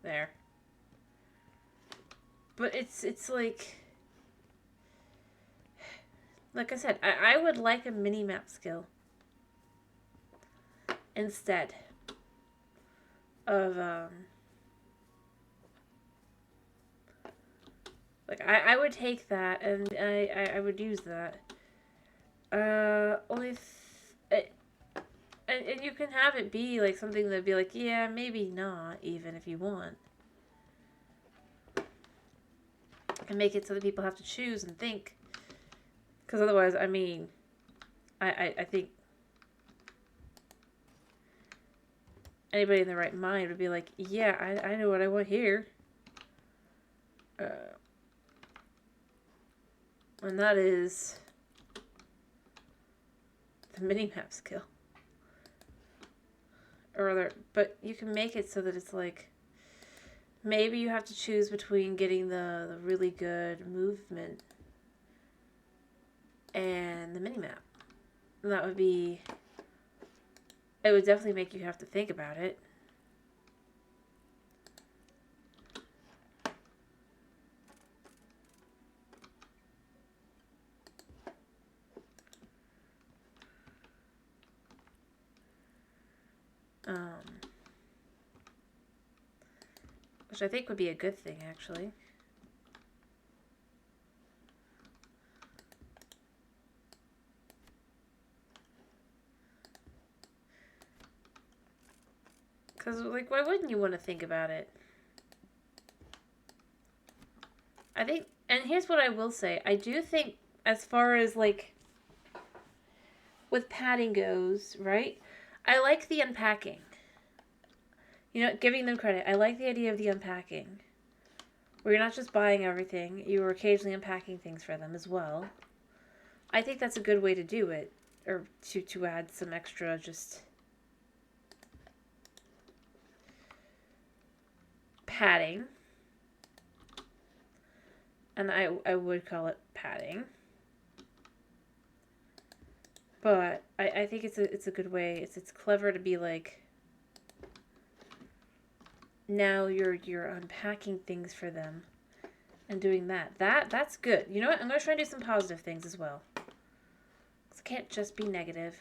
Speaker 1: There. But it's like I said, I would like a mini-map skill instead of, like, I would take that, and I would use that. Only and you can have it be, like, something that'd be like, yeah, maybe not, even, if you want. And make it so that people have to choose and think. Because otherwise, I mean, I think anybody in their right mind would be like, yeah, I know what I want here. And that is the mini-map skill. Or other, but you can make it so that it's like, maybe you have to choose between getting the really good movement and the mini-map. And that would be, it would definitely make you have to think about it. Which I think would be a good thing, actually. Because, like, why wouldn't you want to think about it? I think, and here's what I will say. I do think, as far as, like, with padding goes, right? I like the unpacking. You know, giving them credit. I like the idea of the unpacking. Where you're not just buying everything, you are occasionally unpacking things for them as well. I think that's a good way to do it. Or to add some extra just padding. And I would call it padding. But I think it's a good way. It's clever to be like, now you're unpacking things for them and doing that. That's good. You know what? I'm going to try and do some positive things as well. Because it can't just be negative.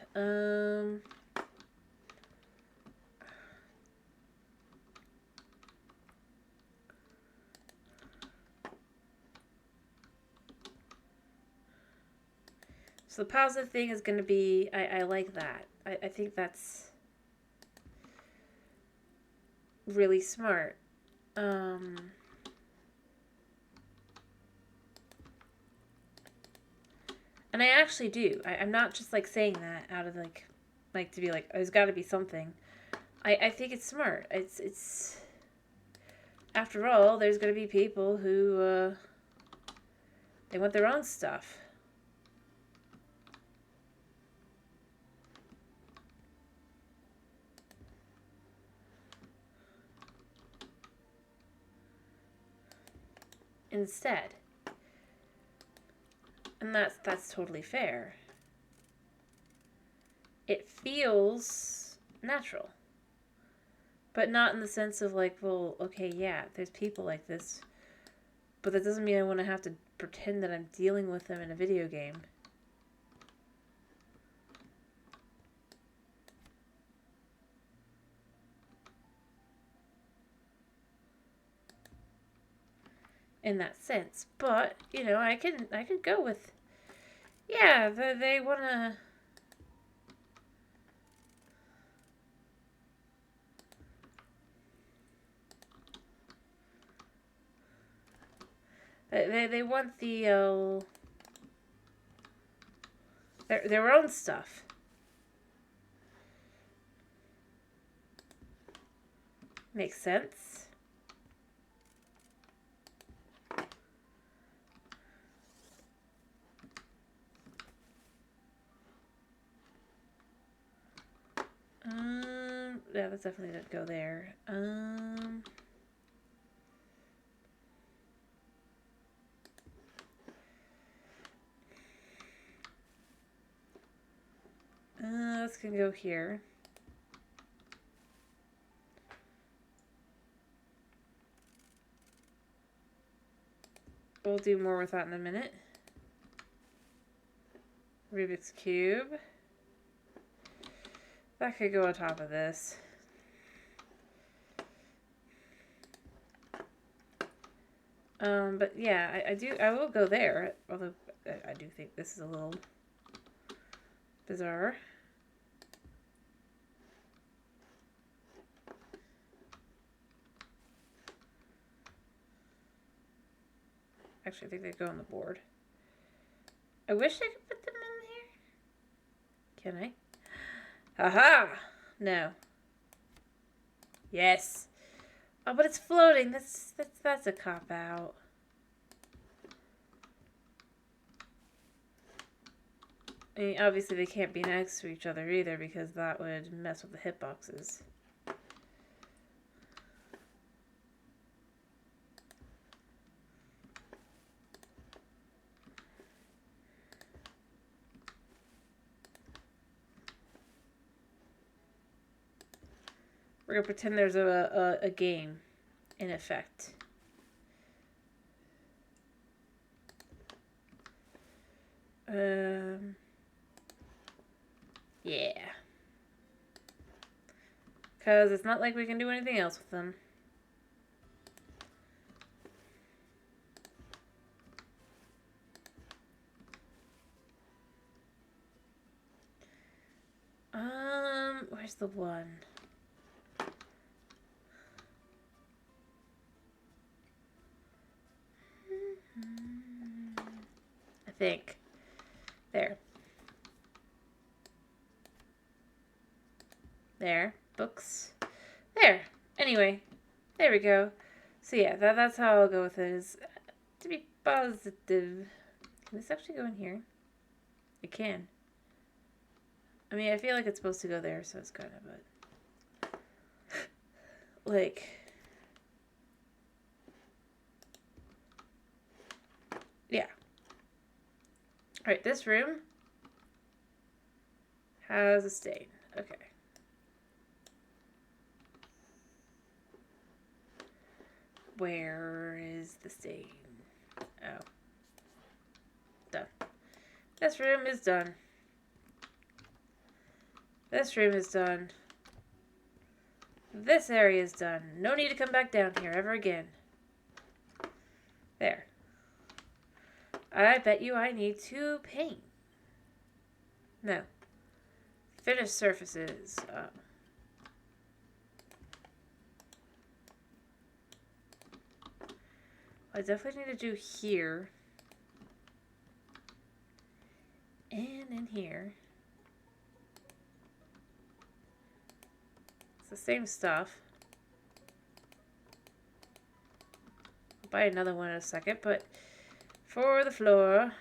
Speaker 1: So the positive thing is going to be, I like that. I think that's really smart. And I actually do. I'm not just like saying that out of like to be like, there's got to be something. I think it's smart. It's after all, there's going to be people who they want their own stuff. Instead. And that's totally fair. It feels natural. But not in the sense of like, well, okay, yeah, there's people like this, but that doesn't mean I want to have to pretend that I'm dealing with them in a video game. In that sense. But, you know, I could go with, yeah, they want to... They want the their own stuff. Makes sense. Yeah, that's definitely didn't go there. This can go here. We'll do more with that in a minute. Rubik's Cube. That could go on top of this. But yeah, I will go there, although I do think this is a little bizarre. Actually, I think they go on the board. I wish I could put them in here. Can I? Haha! No. Yes. Oh, but it's floating. That's a cop-out. I mean, obviously they can't be next to each other either because that would mess with the hitboxes. We're gonna pretend there's a game in effect. Yeah. Because it's not like we can do anything else with them. Where's the one? I think. There. There. Books. There. Anyway. There we go. So yeah, that's how I'll go with it, is to be positive. Can this actually go in here? It can. I mean, I feel like it's supposed to go there, so it's kind of a... like... yeah. Alright, this room has a stain. Okay. Where is the stain? Oh. Done. This room is done. This room is done. This area is done. No need to come back down here ever again. There. I bet you I need to paint. No. Finish surfaces. I definitely need to do here. And in here. It's the same stuff. I'll buy another one in a second, but for the floor,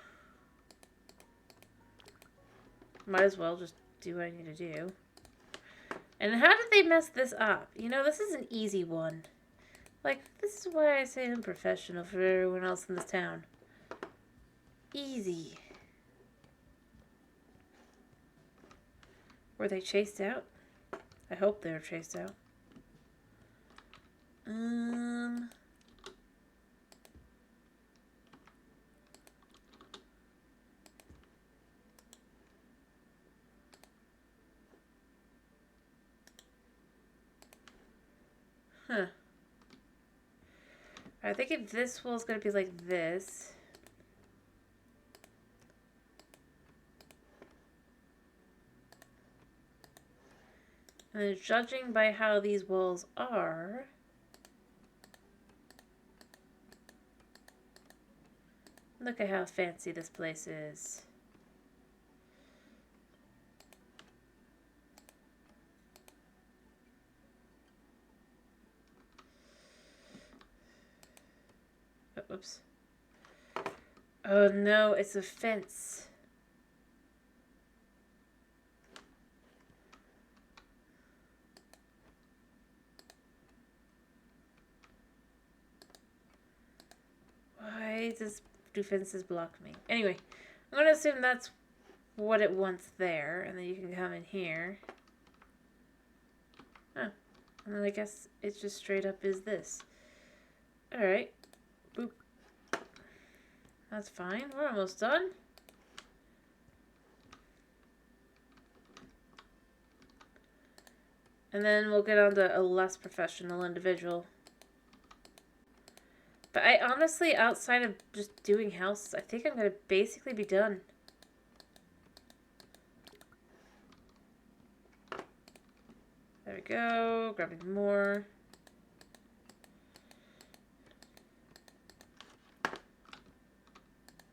Speaker 1: might as well just do what I need to do. And how did they mess this up? You know, this is an easy one. Like, this is why I say I'm professional for everyone else in this town. Easy. Were they chased out? I hope they were chased out. Um. Huh. I think if this wall is going to be like this. And then judging by how these walls are. Look at how fancy this place is. Oh, oops. Oh no, it's a fence. Why do fences block me? Anyway, I'm gonna assume that's what it wants there, and then you can come in here. Oh, and then I guess it's just straight up is this. Alright. Boop. That's fine. We're almost done. And then we'll get on to a less professional individual. But I honestly, outside of just doing houses, I think I'm going to basically be done. There we go. Grabbing more.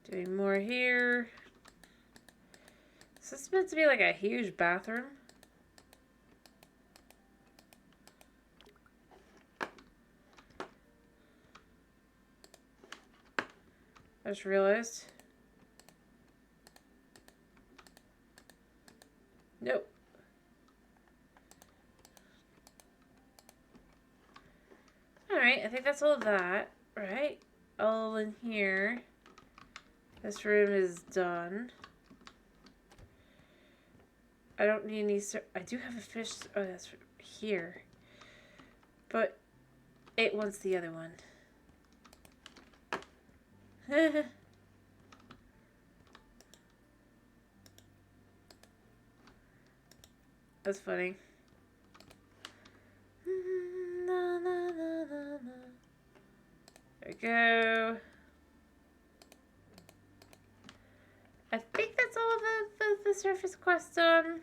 Speaker 1: Doing more here. So this is meant to be like a huge bathroom. I just realized. Nope. Alright, I think that's all of that, right? All in here. This room is done. I don't need any... I do have a fish... Oh, that's here. But it wants the other one. That's funny. There we go. I think that's all of the surface quest done.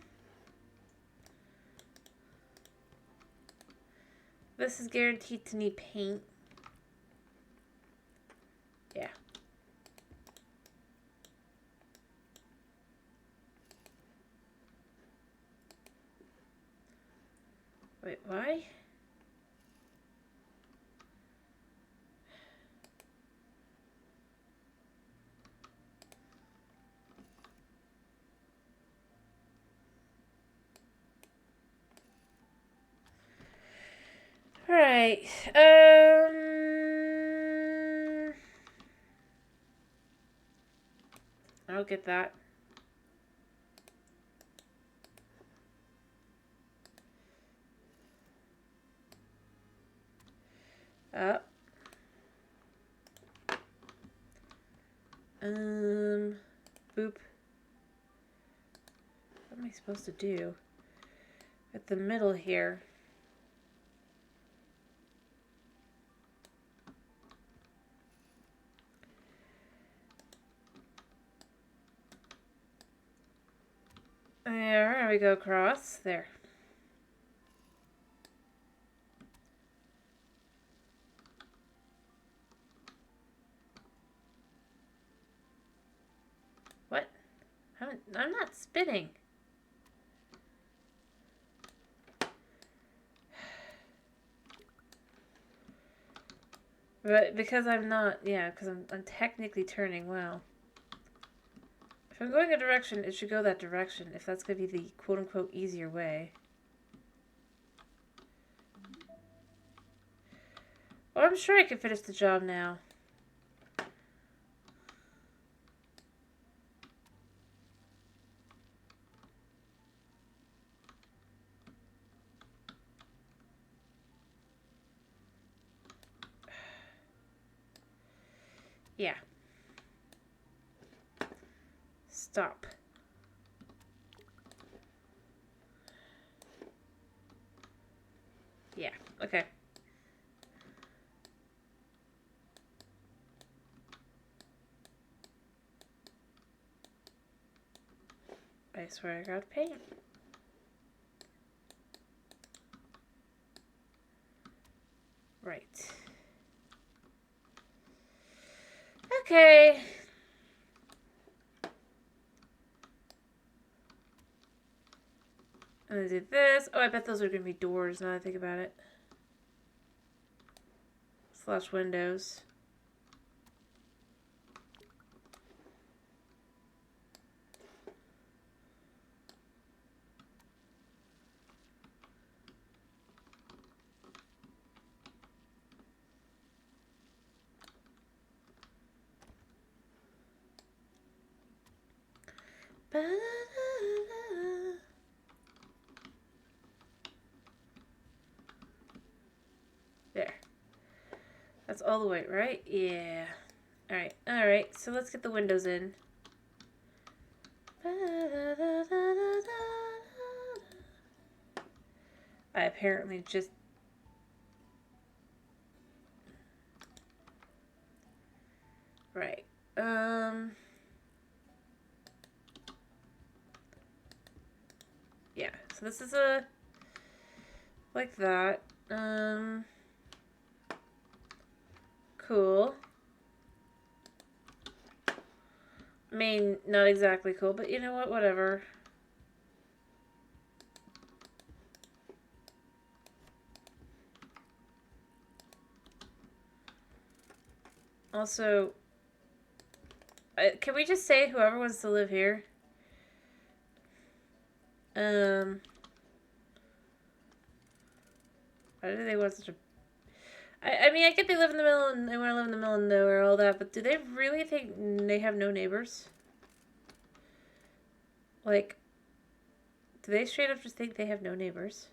Speaker 1: This is guaranteed to need paint. Yeah. Wait, why? Alright, I'll get that. Up. Boop. What am I supposed to do? At the middle here. There we go across. There. What? I'm not spinning. But because I'm not, yeah, because I'm technically turning, wow. If I'm going a direction, it should go that direction, if that's going to be the quote-unquote easier way. Well, I'm sure I can finish the job now. Yeah. Stop. Yeah, okay. I swear I got paint. Right. Okay. I'm gonna do this. Oh, I bet those are gonna be doors now that I think about it. Slash windows. There. That's all the way, right? Yeah. Alright, alright. So let's get the windows in. I apparently just... Right. Yeah. So this is a... Like that. Cool. I mean, not exactly cool, but you know what? Whatever. Also, can we just say whoever wants to live here? Why do they want such a... I mean, I get they live in the middle and they want to live in the middle of nowhere, all that, but do they really think they have no neighbors? Like, do they straight up just think they have no neighbors?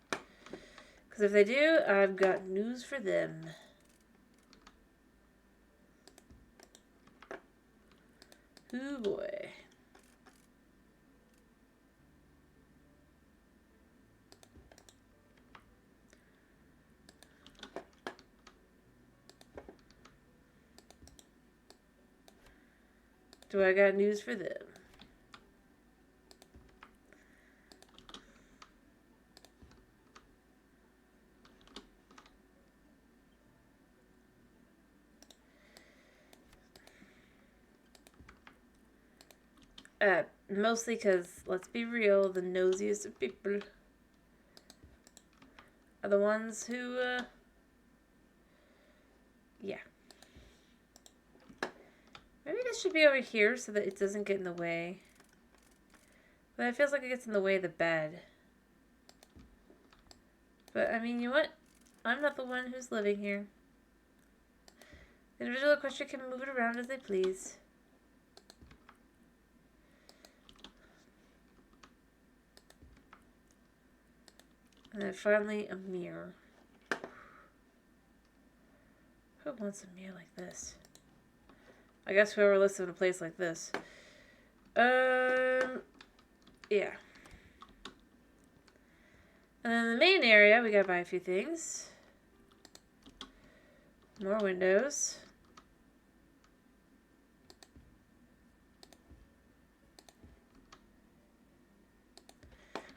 Speaker 1: Because if they do, I've got news for them. Ooh boy. Do I got news for them? Mostly because, let's be real, the nosiest of people are the ones who, yeah. Maybe this should be over here so that it doesn't get in the way. But it feels like it gets in the way of the bed. But, I mean, you know what? I'm not the one who's living here. The individual in question can move it around as they please. And then finally, a mirror. Who wants a mirror like this? I guess whoever lives in a place like this. Yeah. And then in the main area, we gotta buy a few things. More windows.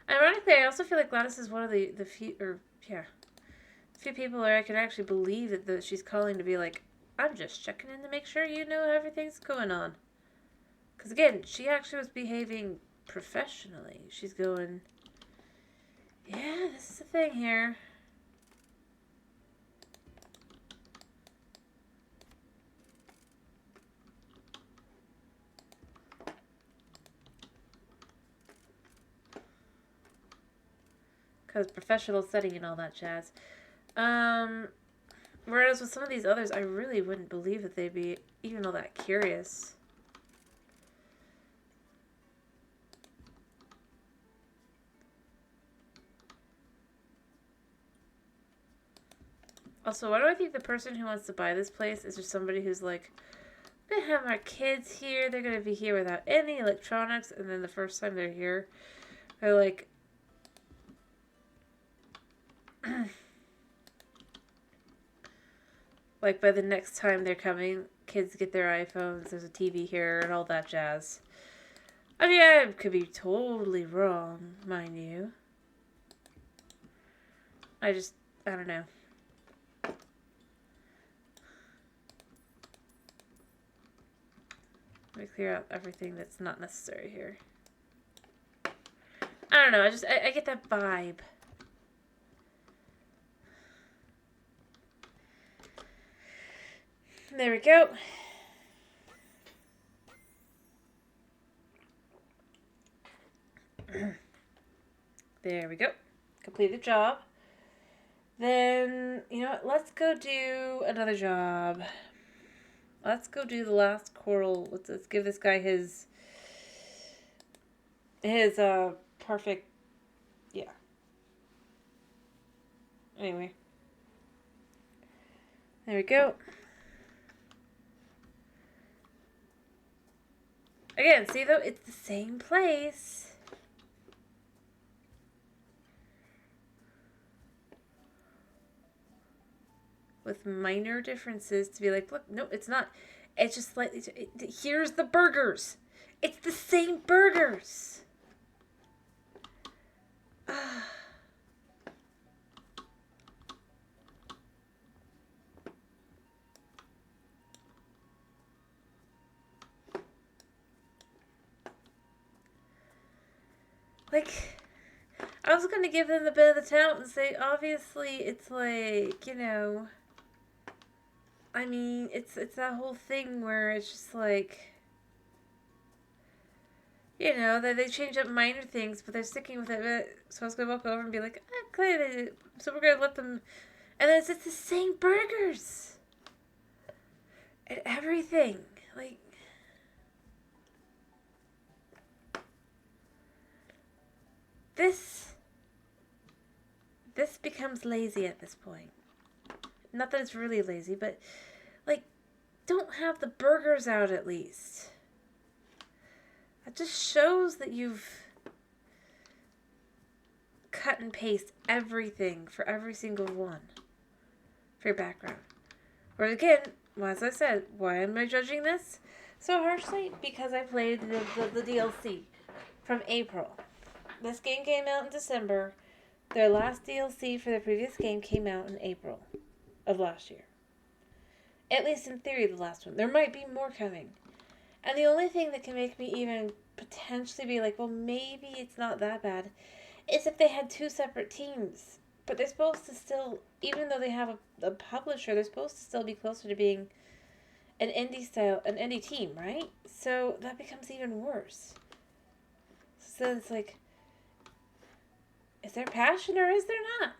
Speaker 1: Ironically, I also feel like Gladys is one of the few, few people where I can actually believe that she's calling to be like, I'm just checking in to make sure you know everything's going on. Because again, she actually was behaving professionally. She's going, yeah, this is the thing here. Because professional setting and all that jazz. Whereas with some of these others, I really wouldn't believe that they'd be even all that curious. Also, why do I think the person who wants to buy this place is just somebody who's like, they have our kids here, they're going to be here without any electronics, and then the first time they're here, they're like, like by the next time they're coming, kids get their iPhones, there's a TV here, and all that jazz. I mean, I could be totally wrong, mind you. I don't know. Let me clear out everything that's not necessary here. I don't know, I get that vibe. There we go. There we go. Complete the job. Then, you know what? Let's go do another job. Let's go do the last coral. Let's give this guy his perfect, yeah. Anyway. There we go. Again, see though, it's the same place. With minor differences to be like, look, no, it's not. It's just slightly. Here's the burgers. It's the same burgers. Like, I was gonna give them the benefit of the doubt and say, obviously, it's like, you know. I mean, it's that whole thing where it's just like, you know, they change up minor things, but they're sticking with it. So I was gonna walk over and be like, clearly, so we're gonna let them, and then it's the same burgers and everything, like. This becomes lazy at this point. Not that it's really lazy, but, like, don't have the burgers out at least. That just shows that you've cut and paste everything for every single one for your background. Or again, as I said, why am I judging this so harshly? Because I played the DLC from April. This game came out in December. Their last DLC for the previous game came out in April of last year. At least in theory, the last one. There might be more coming. And the only thing that can make me even potentially be like, well, maybe it's not that bad, is if they had two separate teams. But they're supposed to still, even though they have a publisher, they're supposed to still be closer to being an indie team, right? So that becomes even worse. So it's like, is there passion or is there not?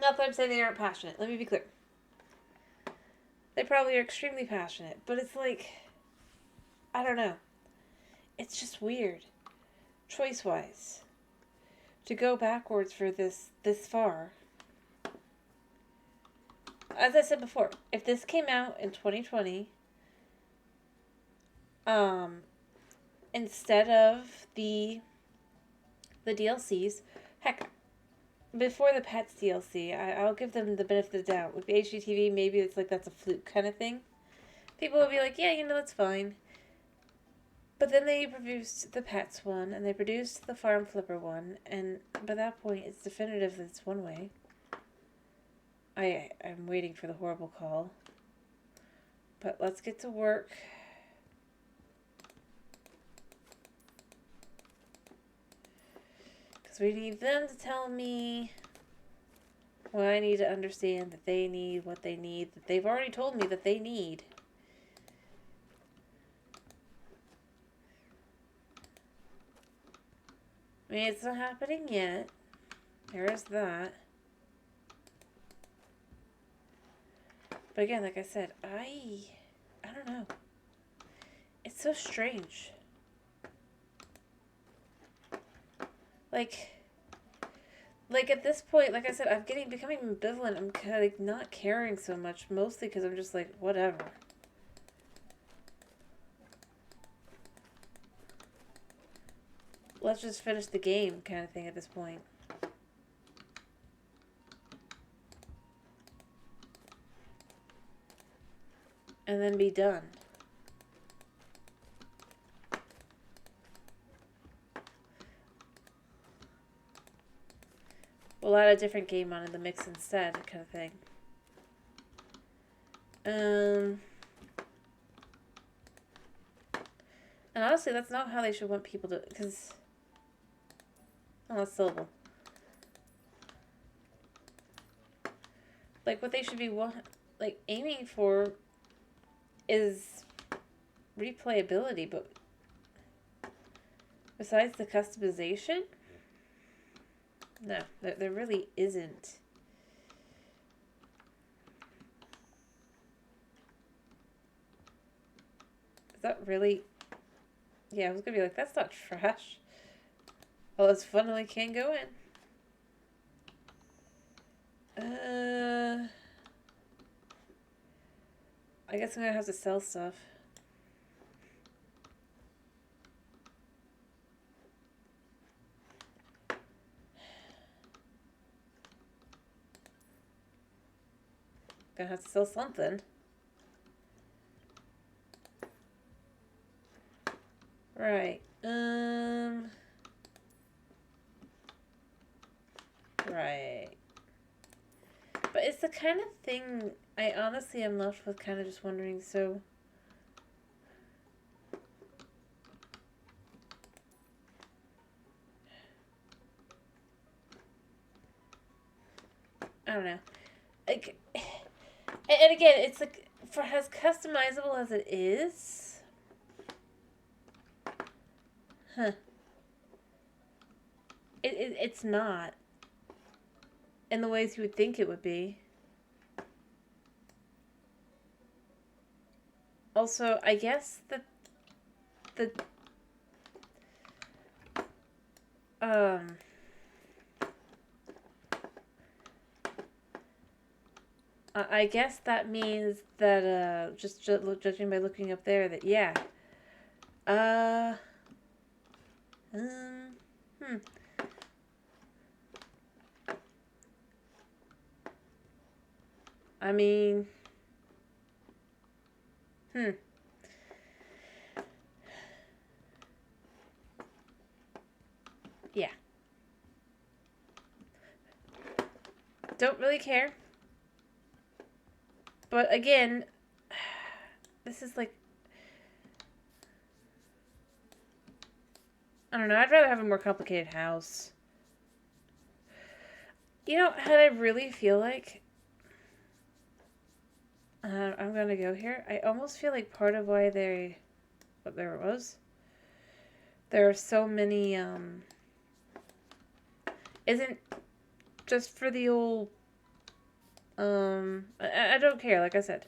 Speaker 1: Not that I'm saying they aren't passionate. Let me be clear. They probably are extremely passionate, but it's like, I don't know. It's just weird, choice-wise, to go backwards for this far. As I said before, if this came out in 2020, instead of the DLCs, heck, before the Pets DLC, I'll give them the benefit of the doubt. With the HGTV, maybe it's like that's a fluke kind of thing. People will be like, yeah, you know, that's fine. But then they produced the Pets one, and they produced the Farm Flipper one, and by that point, it's definitive that it's one way. I'm waiting for the horrible call. But let's get to work. Because we need them to tell me what I need to understand that they need, what they need, that they've already told me that they need. I mean, it's not happening yet. There is that. But again, like I said, I don't know. It's so strange. Like, like at this point, like I said, I'm becoming ambivalent. I'm kind of like not caring so much, mostly because I'm just like, whatever. Let's just finish the game kind of thing at this point. And then be done. We'll add a different game on in the mix instead, kind of thing. And honestly, that's not how they should want people to, because... Oh, that's syllable. Like, what they should be, like, aiming for is replayability, but besides the customization, no, there really isn't. Is that really... Yeah, I was gonna be like, that's not trash. Well, it's fun when we can go in. I guess I'm gonna have to sell stuff. Gonna have to sell something. Right. Right. But it's the kind of thing I honestly am left with kind of just wondering, so... I don't know. Like, and again, it's like, for as customizable as it is... Huh. It's not. In the ways you would think it would be. Also, I guess that the I guess that means that just judging by looking up there that yeah. I mean, yeah. Don't really care. But again, this is like, I don't know, I'd rather have a more complicated house. You know, how I really feel like, I'm gonna go here. I almost feel like part of why there are so many, isn't just for the old, I don't care, like I said.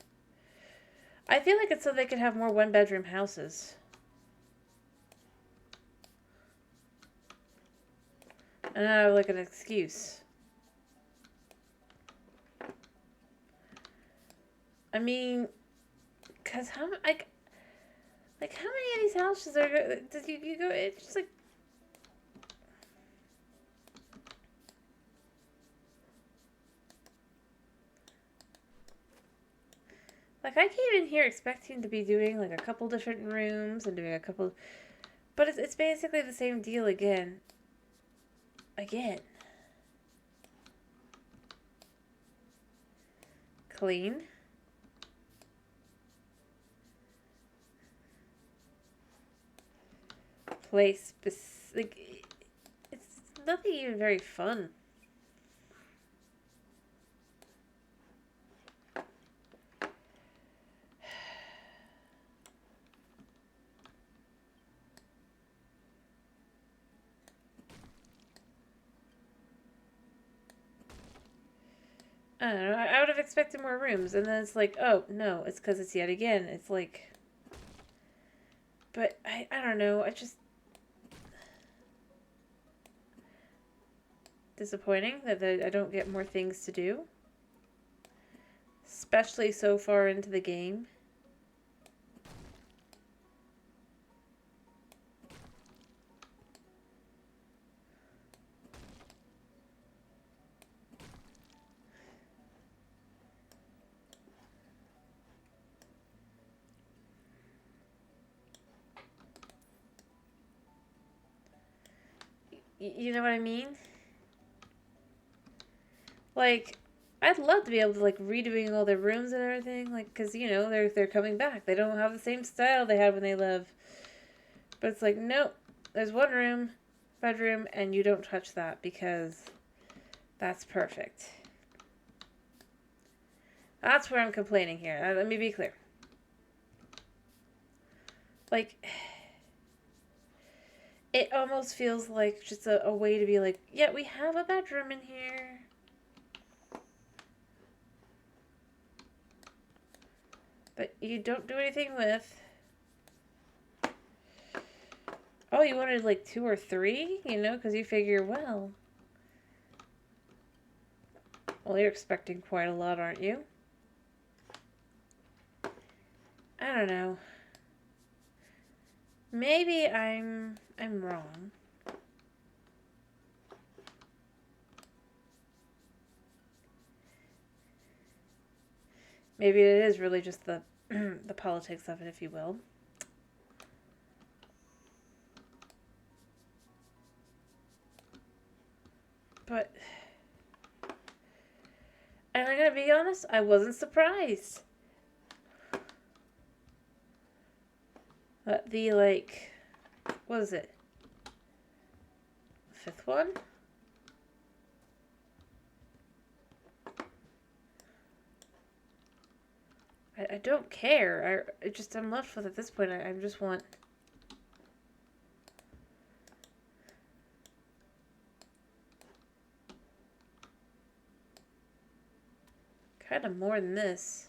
Speaker 1: I feel like it's so they could have more one-bedroom houses. And I have like an excuse. I mean, cause how like how many of these houses are did you go? It's just like I came in here expecting to be doing like a couple different rooms and doing a couple, but it's basically the same deal again. Clean. Place, like, it's nothing even very fun. I don't know, I would have expected more rooms, and then it's like, oh, no, it's because it's yet again, it's like, but I don't know, I just, disappointing that I don't get more things to do. Especially so far into the game. You know what I mean? Like, I'd love to be able to, like, redoing all their rooms and everything, like, because, you know, they're coming back. They don't have the same style they had when they left. But it's like, nope, there's one room, bedroom, and you don't touch that because that's perfect. That's where I'm complaining here. Let me be clear. Like, it almost feels like just a way to be like, yeah, we have a bedroom in here. But you don't do anything with. Oh, you wanted like 2 or 3? You know, because you figure, well, you're expecting quite a lot, aren't you? I don't know. Maybe I'm wrong. Maybe it is really just the the politics of it, if you will. But, and I'm gonna be honest, I wasn't surprised. But the, like, what is it? 5th one? I don't care. I'm left with at this point. I just want. Kind of more than this.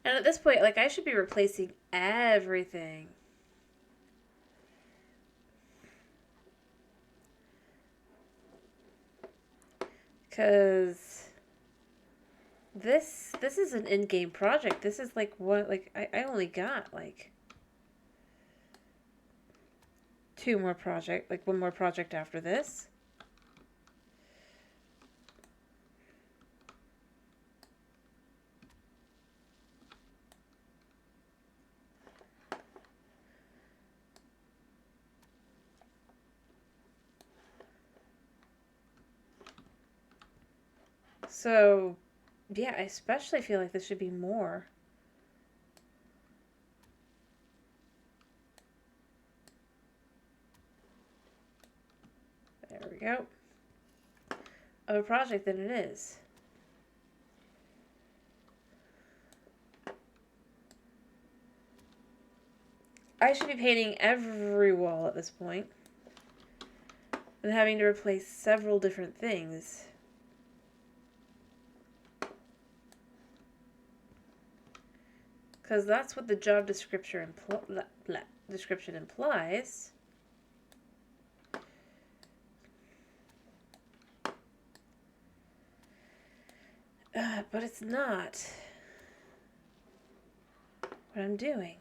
Speaker 1: And at this point, like, I should be replacing everything. Because this is an in-game project. This is like what, like, I only got like 2 more project, like 1 more project after this. So, yeah, I especially feel like this should be more. There we go. Of a project than it is. I should be painting every wall at this point. And having to replace several different things. Because that's what the job description implies. But it's not what I'm doing.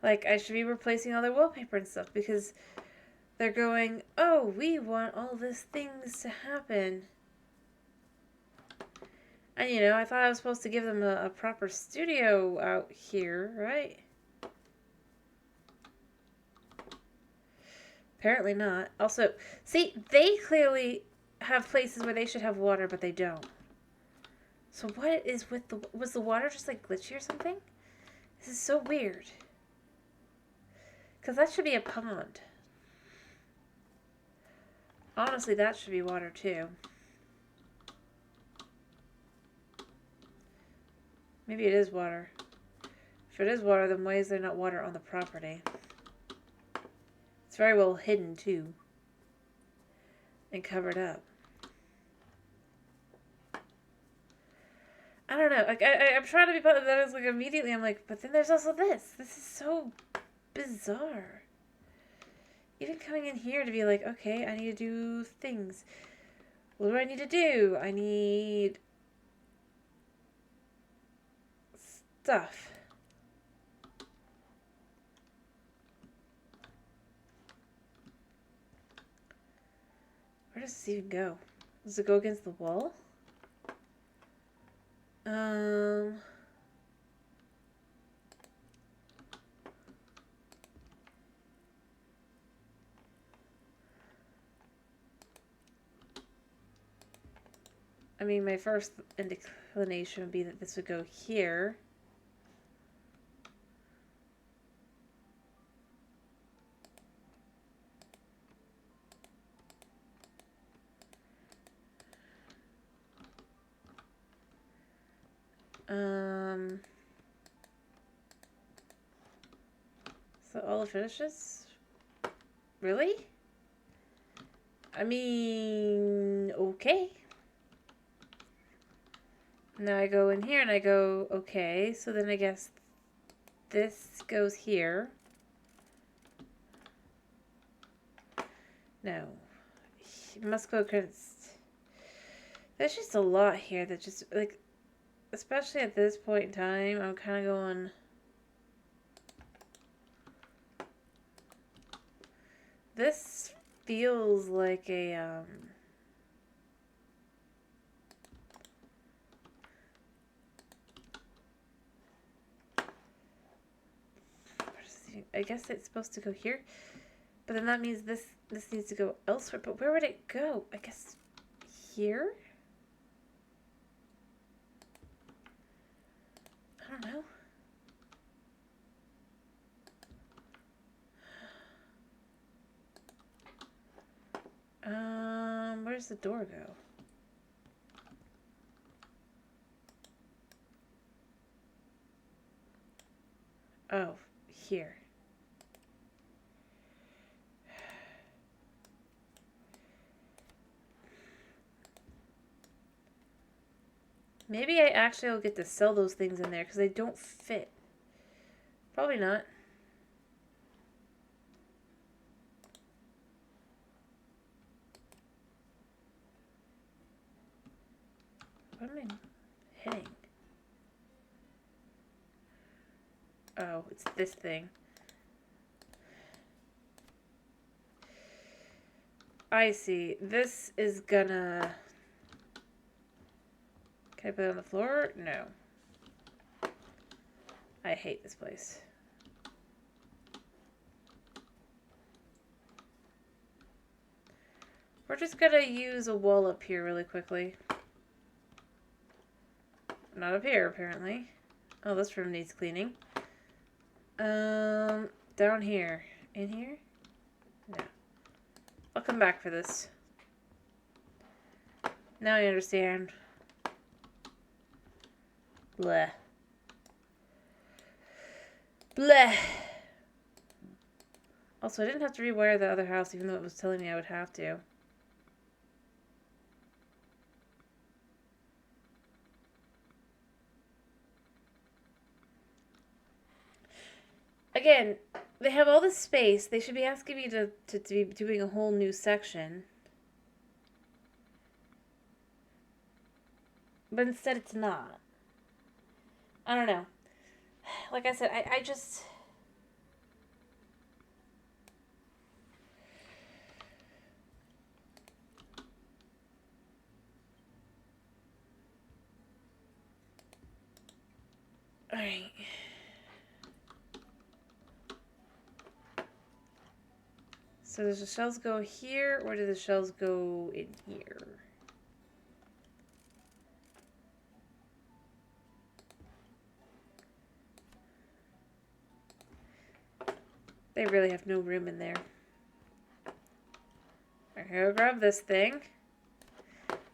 Speaker 1: Like, I should be replacing all their wallpaper and stuff because they're going, oh, we want all these things to happen. And, you know, I thought I was supposed to give them a proper studio out here, right? Apparently not. Also, see, they clearly have places where they should have water, but they don't. So what is with the... Was the water just, like, glitchy or something? This is so weird. Because that should be a pond. Honestly, that should be water, too. Maybe it is water. If it is water, then why is there not water on the property? It's very well hidden, too. and covered up. I don't know. Like I'm trying to be positive. That is like immediately. I'm like, but then there's also this. This is so bizarre. Even coming in here to be like, okay, I need to do things. What do I need to do? I need stuff. Where does this even go? Does it go against the wall? I mean, my first inclination would be that this would go here. So all the finishes? Really? I mean, okay. Now I go in here and I go, okay, so then I guess this goes here. No. It must go against... There's just a lot here that just, like, especially at this point in time, I'm kind of going... This feels like a, I guess it's supposed to go here, but then that means this needs to go elsewhere. But where would it go? I guess here? I don't know. Where's the door go? Oh, here. Maybe I actually will get to sell those things in there because they don't fit. Probably not. What am I hitting? Oh, it's this thing. I see. This is gonna... Can I put it on the floor? No. I hate this place. We're just gonna use a wall up here really quickly. Not up here, apparently. Oh, this room needs cleaning. Down here. In here? No. I'll come back for this. Now I understand. Bleh. Bleh. Also, I didn't have to rewire the other house, even though it was telling me I would have to. Again, they have all this space. They should be asking me to be doing a whole new section. But instead it's not. I don't know. Like I said, I just... Alright. So does the shells go here, or do the shells go in here? They really have no room in there. I'm gonna grab this thing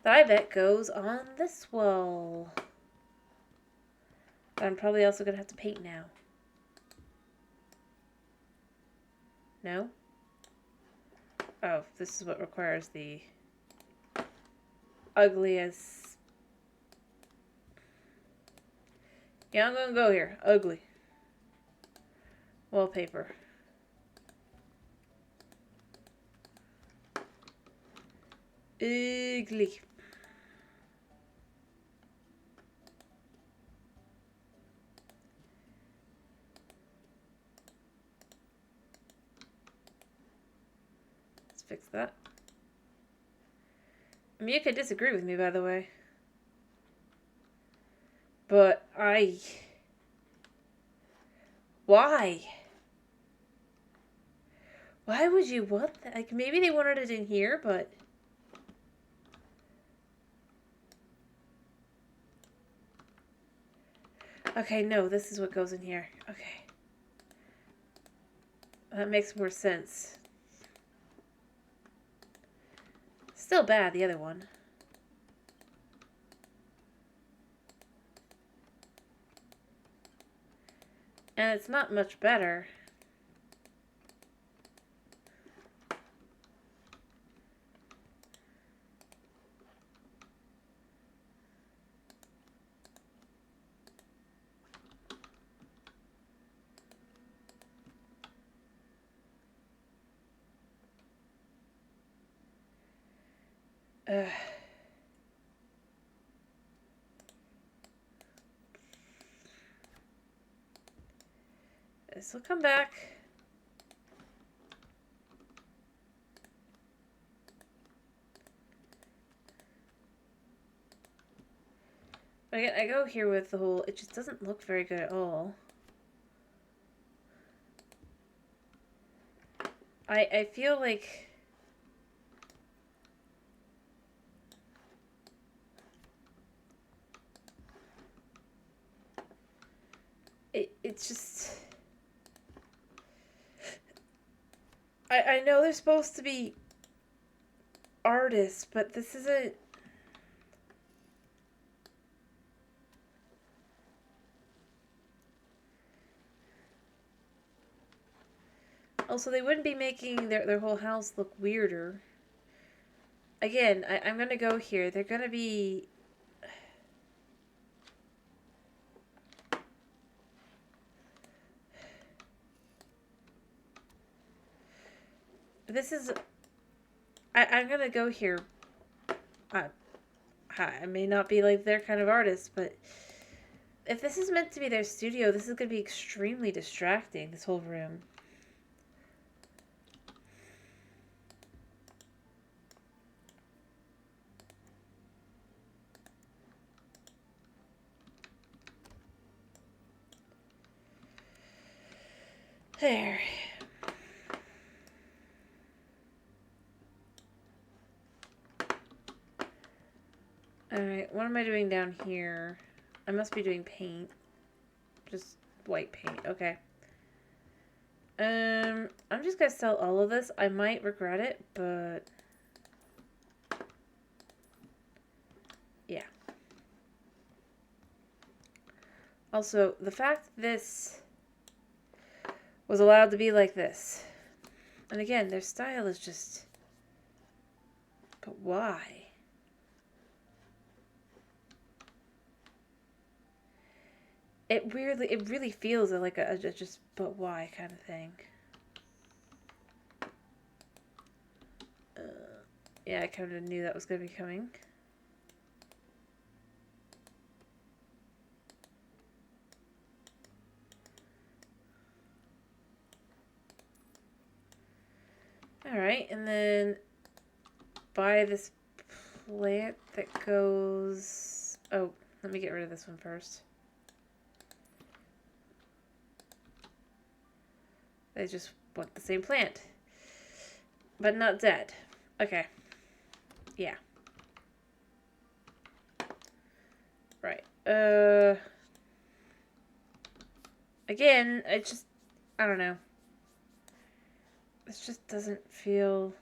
Speaker 1: that I bet goes on this wall. But I'm probably also gonna have to paint now. No? Oh, this is what requires the ugly as... Yeah, I'm gonna go here. Ugly. Wallpaper. Ugly. Let's fix that. I mean, you could disagree with me, by the way. But why? Why would you want that? Like, maybe they wanted it in here, but... Okay, no, this is what goes in here. Okay. That makes more sense. Still bad, the other one. And it's not much better. Ugh. This will come back. Again, I go here with the whole, it just doesn't look very good at all. I feel like... It's just... I know they're supposed to be artists, but this isn't... Also, they wouldn't be making their whole house look weirder. Again, I'm gonna go here. They're gonna be... This is... I'm gonna go here. I may not be like their kind of artist, but... If this is meant to be their studio, this is gonna be extremely distracting, this whole room. There. Alright, what am I doing down here? I must be doing paint. Just white paint, okay. I'm just gonna sell all of this. I might regret it, but... Yeah. Also, the fact this was allowed to be like this. And again, their style is just... But why? It really feels like a just, but why kind of thing. Yeah, I kind of knew that was going to be coming. Alright, and then buy this plant that goes... Oh, let me get rid of this one first. They just want the same plant. But not dead. Okay. Yeah. Right. Again, I don't know. This just doesn't feel...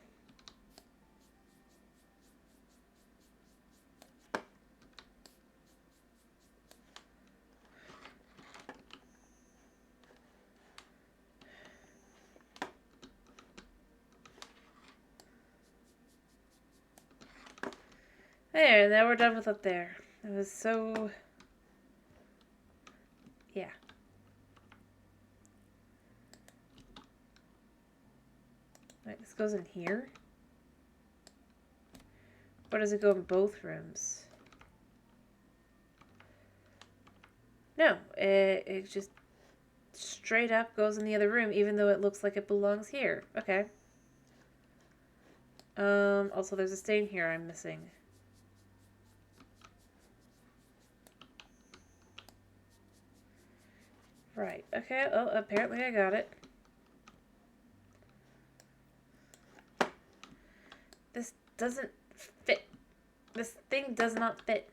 Speaker 1: There, now we're done with up there. It was so... yeah. Right, this goes in here? Or does it go in both rooms? No, it just straight up goes in the other room, even though it looks like it belongs here. Okay. Also there's a stain here I'm missing. Right, okay, oh, apparently I got it. This doesn't fit. This thing does not fit.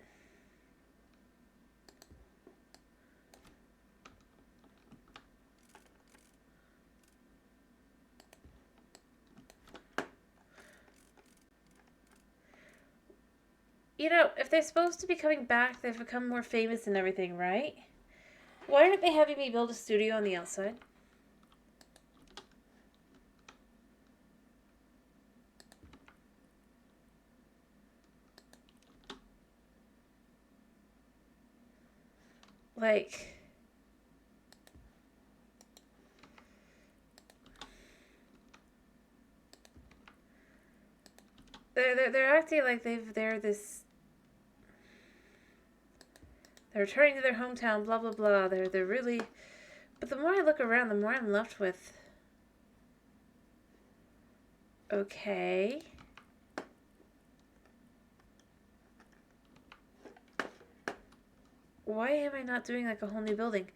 Speaker 1: You know, if they're supposed to be coming back, they've become more famous and everything, right? Why aren't they having me build a studio on the outside? Like... They're acting like they're returning to their hometown, blah blah blah. They're really... But the more I look around, the more I'm left with... okay. Why am I not doing like a whole new building?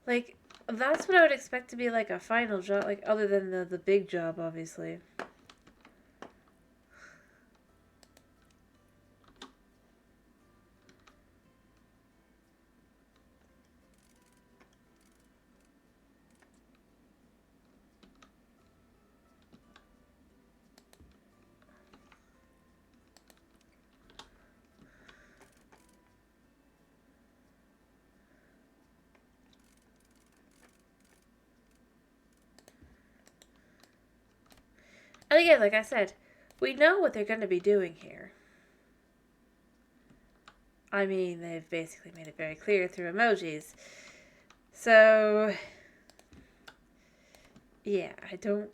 Speaker 1: Like, that's what I would expect to be like a final job, like other than the big job, obviously. And again, like I said, we know what they're going to be doing here. I mean, they've basically made it very clear through emojis. So, yeah, I don't...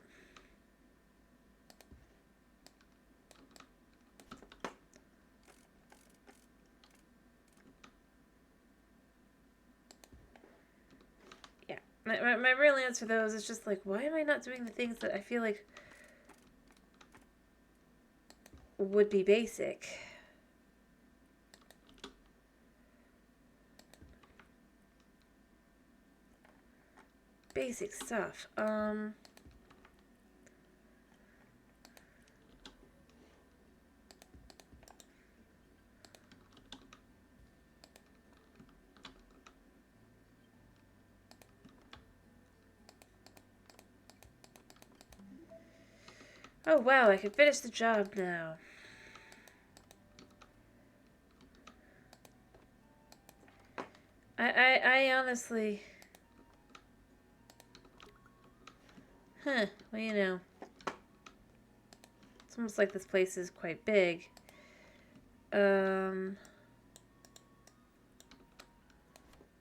Speaker 1: yeah. My real answer, though, is just like, why am I not doing the things that I feel like would be basic? Basic stuff. Oh wow, I can finish the job now. I honestly... Huh, well, you know. It's almost like this place is quite big. Let me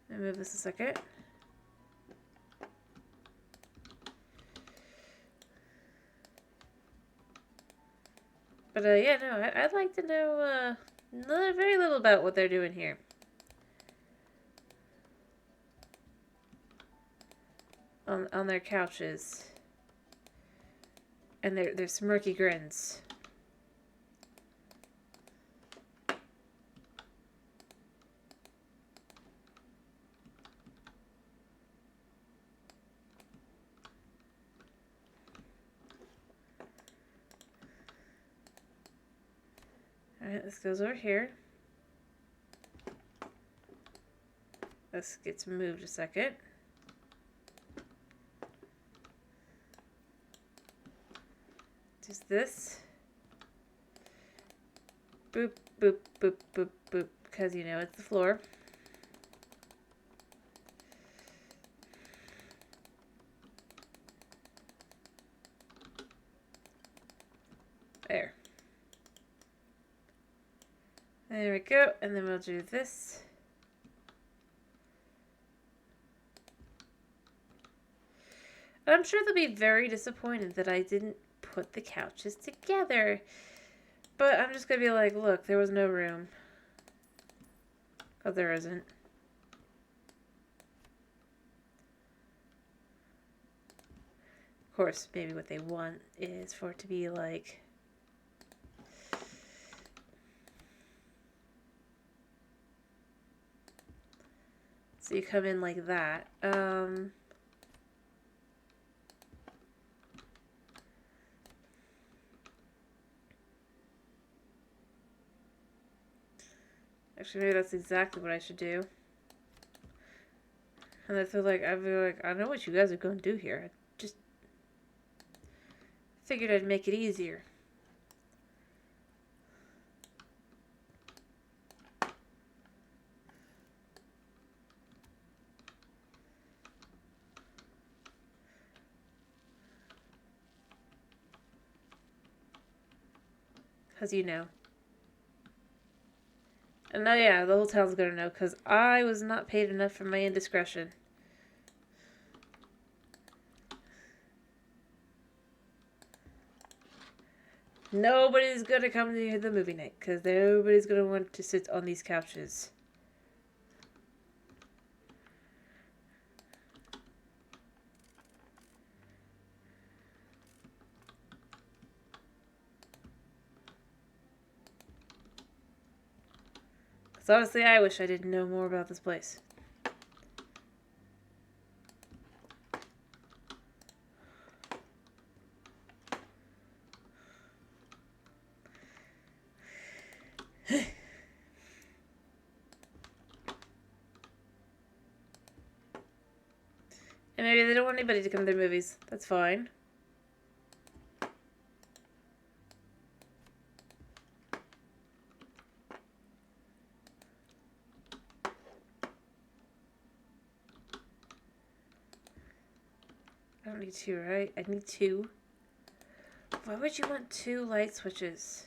Speaker 1: move this a second. But, yeah, no, I'd like to know, very little about what they're doing here. On their couches. And their smirky grins. Alright, this goes over here. This gets moved a second. Just this. Boop, boop, boop, boop, boop. Because, you know, it's the floor. There. There we go. And then we'll do this. I'm sure they'll be very disappointed that I didn't put the couches together. But I'm just going to be like, look, there was no room. Because there isn't. Of course, maybe what they want is for it to be like... So you come in like that. Actually, maybe that's exactly what I should do. And I feel like, I know what you guys are going to do here. I just figured I'd make it easier. Because you know. And now, yeah, the whole town's going to know. Because I was not paid enough for my indiscretion. Nobody's going to come to the movie night. Because nobody's going to want to sit on these couches. Because honestly, I wish I didn't know more about this place. And maybe they don't want anybody to come to their movies. That's fine. I don't need two, right? I need two. Why would you want two light switches?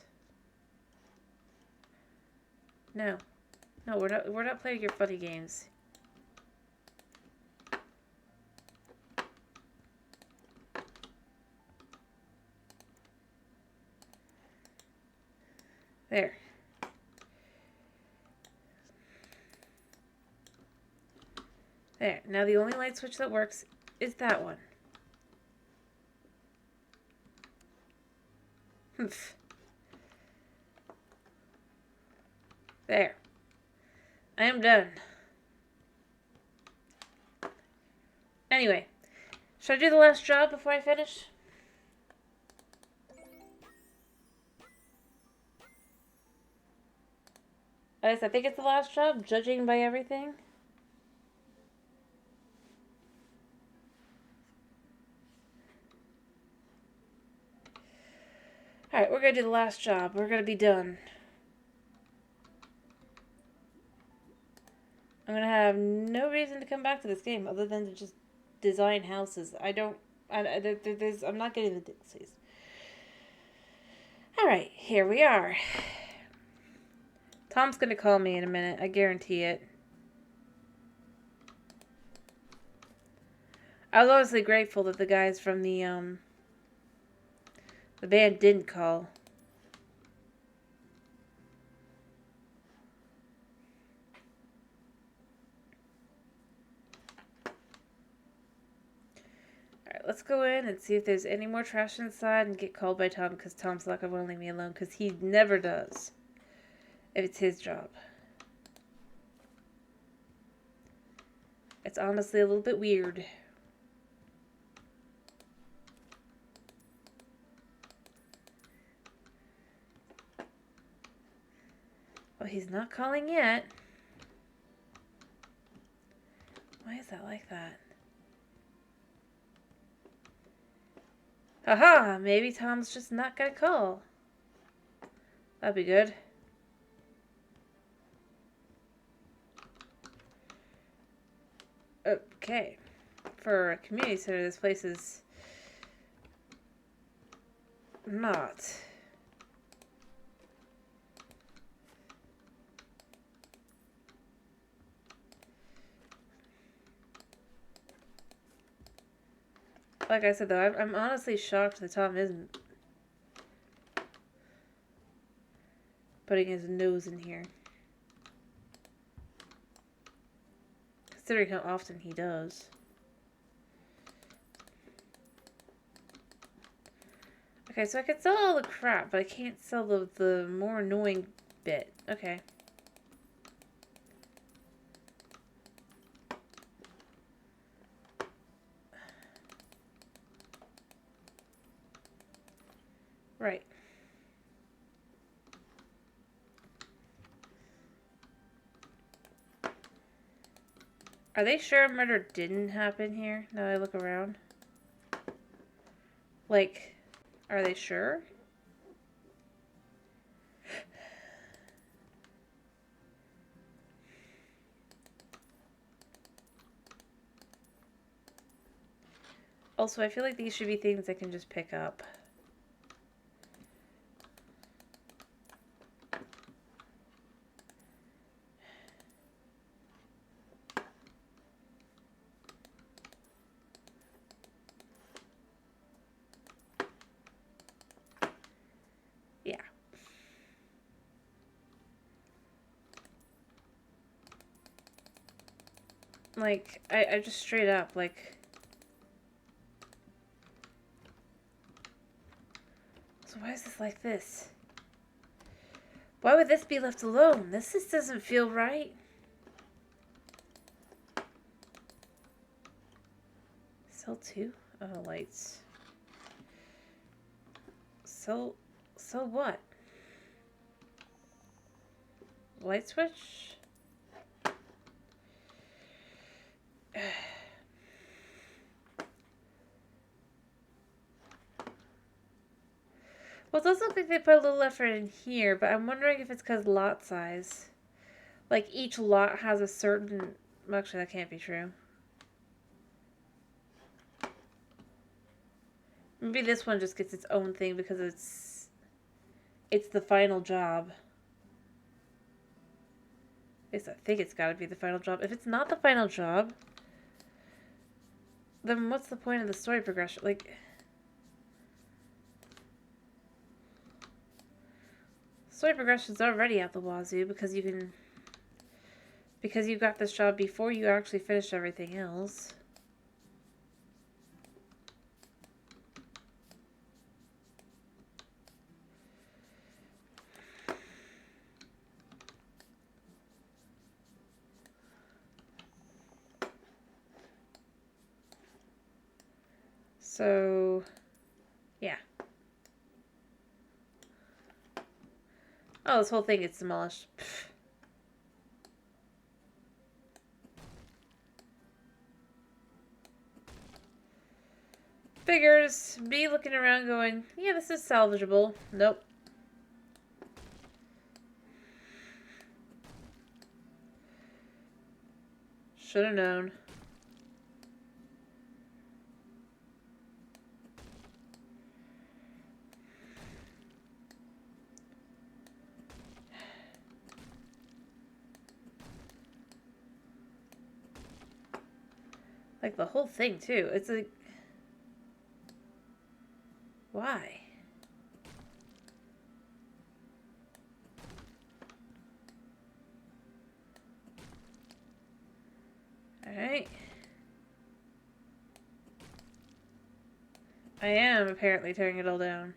Speaker 1: No. No, we're not playing your funny games. There. There. Now the only light switch that works is that one. There. I am done. Anyway, should I do the last job before I finish? I think it's the last job, judging by everything. Alright, we're gonna do the last job. We're gonna be done. I'm gonna have no reason to come back to this game other than to just design houses. I'm not getting the Dixies. Alright, here we are. Tom's gonna call me in a minute, I guarantee it. I was honestly grateful that the guys from the band didn't call. Alright, let's go in and see if there's any more trash inside and get called by Tom, because Tom's not going to leave me alone, because he never does. If it's his job. It's honestly a little bit weird. Well, he's not calling yet. Why is that like that? Haha, maybe Tom's just not gonna call. That'd be good. Okay. For a community center, this place is not. Like I said, though, I'm honestly shocked that Tom isn't putting his nose in here. Considering how often he does. Okay, so I can sell all the crap, but I can't sell the more annoying bit. Okay. Right. Are they sure murder didn't happen here, now I look around? Like, are they sure? Also, I feel like these should be things I can just pick up. Yeah. Like, I just straight up, like... So why is this like this? Why would this be left alone? This just doesn't feel right. Sell 2? Oh, lights. Sell what? Light switch? Well, it does look like they put a little effort in here, but I'm wondering if it's because lot size. Like, each lot has a certain... Well, actually, that can't be true. Maybe this one just gets its own thing because it's the final job. At least I think it's gotta be the final job. If it's not the final job, then what's the point of the story progression? Like... Story progression's already out the wazoo because you can... Because you got this job before you actually finished everything else. So... Yeah. Oh, this whole thing gets demolished. Pfft. Figures. Me looking around going, yeah, this is salvageable. Nope. Should have known. Like, the whole thing, too. It's like... Why? Alright. I am apparently tearing it all down.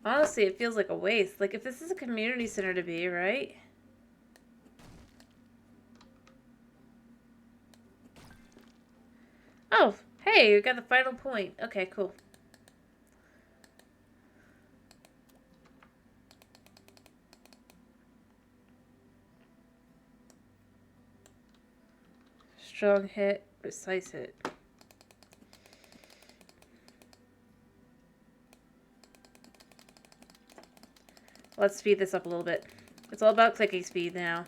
Speaker 1: Honestly, it feels like a waste. Like, if this is a community center to be, right? Oh, hey, we got the final point. Okay, cool. Strong hit, precise hit. Let's speed this up a little bit. It's all about clicking speed now.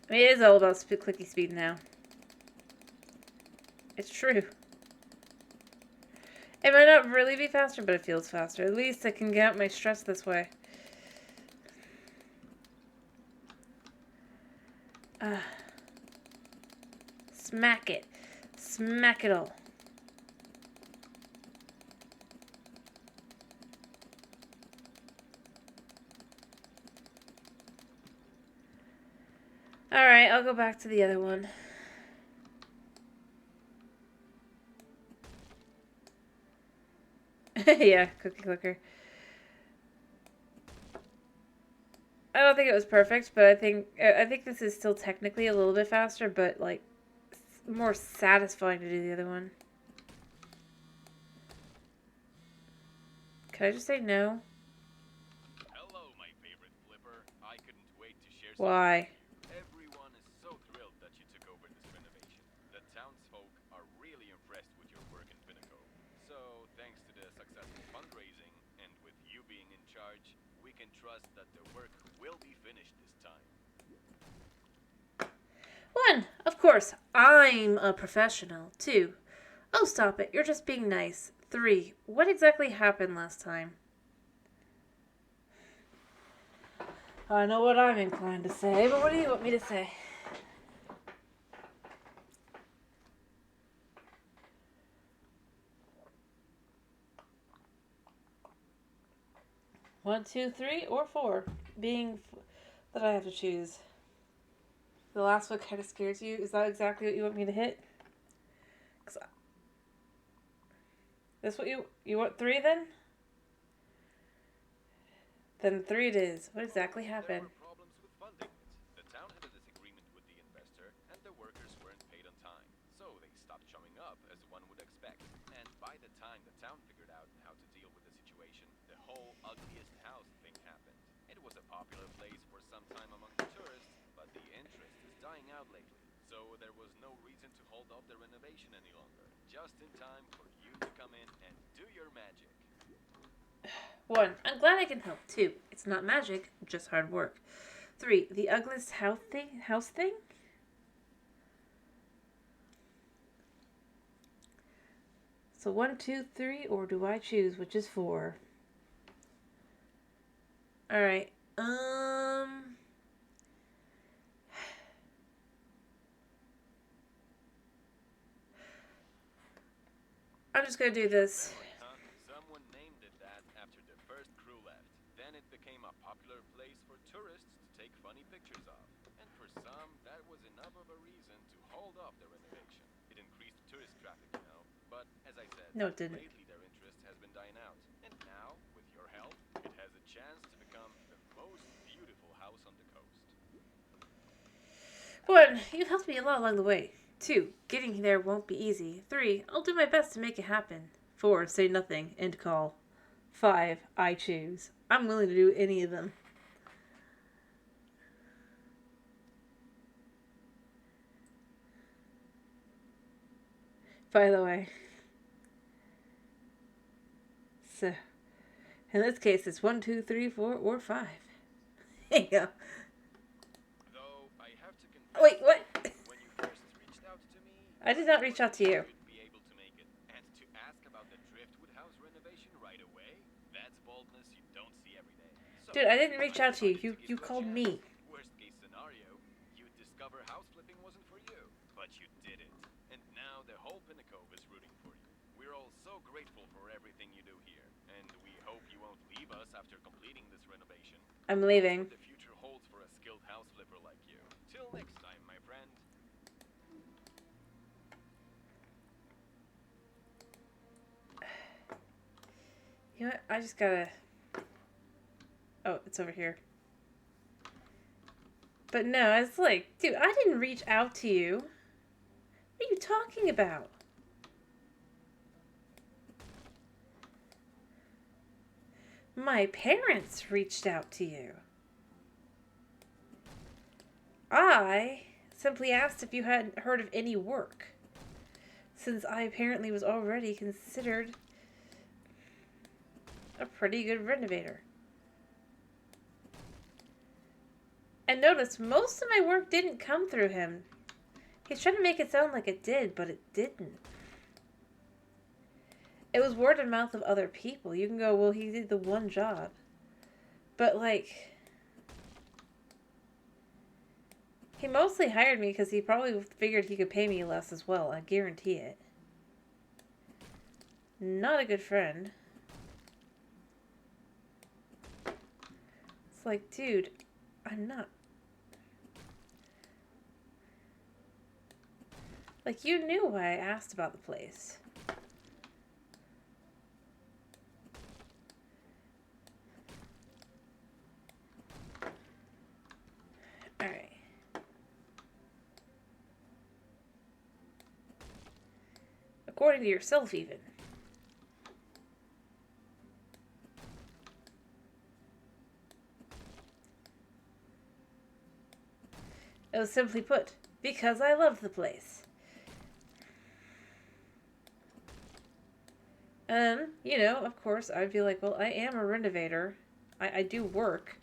Speaker 1: I mean, it is all about clicky speed now. It's true. It might not really be faster, but it feels faster. At least I can get out my stress this way. Smack it. Smack it all. Alright, I'll go back to the other one. Yeah, cookie clicker. I don't think it was perfect, but I think this is still technically a little bit faster, but like more satisfying to do the other one. Can I just say no?
Speaker 3: Hello, my favorite flipper. I couldn't wait to share.
Speaker 1: Why?
Speaker 3: Everyone is so thrilled that you took over this renovation. The townsfolk are really impressed with your work in Pinnacle. So, thanks to the successful fundraising, and with you being in charge, we can trust that the work will be finished this time.
Speaker 1: 1. Of course, I'm a professional. 2. Oh, stop it. You're just being nice. 3. What exactly happened last time? I know what I'm inclined to say, but what do you want me to say? One, two, three, or 4. Being that I have to choose. The last one kind of scares you. Is that exactly what you want me to hit? That's what you want 3 then? Then 3 it is. What exactly happened?
Speaker 3: There were problems with funding it. The town had a disagreement with the investor, and the workers weren't paid on time. So they stopped showing up, as one would expect. And by the time the town figured out how to deal with the situation, the whole ugliest house thing happened. It was a popular place for some time among the tourists, but the interest is dying out lately. So there was no reason to hold off the renovation any longer. Just in time for you to come in and do your magic.
Speaker 1: 1. I'm glad I can help. 2. It's not magic, just hard work. 3. The ugliest house thing? So 1, 2, 3, or do I choose which is 4? Alright. I'm just gonna do this.
Speaker 3: Someone named it that after the first crew left. Then it became a popular place for tourists to take funny pictures of. And for some, that was enough of a reason to hold off the renovation. It increased tourist traffic, you know. But as I said,
Speaker 1: No, it didn't.
Speaker 3: lately their interest has been dying out. And now, with your help, it has a chance to become the most beautiful house on the coast.
Speaker 1: 1. You've helped me a lot along the way. 2. Getting there won't be easy. 3. I'll do my best to make it happen. 4. Say nothing. End call. 5. I choose. I'm willing to do any of them. By the way. So, in this case, it's 1, 2, 3, 4, or 5. There you go.
Speaker 3: Though I have to confess,
Speaker 1: Wait, what?
Speaker 3: when you first reached out to me,
Speaker 1: I did not reach out to you.
Speaker 3: you'd be able to make it. And to ask about the Driftwood House renovation right away, that's boldness you don't see every day. So,
Speaker 1: Dude, I didn't reach out to you.
Speaker 3: I wanted
Speaker 1: You
Speaker 3: give a
Speaker 1: called
Speaker 3: chance.
Speaker 1: me.
Speaker 3: Worst case scenario, you'd discover house flipping wasn't for you. But you did it. And now the whole Pinnacle is rooting for you. We're all so grateful for everything you do here. And we hope you won't leave us after completing this renovation.
Speaker 1: I'm leaving.
Speaker 3: The future holds for a skilled house flipper like you. Till next time, my friend.
Speaker 1: You know what? I just gotta... Oh, it's over here. But no, it's like, dude, I didn't reach out to you. What are you talking about? My parents reached out to you. I simply asked if you hadn't heard of any work, since I apparently was already considered a pretty good renovator. And notice, most of my work didn't come through him. He's trying to make it sound like it did, but it didn't. It was word of mouth of other people. You can go, well, he did the one job. But, like, he mostly hired me because he probably figured he could pay me less as well. I guarantee it. Not a good friend. It's like, dude, I'm not. Like, you knew why I asked about the place. Alright. According to yourself, even. It was simply put, because I love the place. And, you know, of course, I'd be like, well, I am a renovator. I do work.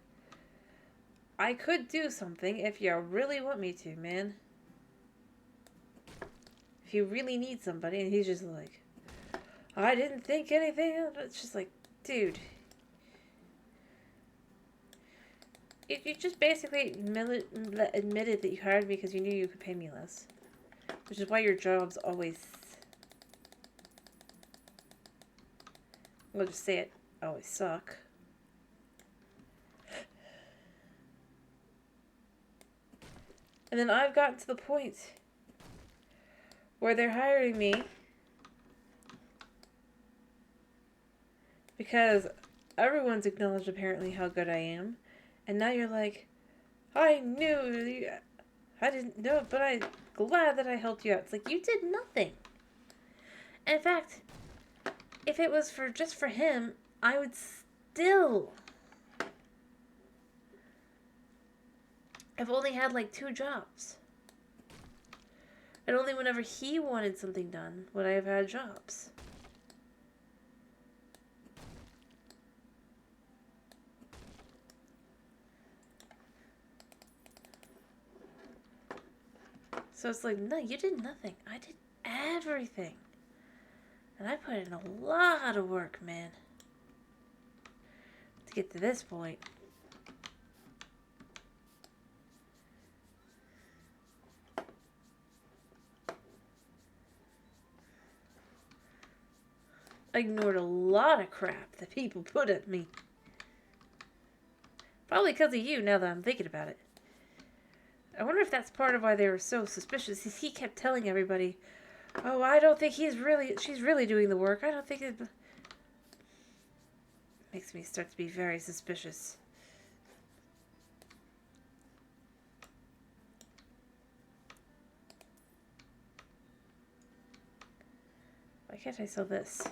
Speaker 1: I could do something if you really want me to, man. If you really need somebody, and he's just like, I didn't think anything of it. It's just like, dude. You just basically admitted that you hired me because you knew you could pay me less. Which is why your jobs always... We'll just say it, always suck. And then I've gotten to the point where they're hiring me because everyone's acknowledged apparently how good I am. And now you're like, I knew, I didn't know it, but I'm glad that I helped you out. It's like, you did nothing. And in fact, if it was just for him, I would still... I've only had like 2 jobs. And only whenever he wanted something done would I have had jobs. So it's like, no, you did nothing. I did everything. And I put in a lot of work, man. To get to this point. I ignored a lot of crap that people put at me. Probably because of you, now that I'm thinking about it. I wonder if that's part of why they were so suspicious. Is he kept telling everybody, oh, I don't think she's really doing the work. I don't think it... Makes me start to be very suspicious. Why can't I sell this?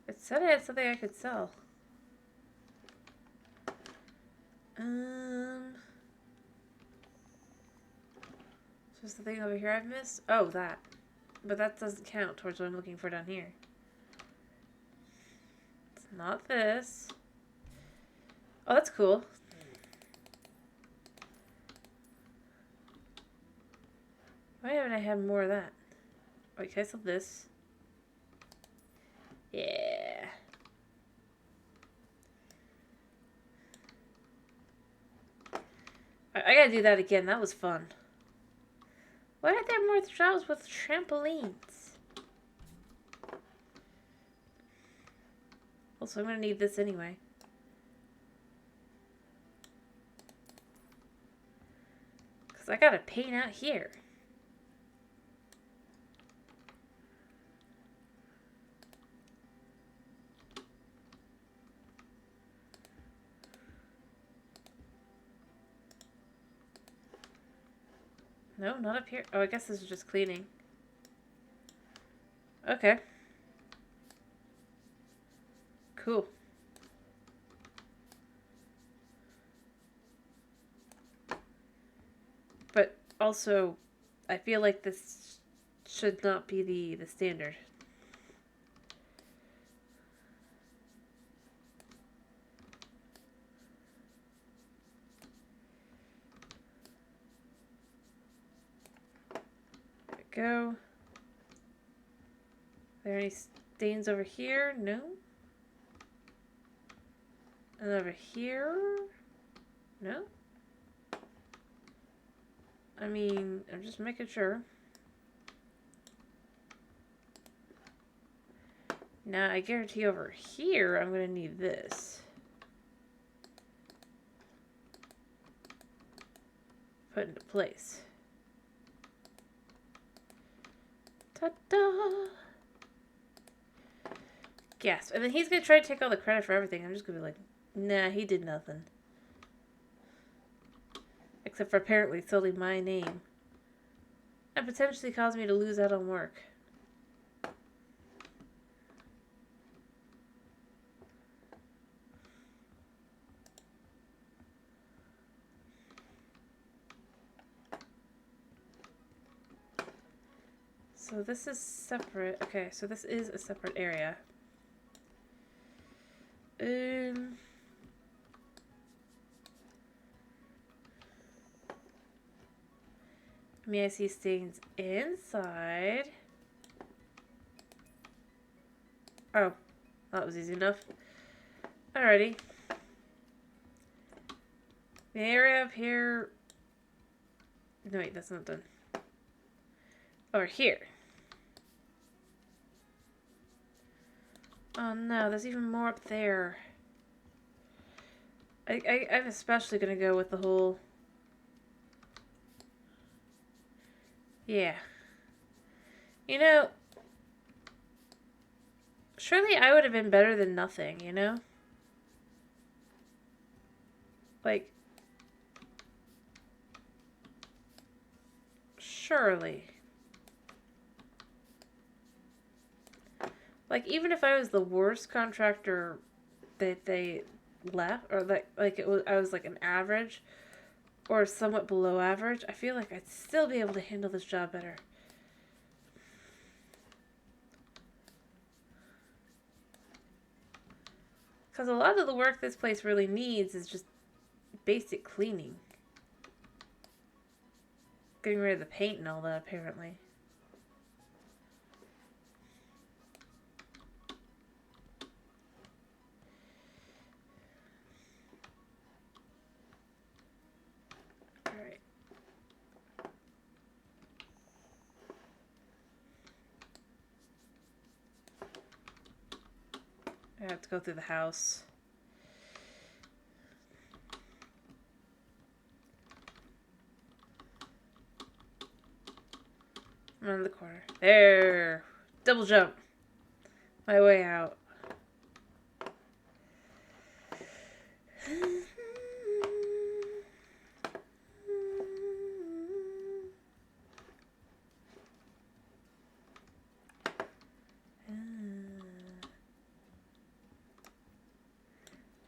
Speaker 1: It said I had something I could sell. So the thing over here I've missed? Oh, that. But that doesn't count towards what I'm looking for down here. It's not this. Oh, that's cool. Why haven't I had more of that? Wait, can I sell this? Yeah. I gotta do that again. That was fun. Why aren't there more jobs with trampolines? Also, I'm gonna need this anyway. Because I gotta paint out here. No, not up here. Oh, I guess this is just cleaning. Okay. Cool. But also, I feel like this should not be the standard. There we go. Are there any stains over here? No. And over here? No. I mean, I'm just making sure. Now, I guarantee over here, I'm going to need this. Put into place. Ta-da! Gasp. And then he's going to try to take all the credit for everything. I'm just going to be like, nah, he did nothing. Except for apparently solely my name. And potentially cause me to lose out on work. So this is separate. Okay, so this is a separate area. I mean, I see stains inside. Oh, that was easy enough. Alrighty. The area up here... No, wait, that's not done. Over here. Oh no, there's even more up there. I'm especially gonna go with the whole... Yeah. You know, surely I would have been better than nothing, you know? Like, surely. Like, even if I was the worst contractor that they left, or like it was, I was like an average or somewhat below average, I feel like I'd still be able to handle this job better. Because a lot of the work this place really needs is just basic cleaning. Getting rid of the paint and all that, apparently. Alright. I have to go through the house. Around the corner. There! Double jump! My way out.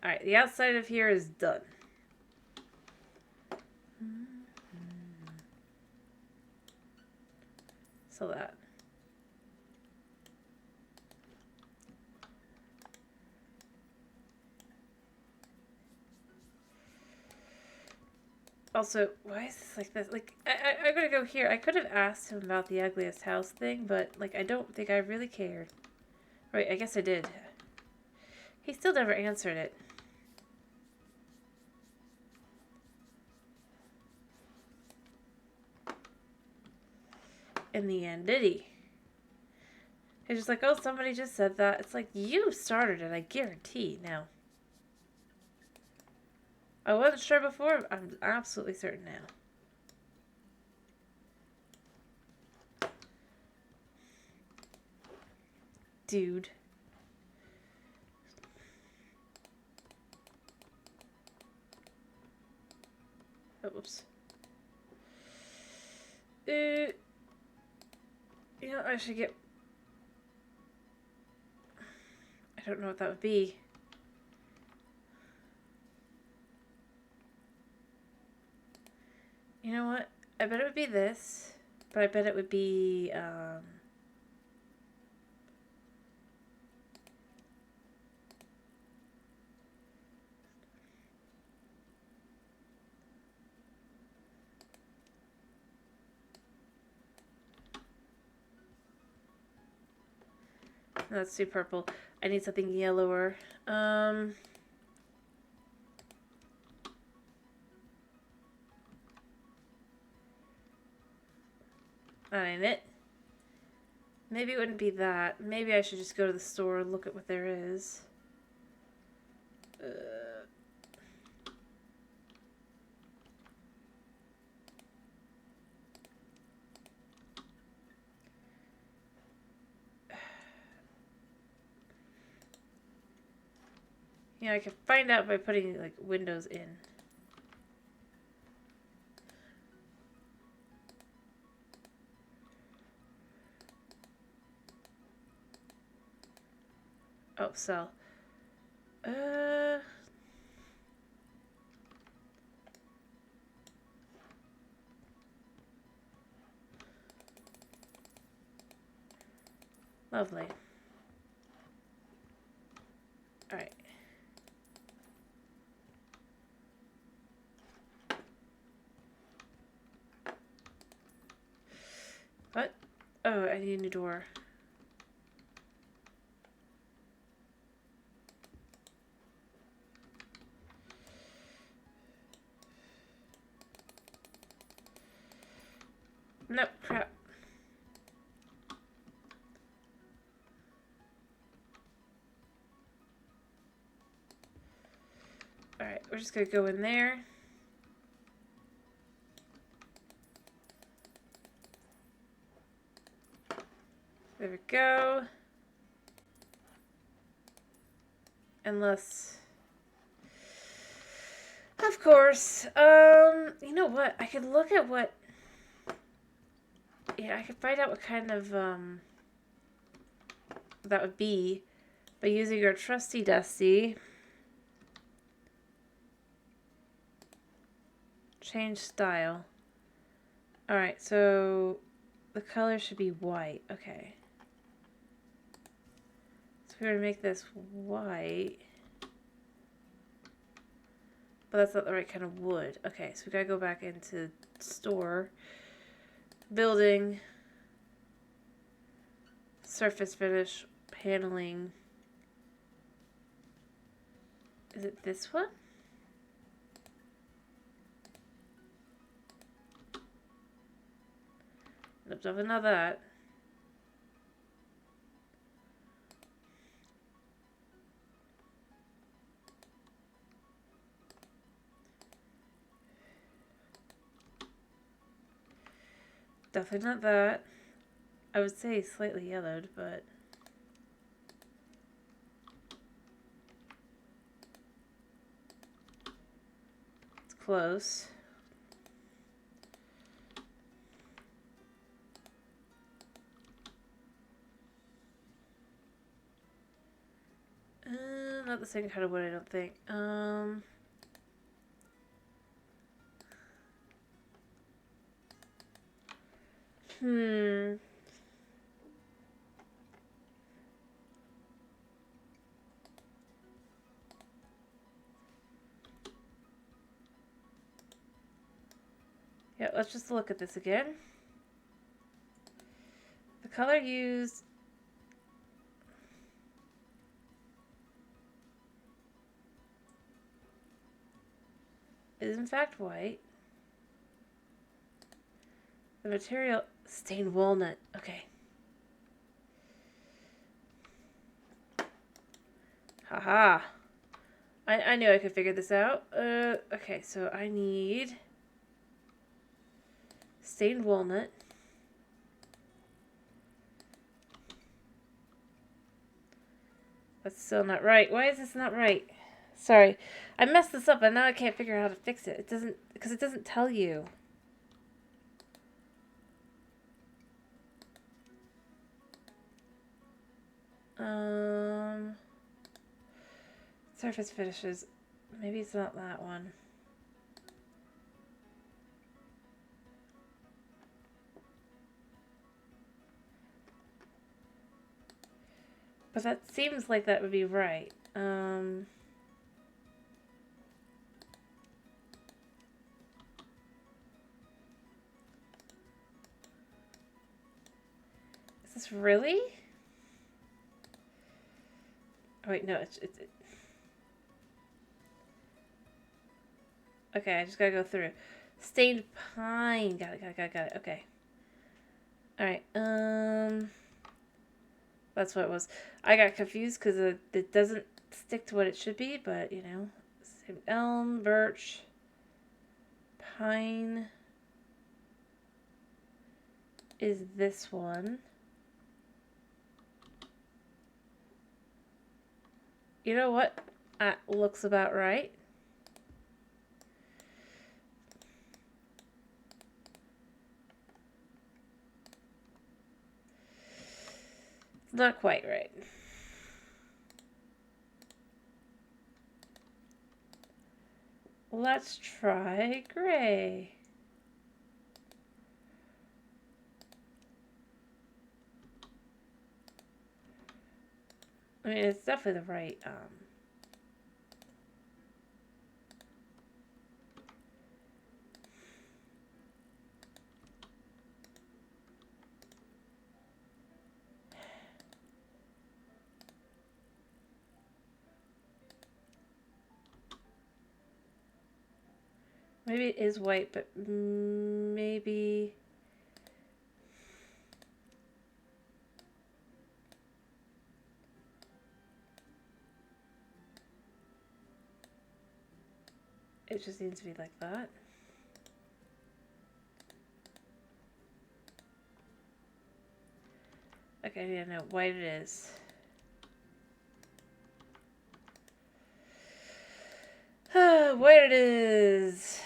Speaker 1: Alright, the outside of here is done. So that. Also, why is this like this? Like, I'm gonna go here. I could have asked him about the ugliest house thing, but, like, I don't think I really cared. Right, I guess I did. He still never answered it. In the end, did he? He's just like, oh, somebody just said that. It's like, you started it, I guarantee. Now, I wasn't sure before. I'm absolutely certain now. Dude. Oh, whoops. You know, I should get... I don't know what that would be. You know what? I bet it would be this. But I bet it would be, let's do purple. I need something yellower. That ain't it. Maybe it wouldn't be that. Maybe I should just go to the store and look at what there is. Yeah, I can find out by putting, like, windows in. Oh, sell. Lovely. Alright. What? Oh, I need a new door. Nope, crap. Alright, we're just gonna go in there. There we go. Unless... Of course. You know what? I could look at what... Yeah, I could find out what kind of, that would be by using our trusty Dusty. Change style. Alright, so the color should be white. Okay. So we're going to make this white. But that's not the right kind of wood. Okay, so we got to go back into store. Building. Surface finish. Paneling. Is it this one? Nope, definitely not that. Definitely not that. I would say slightly yellowed, but... it's close. Not the same kind of wood, I don't think. Yeah, let's just look at this again. The color used is in fact white. The material, stained walnut. Okay. Haha. I knew I could figure this out. Okay, so I need stained walnut. That's still not right. Why is this not right? Sorry. I messed this up and now I can't figure out how to fix it. It doesn't, because it doesn't tell you. Surface finishes. Maybe it's not that one. But that seems like that would be right. Is this really? Oh wait, no, it's okay, I just gotta go through. Stained pine. Got it. Okay. Alright, that's what it was. I got confused because it doesn't stick to what it should be, but, you know. Elm, birch, pine is this one. You know what? That looks about right. It's not quite right. Let's try gray. I mean, it's definitely the right, maybe it is white, but maybe... It just needs to be like that. Okay, yeah, no, white it is. White it is.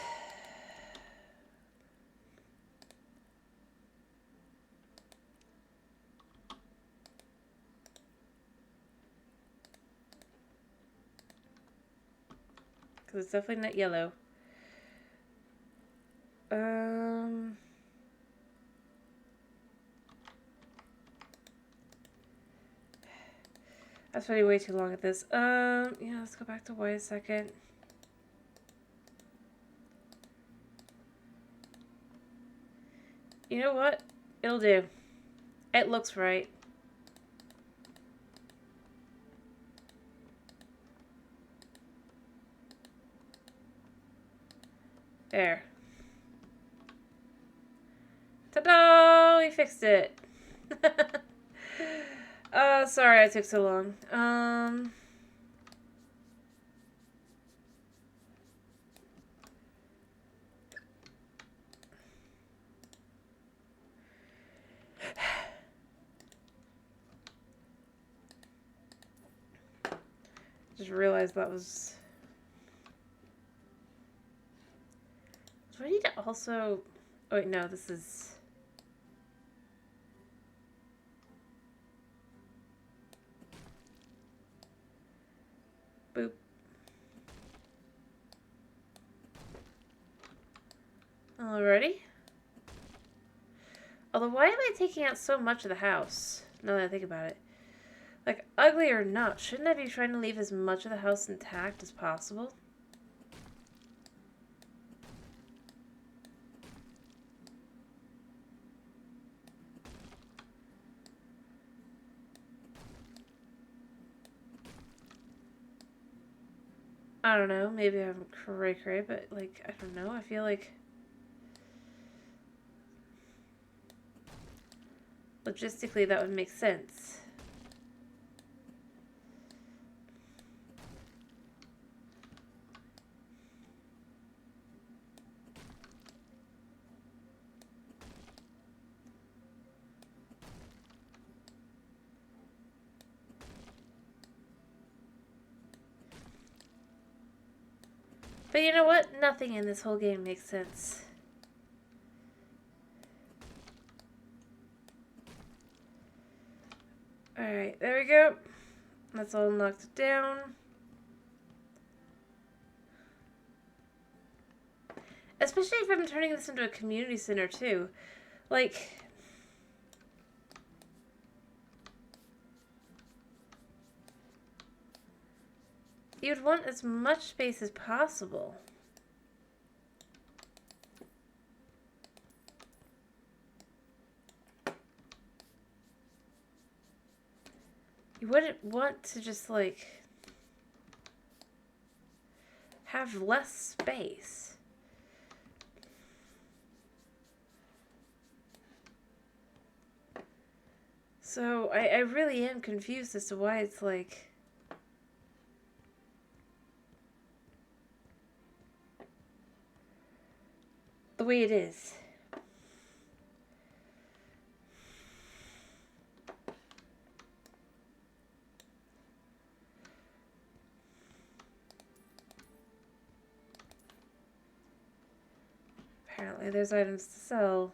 Speaker 1: Because it's definitely not yellow. That's really way too long at this. Yeah, let's go back to white a second. You know what? It'll do. It looks right. There. Ta-da! We fixed it. Sorry I took so long. Just realized that was... Do I need to also... Oh, wait, no, this is... Boop. Alrighty. Although, why am I taking out so much of the house? Now that I think about it. Like, ugly or not, shouldn't I be trying to leave as much of the house intact as possible? I don't know, maybe I'm cray-cray, but, like, I don't know, I feel like... Logistically, that would make sense. But you know what? Nothing in this whole game makes sense. Alright, there we go. That's all knocked down. Especially if I'm turning this into a community center, too. Like... You'd want as much space as possible. You wouldn't want to just, like, have less space. So, I really am confused as to why it's, like... the way it is. Apparently there's items to sell.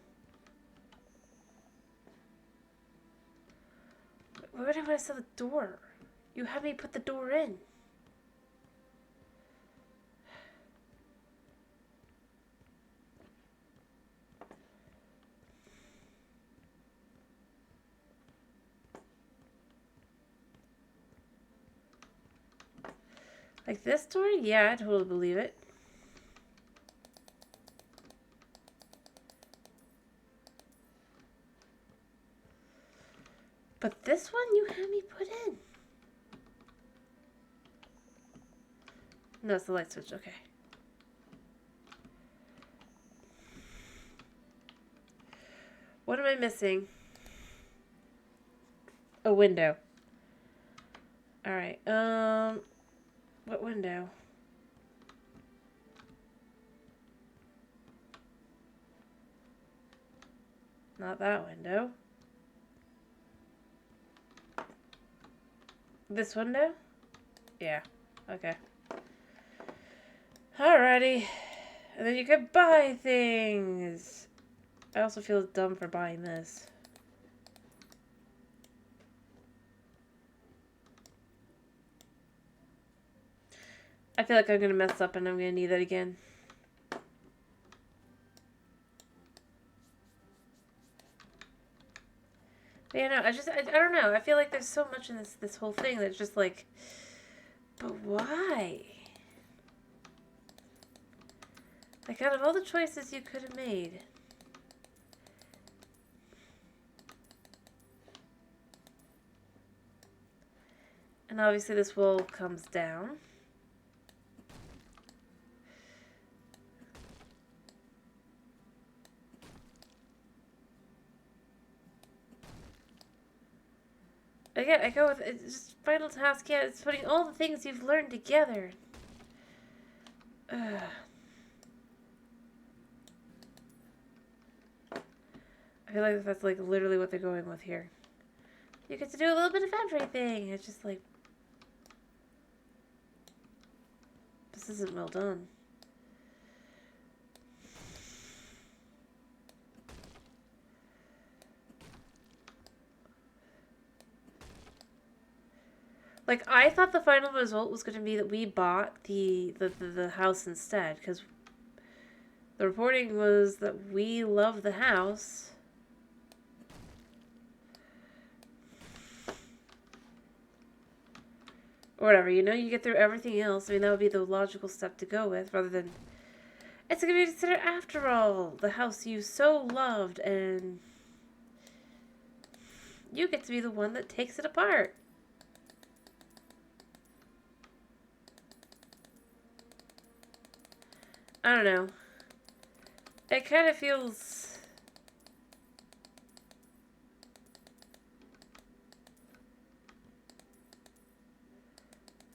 Speaker 1: Why would I want to sell the door? You had me put the door in. Like this door? Yeah, I totally believe it. But this one you had me put in. No, it's the light switch. Okay. What am I missing? A window. Alright, what window? Not that window. This window? Yeah. Okay. Alrighty. And then you can buy things. I also feel dumb for buying this. I feel like I'm gonna mess up and I'm gonna need that again. But yeah, no, I don't know. I feel like there's so much in this whole thing that's just like, but why? Like, out of all the choices you could have made. And obviously this wall comes down. Again, I go with it's just final task. Yeah, it's putting all the things you've learned together. Ugh. I feel like that's like literally what they're going with here. You get to do a little bit of everything. It's just like, this isn't well done. Like, I thought the final result was going to be that we bought the house instead, because the reporting was that we love the house. Or whatever, you know, you get through everything else. I mean, that would be the logical step to go with, rather than... It's going to be considered, after all, the house you so loved, and you get to be the one that takes it apart. I don't know. It kind of feels...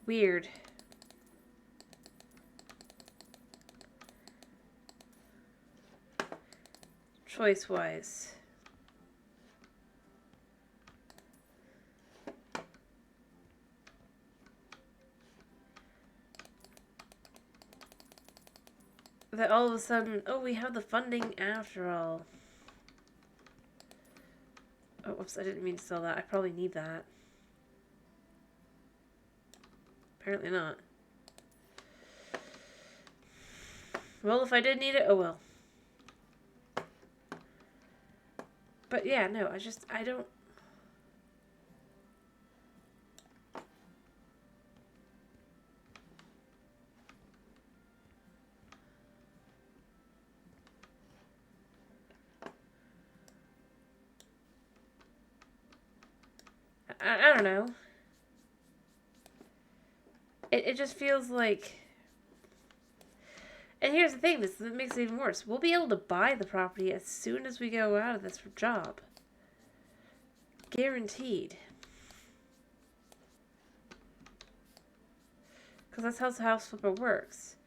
Speaker 1: weird. Choice-wise. That all of a sudden, oh, we have the funding after all. Oh, whoops, I didn't mean to sell that. I probably need that. Apparently not. Well, if I did need it, oh well. But yeah, no, I don't... I don't know. It just feels like... And here's the thing, this makes it even worse. We'll be able to buy the property as soon as we go out of this job. Guaranteed. Because that's how House Flipper works.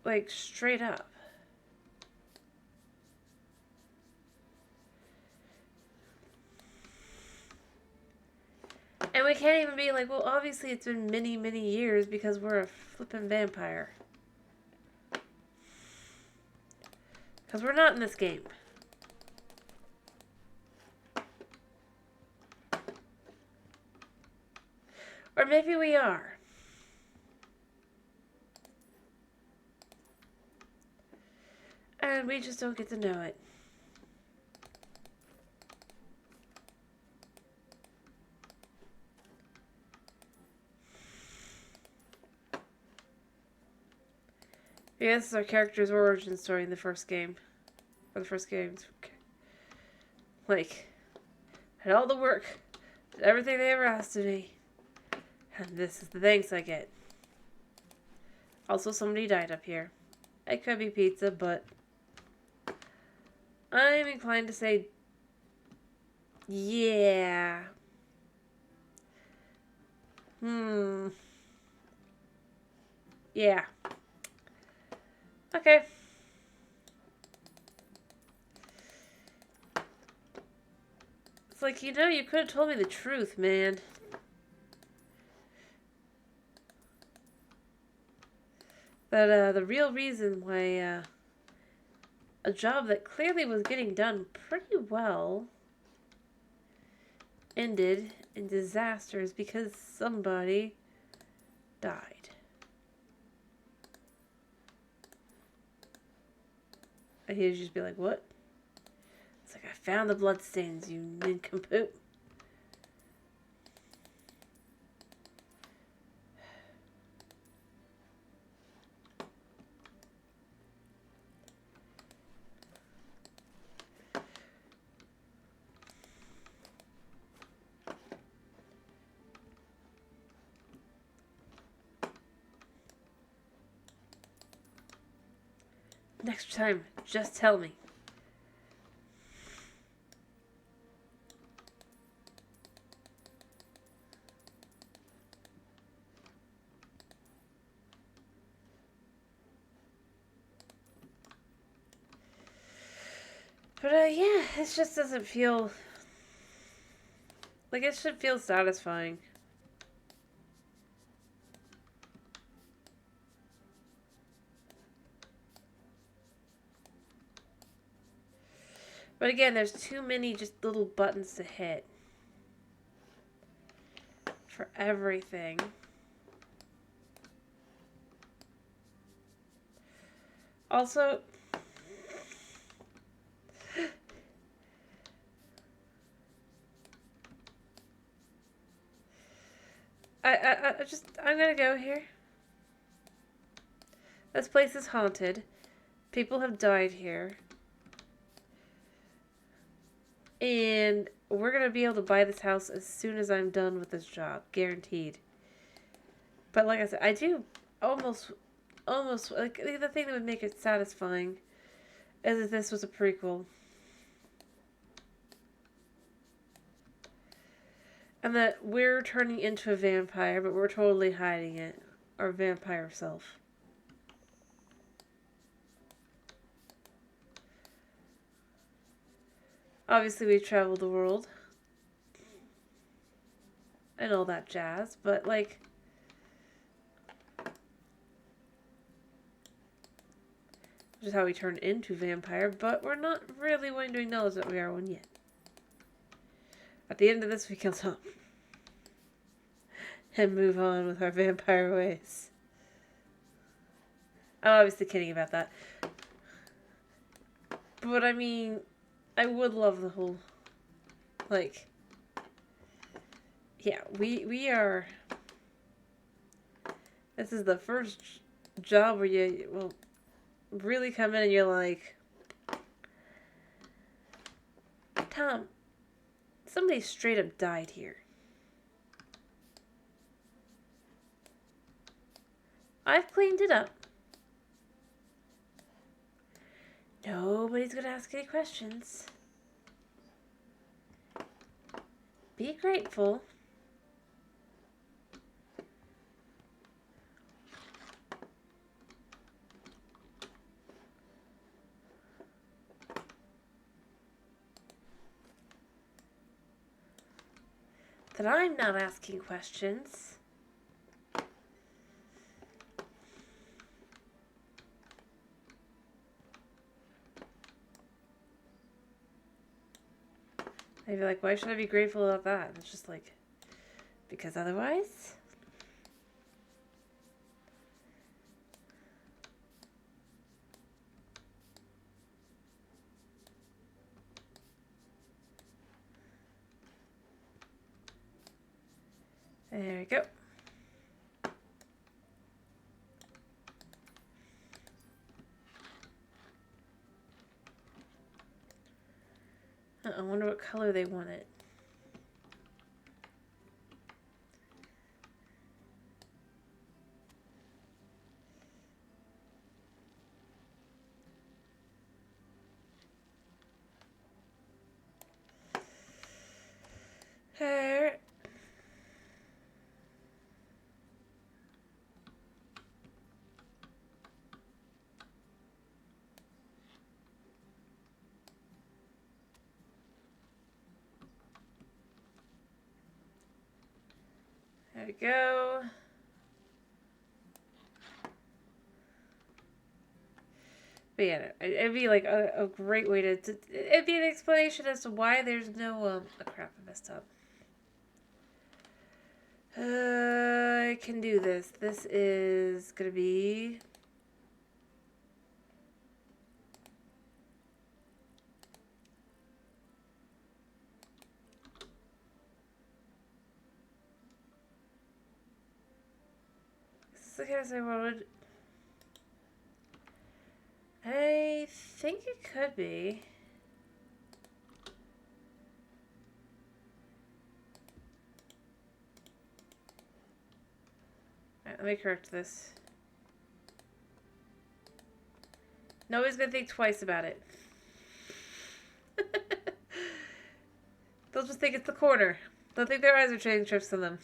Speaker 1: Like, straight up. And we can't even be like, well, obviously it's been many, many years because we're a flippin' vampire. Because we're not in this game. Or maybe we are. And we just don't get to know it. Yeah, this is our character's origin story in the first game. Or the first games. Like, had all the work, did everything they ever asked of me. And this is the thanks I get. Also, somebody died up here. It could be pizza, but I'm inclined to say, yeah. Yeah. Okay. It's like, you know, you could have told me the truth, man. But the real reason why a job that clearly was getting done pretty well ended in disaster is because somebody died. And he would just be like, what? It's like, I found the bloodstains, you nincompoop. Next time, just tell me. But yeah, it just doesn't feel... Like, it should feel satisfying. But again, there's too many just little buttons to hit. For everything. Also... I'm gonna go here. This place is haunted. People have died here. And we're gonna be able to buy this house as soon as I'm done with this job. Guaranteed. But like I said, I do almost, like, the thing that would make it satisfying is if this was a prequel. And that we're turning into a vampire, but we're totally hiding it. Our vampire self. Obviously, we've traveled the world. And all that jazz, but, like... Just how we turned into vampire, but we're not really willing to acknowledge that we are one yet. At the end of this, we kill Tom. And move on with our vampire ways. I'm obviously kidding about that. But I mean, I would love the whole, like, yeah, we are This is the first job where you will really come in and you're like, Tom, somebody straight up died here. I've cleaned it up. Nobody's gonna ask any questions. Be grateful. That I'm not asking questions. I'd be like, why should I be grateful about that? And it's just like, because otherwise? There we go. I wonder what color they want it. There. There we go. But yeah, it'd be like a great way to it'd be an explanation as to why there's no, oh crap, I messed up. I can do this. This is gonna be... This is the case I wanted. I think it could be. Alright, let me correct this. Nobody's gonna think twice about it. They'll just think it's the corner. They'll think their eyes are trading tricks on them.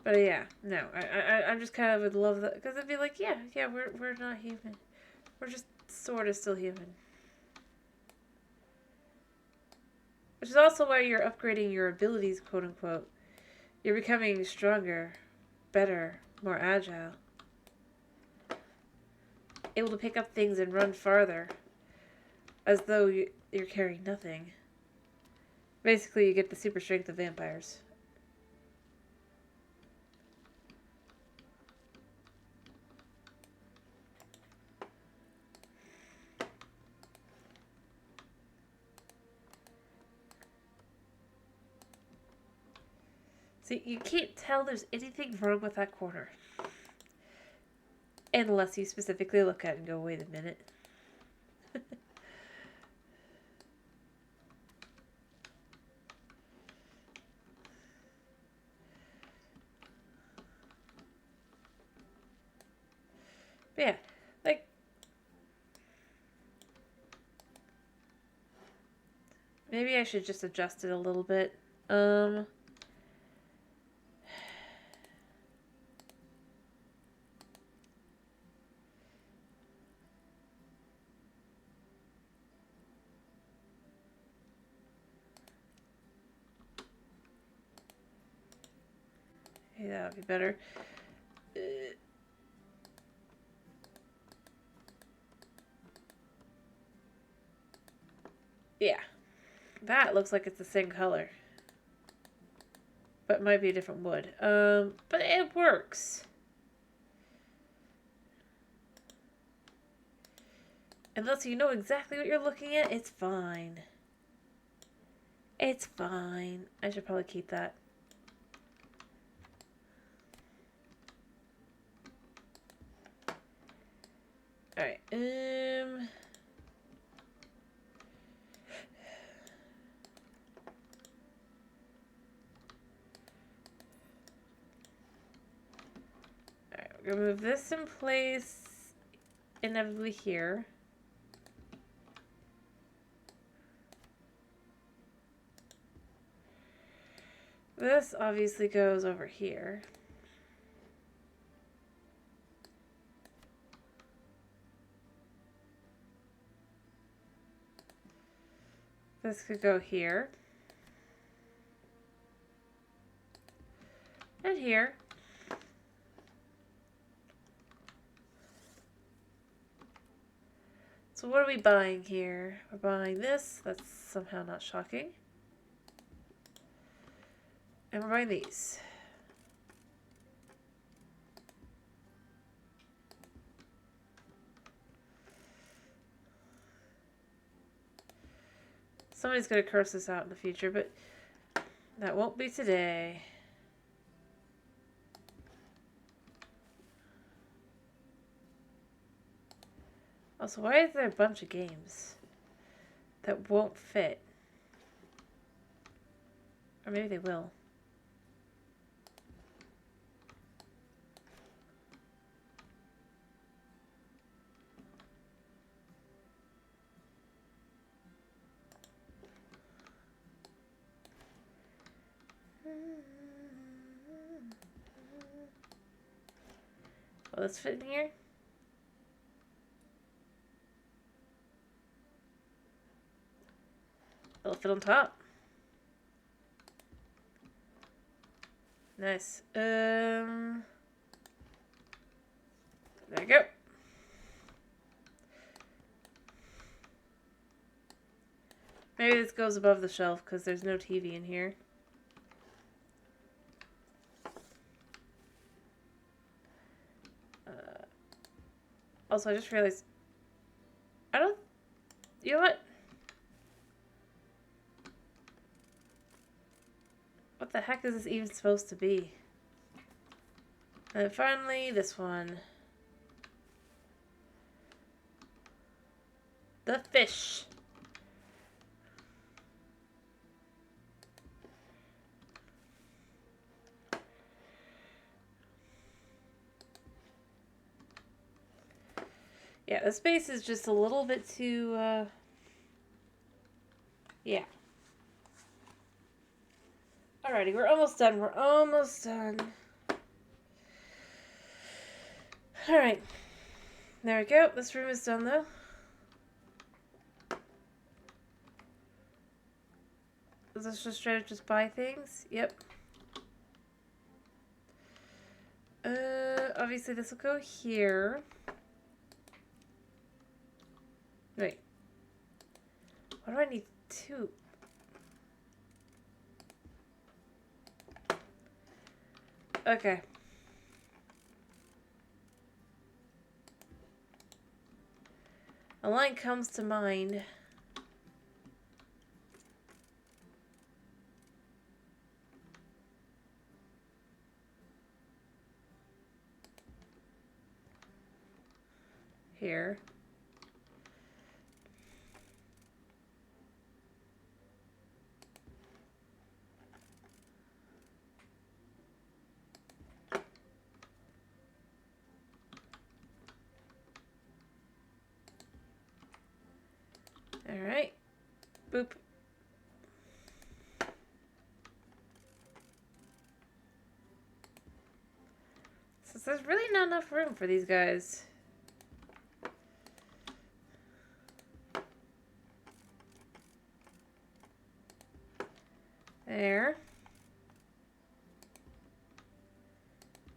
Speaker 1: But yeah, no, I'm just kind of would love that, because I'd be like, yeah, we're not human. We're just sort of still human. Which is also why you're upgrading your abilities, quote unquote. You're becoming stronger, better, more agile. Able to pick up things and run farther. As though you're carrying nothing. Basically, you get the super strength of vampires. See, you can't tell there's anything wrong with that corner. Unless you specifically look at it and go, wait a minute. But yeah, like... Maybe I should just adjust it a little bit. Yeah, that would be better. Yeah. That looks like it's the same color. But it might be a different wood. But it works. Unless you know exactly what you're looking at, it's fine. It's fine. I should probably keep that. Alright, Alright, we're gonna move this in place inevitably here. This obviously goes over here. This could go here. And here. So what are we buying here? We're buying this. That's somehow not shocking. And we're buying these. Somebody's going to curse this out in the future, but that won't be today. Also, why is there a bunch of games that won't fit? Or maybe they will. Will this fit in here? It'll fit on top. Nice. There you go. Maybe this goes above the shelf because there's no TV in here. Also, I just realized you know what? What the heck is this even supposed to be? And finally, this one. The fish. Yeah, the space is just a little bit too, yeah. Alrighty, we're almost done. We're almost done. Alright. There we go. This room is done, though. Is this just straight up just buy things? Yep. Obviously this will go here. Wait. Why do I need two? Okay. A line comes to mind. Here. Alright. Boop. So there's really not enough room for these guys. There.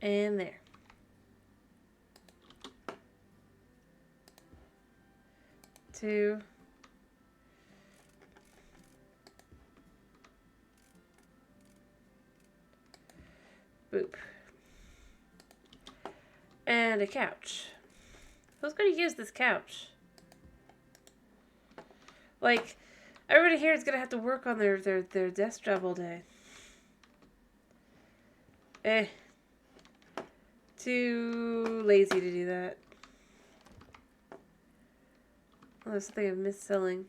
Speaker 1: And there. Two. Boop. And a couch. Who's going to use this couch? Like, everybody here is going to have to work on their desk job all day. Too lazy to do that. Oh, there's something I've missed selling.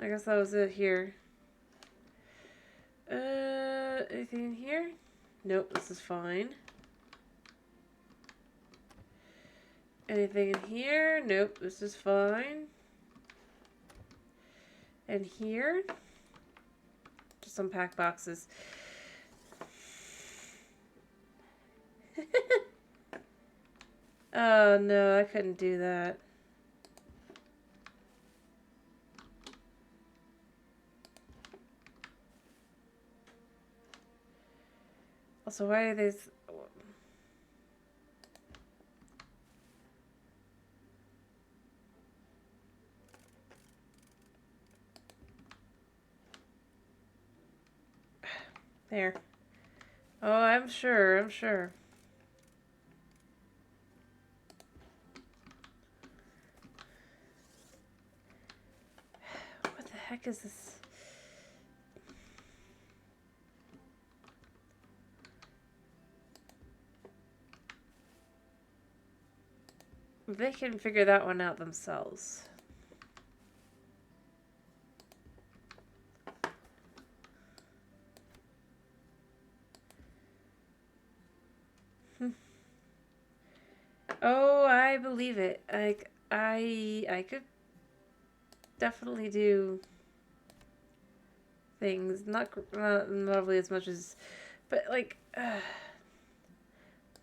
Speaker 1: I guess that was it here. Anything in here? Nope, this is fine. Anything in here? Nope, this is fine. And here? Just unpack boxes. Oh no, I couldn't do that. Also, why are these... There. Oh, I'm sure, I'm sure. What the heck is this? They can figure that one out themselves. Oh, I believe it. Like, I could definitely do things. Not really as much as, but like,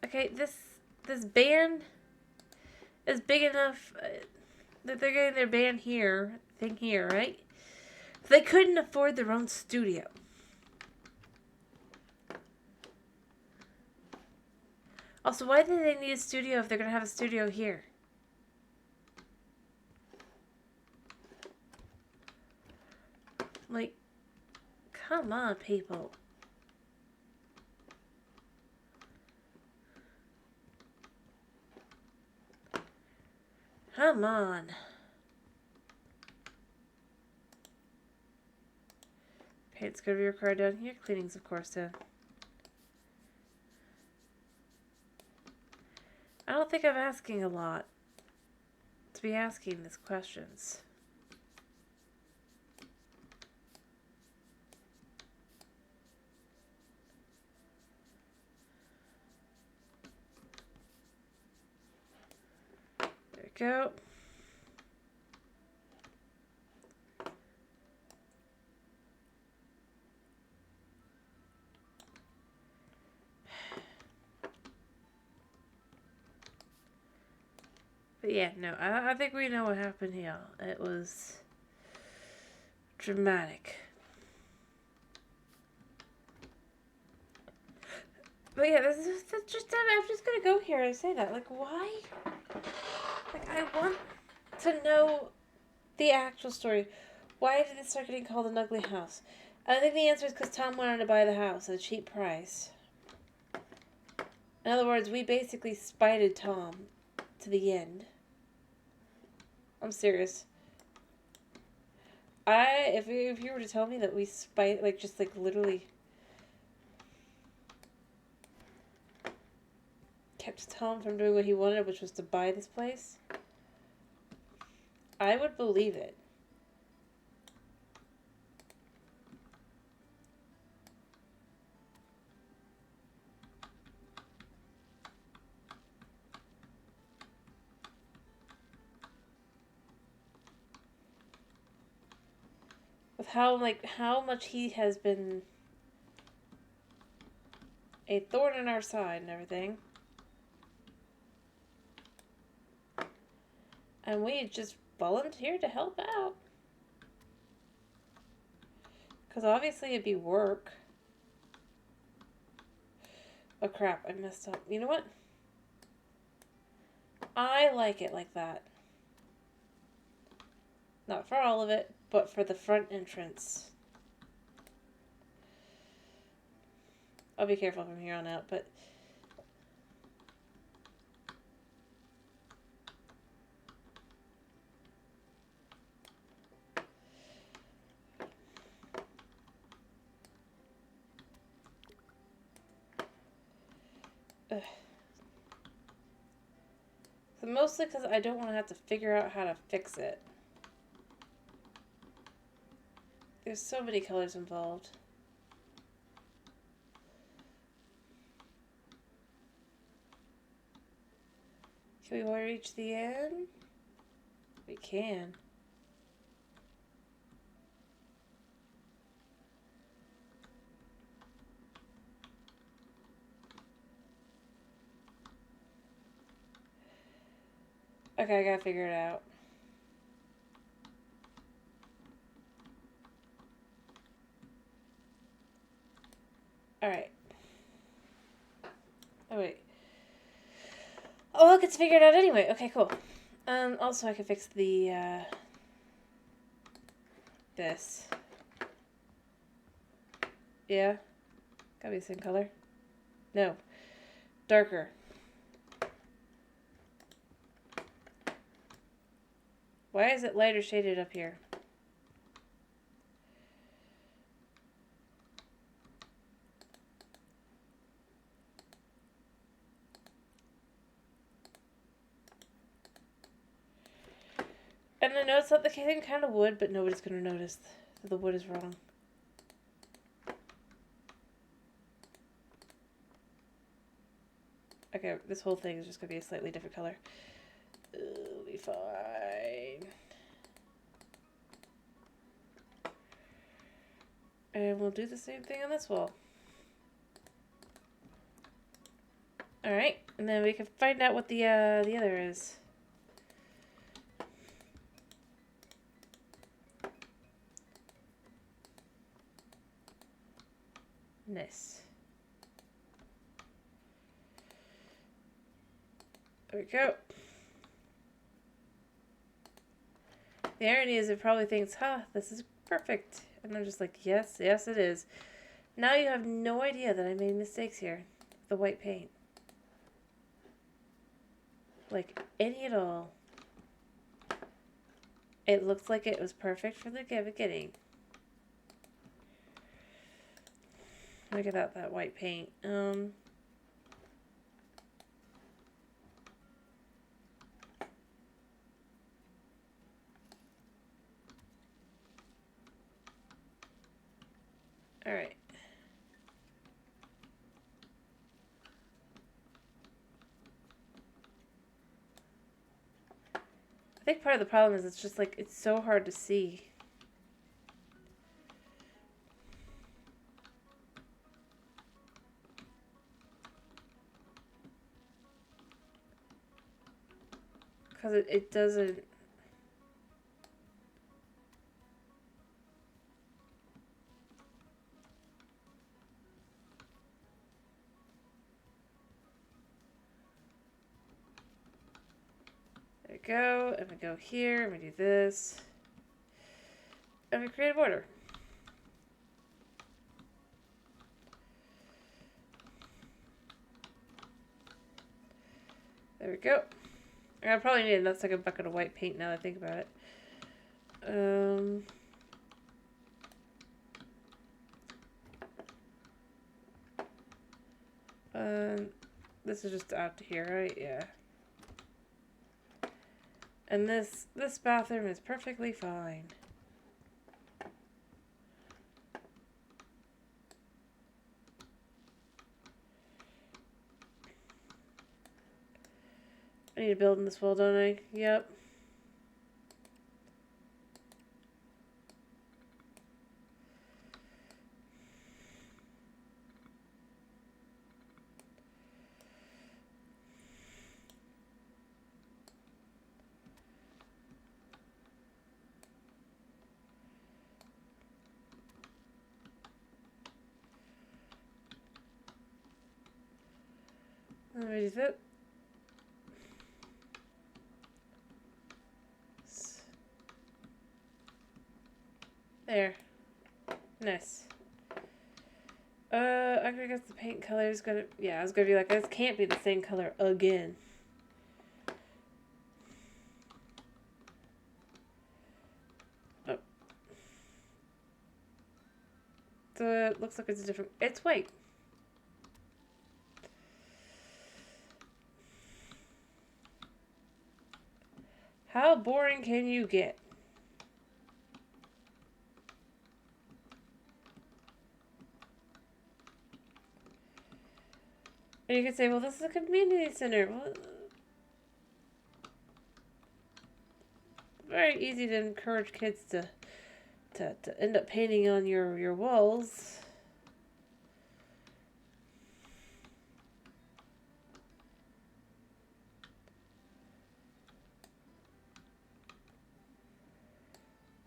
Speaker 1: okay, this band is big enough that they're getting their band thing here, right? They couldn't afford their own studio. Also, why do they need a studio if they're going to have a studio here? Like, come on, people. Come on. Paint's going to be required down here. Cleanings, of course, too. I don't think I'm asking a lot to be asking these questions. There we go. But yeah, no, I think we know what happened here. It was dramatic. But yeah, I'm just gonna go here and say that. Like, why? Like, I want to know the actual story. Why did it start getting called an ugly house? I think the answer is because Tom wanted to buy the house at a cheap price. In other words, we basically spited Tom to the end. I'm serious. If you were to tell me that we spite, like, just, like, literally kept Tom from doing what he wanted, which was to buy this place, I would believe it. With how much he has been a thorn in our side and everything. And we just volunteered to help out. Because obviously it'd be work. Oh crap, I messed up. You know what? I like it like that. Not for all of it, but for the front entrance. I'll be careful from here on out, but... Ugh. So mostly because I don't want to have to figure out how to fix it. There's so many colors involved. Can we reach the end? We can. Okay, I gotta figure it out. Alright. Oh, wait. Oh, look, it's figured out anyway. Okay, cool. Also, I can fix the, this. Yeah? Gotta be the same color. No. Darker. Why is it lighter shaded up here? And I know it's not the same kind of wood, but nobody's gonna notice that the wood is wrong. Okay, this whole thing is just gonna be a slightly different color. It'll be fine. And we'll do the same thing on this wall. Alright, and then we can find out what the other is. Nice. There we go. The irony is it probably thinks, huh, this is perfect. And I'm just like, yes, yes it is. Now you have no idea that I made mistakes here. The white paint. Like, any at all. It looks like it was perfect from the beginning. Look at that white paint. Alright. I think part of the problem is it's just like, it's so hard to see. Because it doesn't... There we go, and we go here, and we do this. And we create a border. There we go. I probably need another second bucket of white paint now that I think about it. This is just out to here, right? Yeah. And this bathroom is perfectly fine. I need to build in this wall, don't I? Yep. Let me do that. There. Nice. I guess the paint color is gonna... Yeah, I was gonna be like, this can't be the same color again. Oh. So it looks like it's a different... It's white. How boring can you get? And you could say, well, this is a community center. Well, very easy to encourage kids to end up painting on your walls.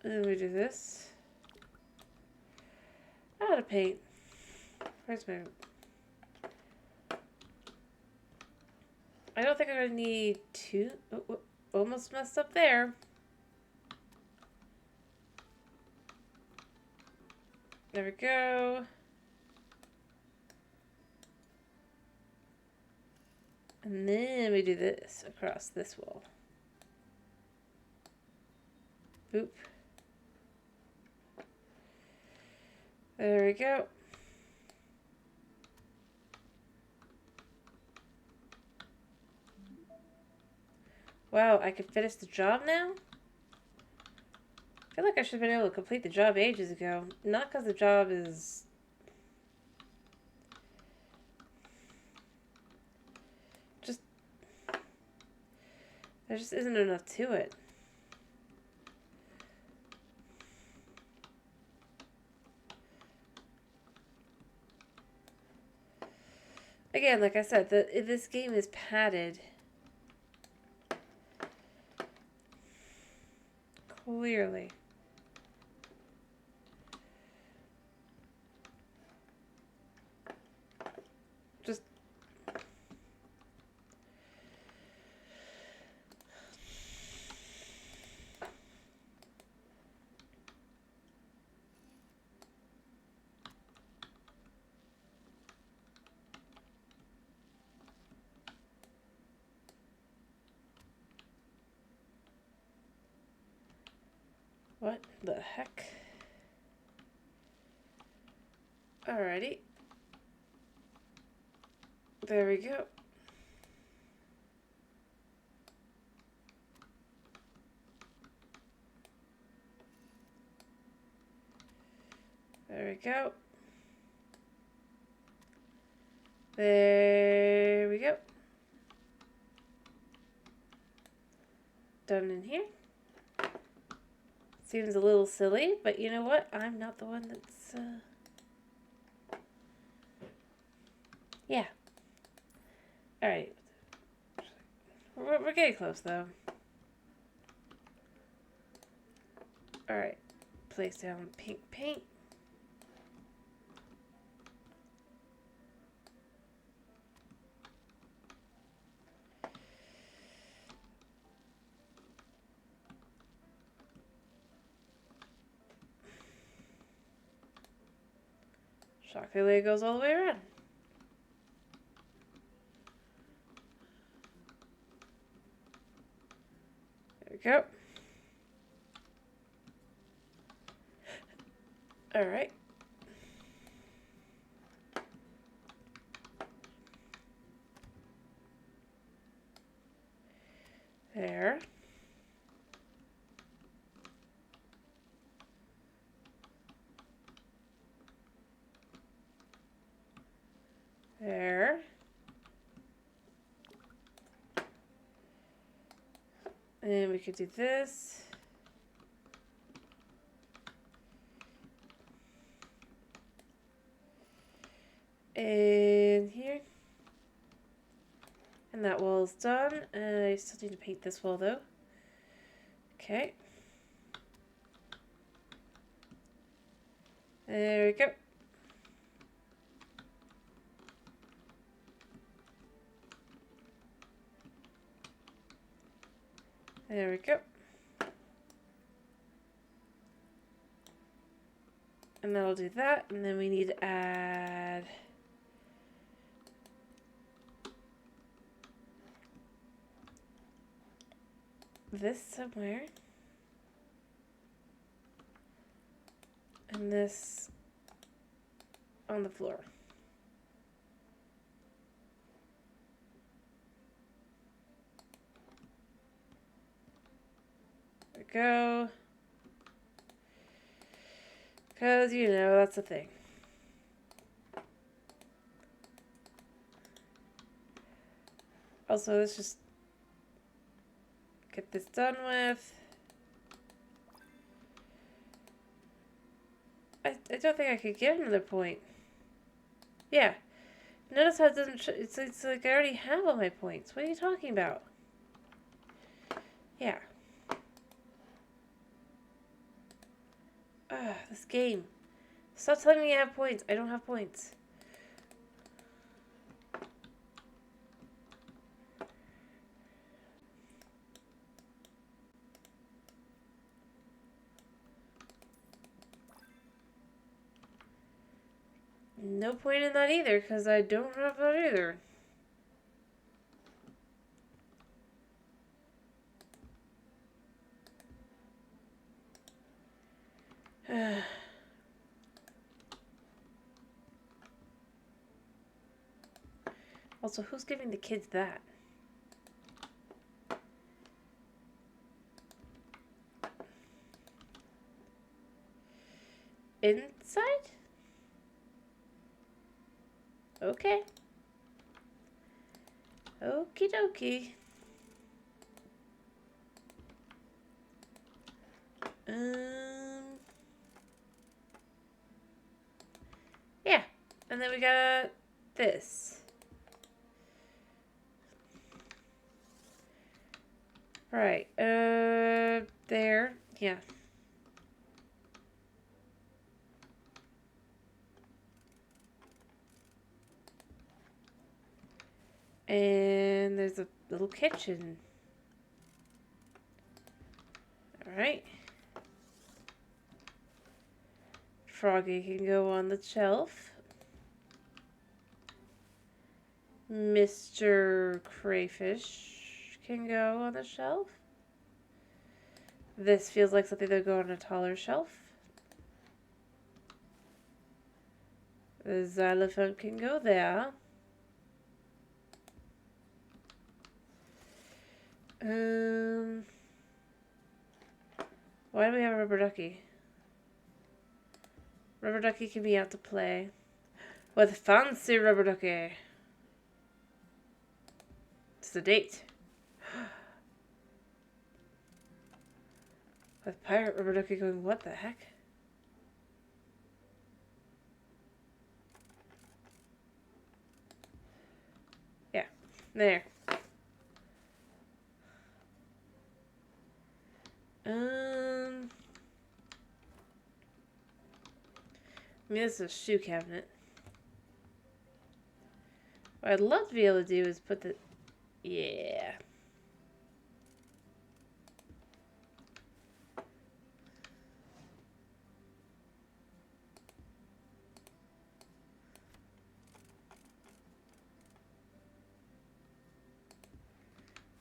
Speaker 1: And then we do this. How to paint. Where's my... I don't think I'm going to need two. Oh, almost messed up there. There we go. And then we do this across this wall. Boop. There we go. Wow, I can finish the job now? I feel like I should have been able to complete the job ages ago. Not because the job is... just... there just isn't enough to it. Again, like I said, this game is padded. Clearly. Just... what the heck? Alrighty. There we go. There we go. There we go. Done in here. Seems a little silly, but you know what? I'm not the one that's, yeah. Alright. We're getting close, though. Alright. Place down pink paint. Shockingly, it goes all the way around. There we go. All right. There. There. And we could do this. And here. And that wall is done. I still need to paint this wall though. Okay. There we go. There we go. And that'll do that. And then we need to add this somewhere. And this on the floor. There we go. Because, you know, that's the thing. Also, let's just get this done with. I don't think I could get another point. Yeah. Notice how it doesn't... It's like I already have all my points. What are you talking about? Yeah. This game. Stop telling me I have points. I don't have points. No point in that either, because I don't have that either. Also, who's giving the kids that? Inside? Okay. Okie dokie. Yeah. And then we got this. Right. There. Yeah. And there's a little kitchen. Alright. Froggy can go on the shelf. Mr. Crayfish can go on the shelf. This feels like something that would go on a taller shelf. The xylophone can go there. Why do we have a rubber ducky? Rubber ducky can be out to play. With fancy rubber ducky. It's the date. With pirate rubber ducky going, what the heck? Yeah, there. I mean, this is a shoe cabinet. What I'd love to be able to do is put the... Yeah.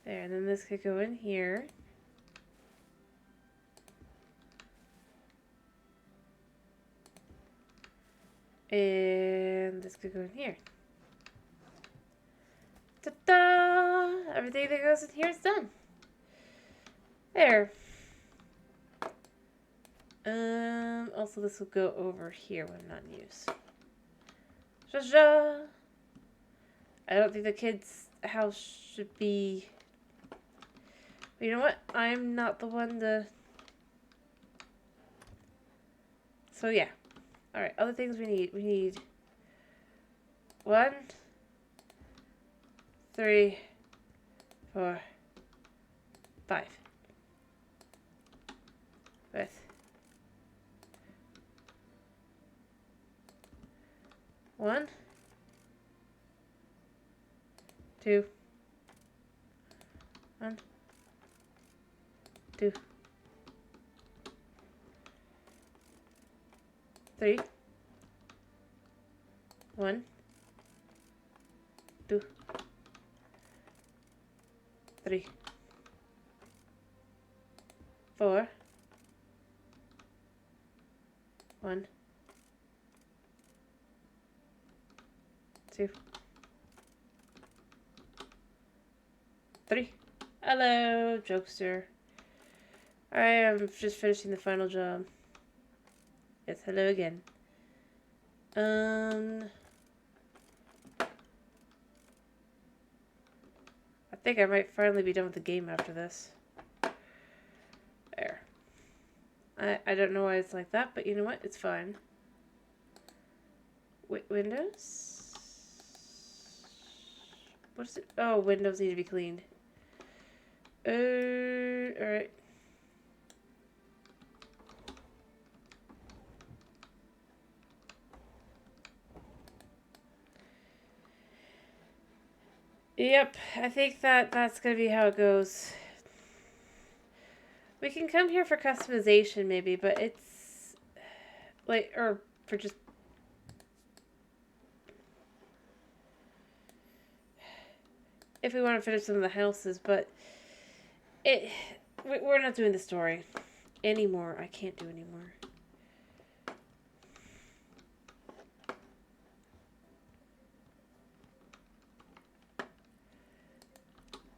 Speaker 1: There, and then this could go in here. And this could go in here. Ta-da! Everything that goes in here is done. There. Also this will go over here when not in use. Zha-zha! I don't think the kids' house should be... But you know what? I'm not the one to... So yeah. Alright, other things we need. We need 1, 3, 4, 5. With 1, 2, 1, 2, 3, 1, 2, 3, 4, 1, 2, 3. Hello, jokester. I am just finishing the final job. Yes, hello again. I think I might finally be done with the game after this. There. I don't know why it's like that, but you know what? It's fine. Windows? What is it? Oh, windows need to be cleaned. Alright. Yep, I think that's gonna be how it goes. We can come here for customization maybe, but it's like, or for just if we want to finish some of the houses, but we're not doing the story anymore. I can't do anymore.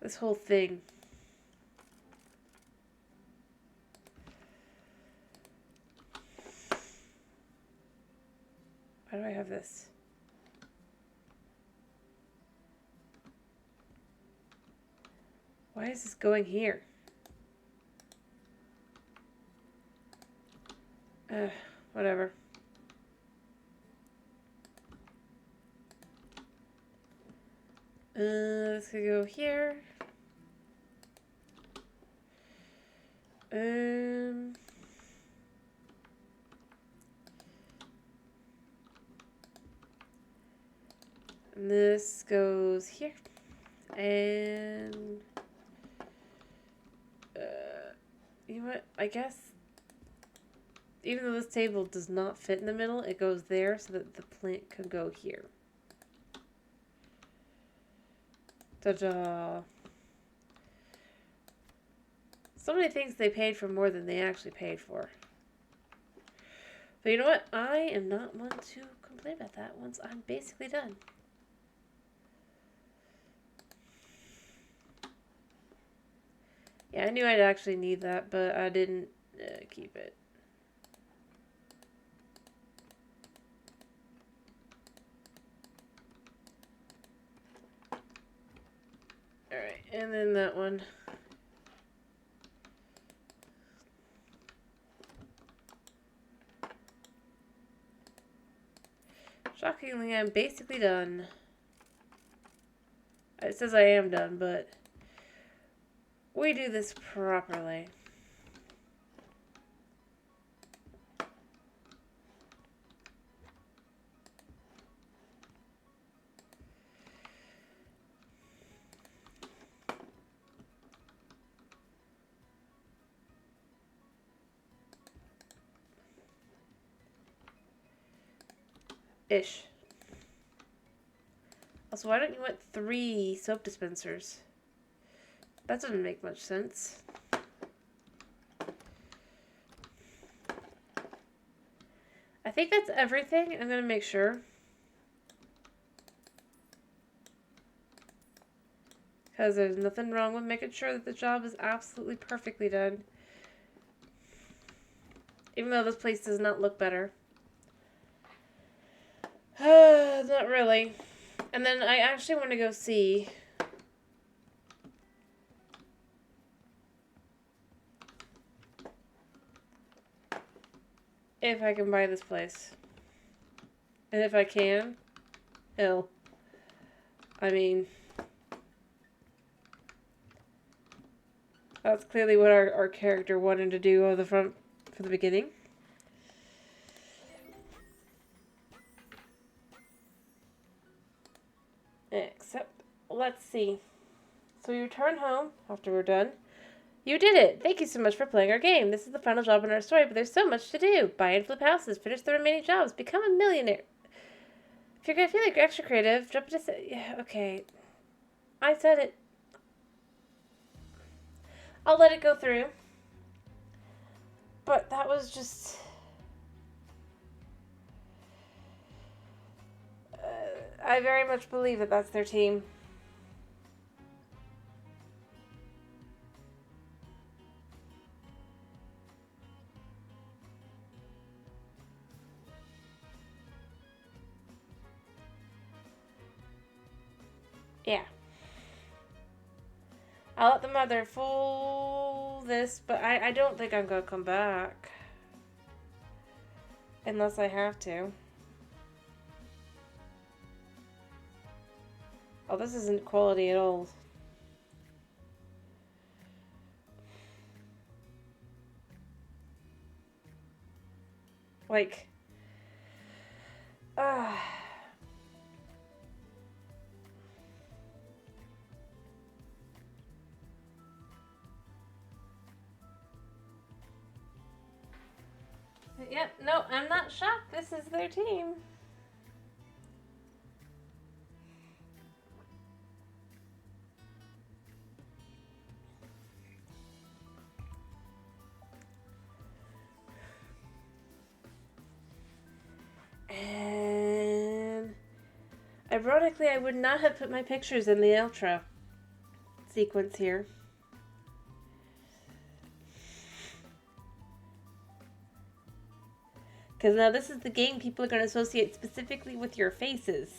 Speaker 1: This whole thing. Why do I have this? Why is this going here? Whatever. This could go here. And this goes here. And you know what? I guess even though this table does not fit in the middle, it goes there so that the plant can go here. Ta-da! So many things they paid for more than they actually paid for. But you know what? I am not one to complain about that once I'm basically done. Yeah, I knew I'd actually need that, but I didn't keep it. Alright, and then that one. Shockingly, I'm basically done. It says I am done, but we do this properly. Ish. Also, why don't you want 3 soap dispensers? That doesn't make much sense. I think that's everything. I'm going to make sure. Because there's nothing wrong with making sure that the job is absolutely perfectly done. Even though this place does not look better. Not really. And then I actually want to go see if I can buy this place. And if I can, hell. I mean, that's clearly what our character wanted to do on the front from the beginning. Except, let's see. So we return home after we're done. You did it! Thank you so much for playing our game. This is the final job in our story, but there's so much to do. Buy and flip houses, finish the remaining jobs, become a millionaire. If you're gonna feel like you're extra creative, jump into... Yeah, okay. I said it. I'll let it go through. But that was just... I very much believe that that's their team. Yeah. I'll let the mother fool this, but I don't think I'm gonna come back. Unless I have to. Oh, this isn't quality at all. Like... Yep, no, I'm not shocked. This is their team. And ironically, I would not have put my pictures in the outro sequence here. Because now this is the game people are going to associate specifically with your faces.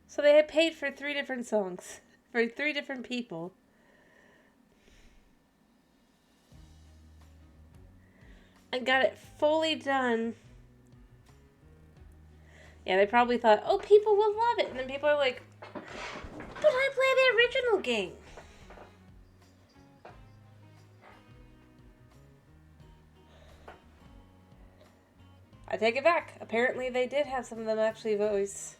Speaker 1: So they had paid for 3 different songs for 3 different people. And got it fully done. Yeah, they probably thought, oh, people will love it. And then people are like, but I play the original game. I take it back. Apparently they did have some of them actually voice.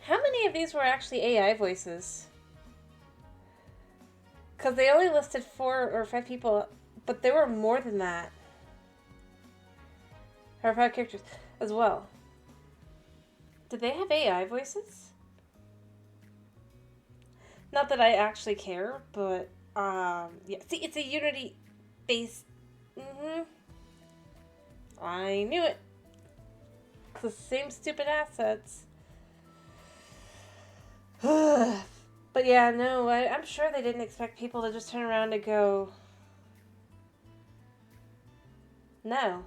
Speaker 1: How many of these were actually AI voices? Because they only listed 4 or 5 people, but there were more than that. Or 5 characters as well. Did they have AI voices? Not that I actually care, but, yeah. See, it's a Unity-based... I knew it. It's the same stupid assets. But yeah, no, I'm sure they didn't expect people to just turn around and go, no.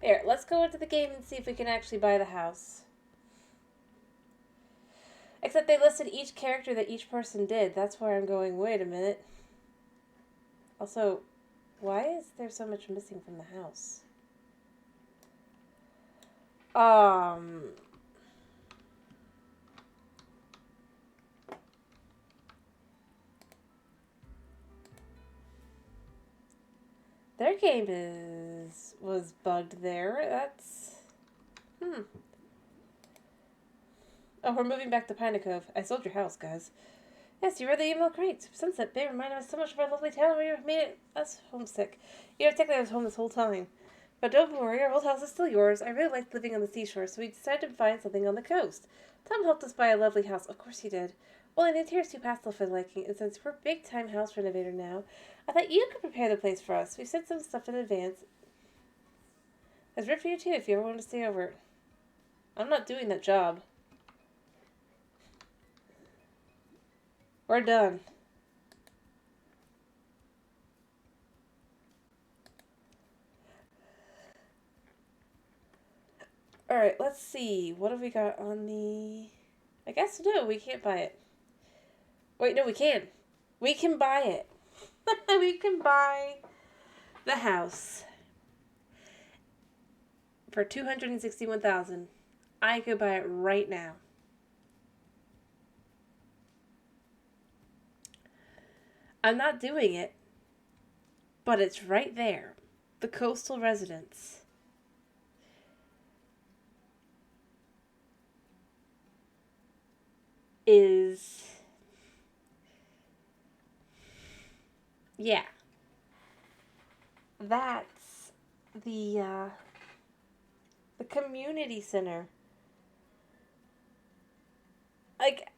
Speaker 1: Here, let's go into the game and see if we can actually buy the house. Except they listed each character that each person did. That's where I'm going, wait a minute. Also, why is there so much missing from the house? Their game was bugged there. That's... Oh, we're moving back to Piney Cove. I sold your house, guys. Yes, you read the email. Great. Sunset Bay reminded us so much of our lovely town. We made us homesick. You know, technically I was home this whole time. But don't worry, our old house is still yours. I really liked living on the seashore, so we decided to find something on the coast. Tom helped us buy a lovely house. Of course he did. Well, the interior's too pastel for liking, and since we're a big-time house renovator now, I thought you could prepare the place for us. We sent some stuff in advance. It's right for you, too, if you ever want to stay over. I'm not doing that job. We're done. Alright, let's see. What have we got on the... I guess no, we can't buy it. Wait, no, we can. We can buy it. We can buy the house. for $261,000. I could buy it right now. I'm not doing it, but it's right there. The Coastal Residence. Is... yeah. That's the community center. Like,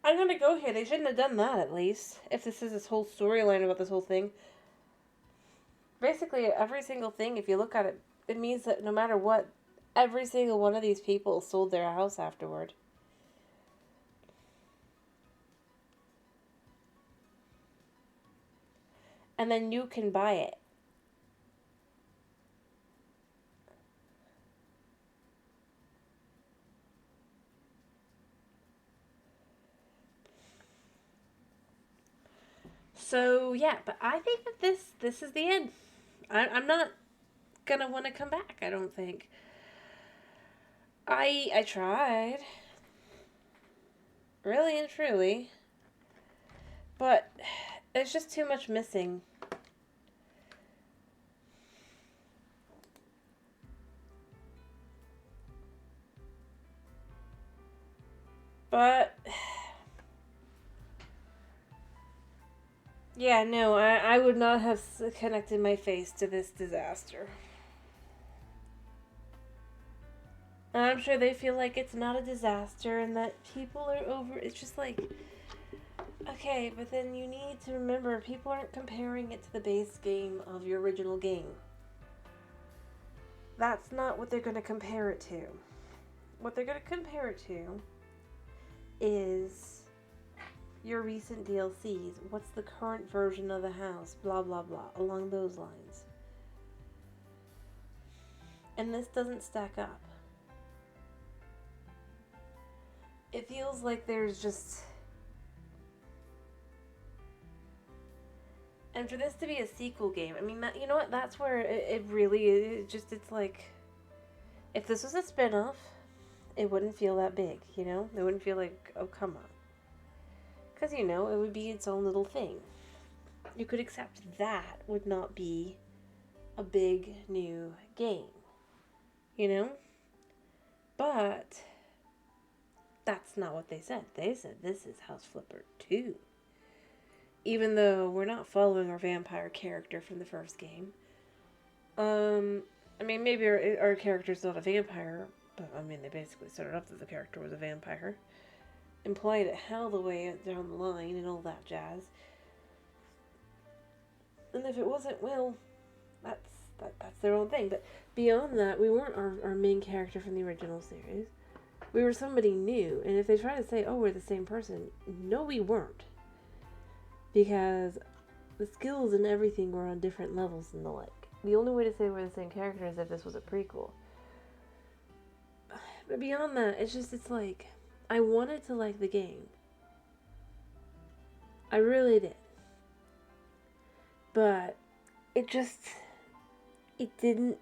Speaker 1: I'm gonna go here. They shouldn't have done that, at least. If this is this whole storyline about this whole thing. Basically, every single thing, if you look at it, it means that no matter what, every single one of these people sold their house afterward. And then you can buy it. So, yeah, but I think that this is the end. I'm not gonna want to come back, I don't think. I tried. Really and truly. But there's just too much missing. But yeah, no, I would not have connected my face to this disaster. And I'm sure they feel like it's not a disaster and that people are over. It's just like, okay, but then you need to remember people aren't comparing it to the base game of your original game. That's not what they're going to compare it to. What they're going to compare it to is your recent DLCs. What's the current version of the house? Blah, blah, blah. Along those lines. And this doesn't stack up. It feels like there's just... And for this to be a sequel game, I mean, that, you know what? That's where it really is. It's like... If this was a spin-off, it wouldn't feel that big, you know? It wouldn't feel like, oh, come on. Because, you know, it would be its own little thing. You could accept that would not be a big new game. You know? But that's not what they said. They said this is House Flipper 2. Even though we're not following our vampire character from the first game. I mean, maybe our character's not a vampire, but I mean, they basically started off that the character was a vampire. Implied it hell the way down the line and all that jazz. And if it wasn't, well, that's their own thing. But beyond that, we weren't our main character from the original series. We were somebody new. And if they try to say, oh, we're the same person, no, we weren't. Because the skills and everything were on different levels and the like. The only way to say we're the same character is if this was a prequel. But beyond that, it's like, I wanted to like the game. I really did. But it didn't.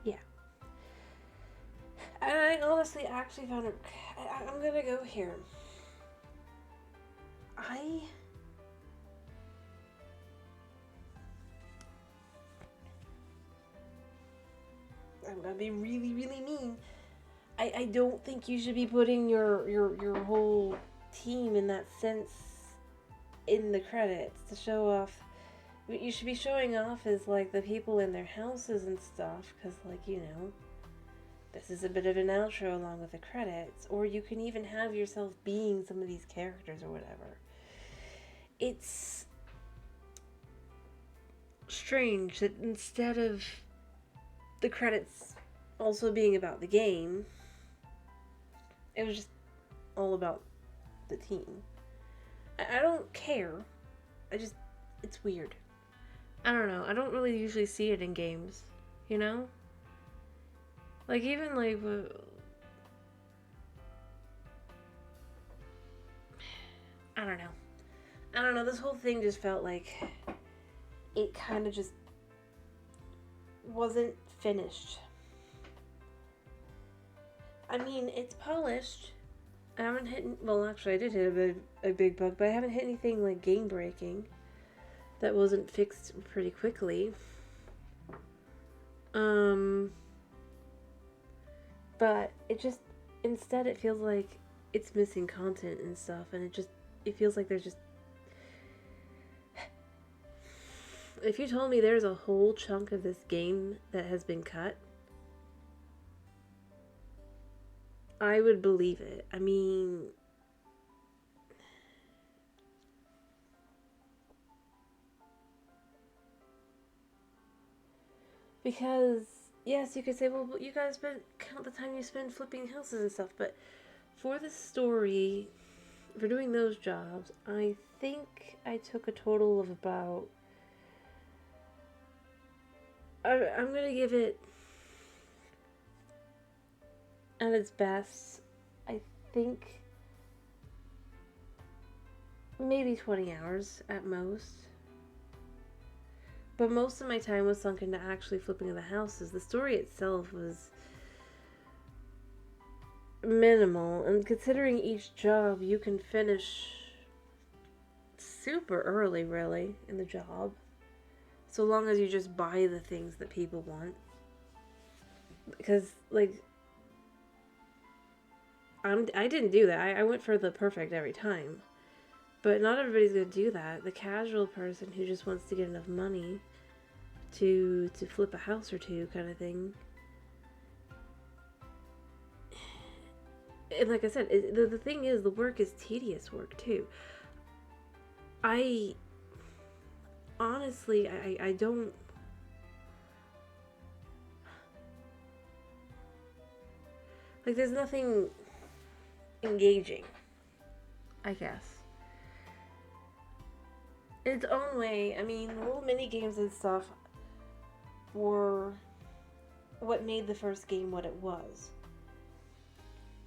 Speaker 1: Yeah. And I honestly actually found it. I'm gonna go here. I'm gonna be really, really mean. I don't think you should be putting your whole team in that sense in the credits to show off. What you should be showing off is like the people in their houses and stuff, because like, you know, this is a bit of an outro along with the credits, or you can even have yourself being some of these characters or whatever. It's strange that instead of the credits also being about the game, it was just all about the team. I don't care. It's weird. I don't know. I don't really usually see it in games, you know? Like, even like, I don't know. I don't know. This whole thing just felt like it kind of just wasn't finished. I mean, it's polished. I haven't hit. Well, actually, I did hit a big bug, but I haven't hit anything like game breaking that wasn't fixed pretty quickly. But it just, instead it feels like it's missing content and stuff, and it feels like there's just, if you told me there's a whole chunk of this game that has been cut, I would believe it. I mean, because, yes, you could say, well, you guys count the time you spend flipping houses and stuff, but for the story, for doing those jobs, I think I took a total of about, I'm going to give it, at its best, I think maybe 20 hours at most. But most of my time was sunk into actually flipping the houses. The story itself was minimal, and considering each job you can finish super early, really, in the job. So long as you just buy the things that people want. Because, like, I didn't do that. I went for the perfect every time. But not everybody's going to do that. The casual person who just wants to get enough money to flip a house or two kind of thing. And like I said, the thing is, the work is tedious work too. Honestly, I don't... Like, there's nothing engaging, I guess. In its own way, I mean, the little mini games and stuff were what made the first game what it was.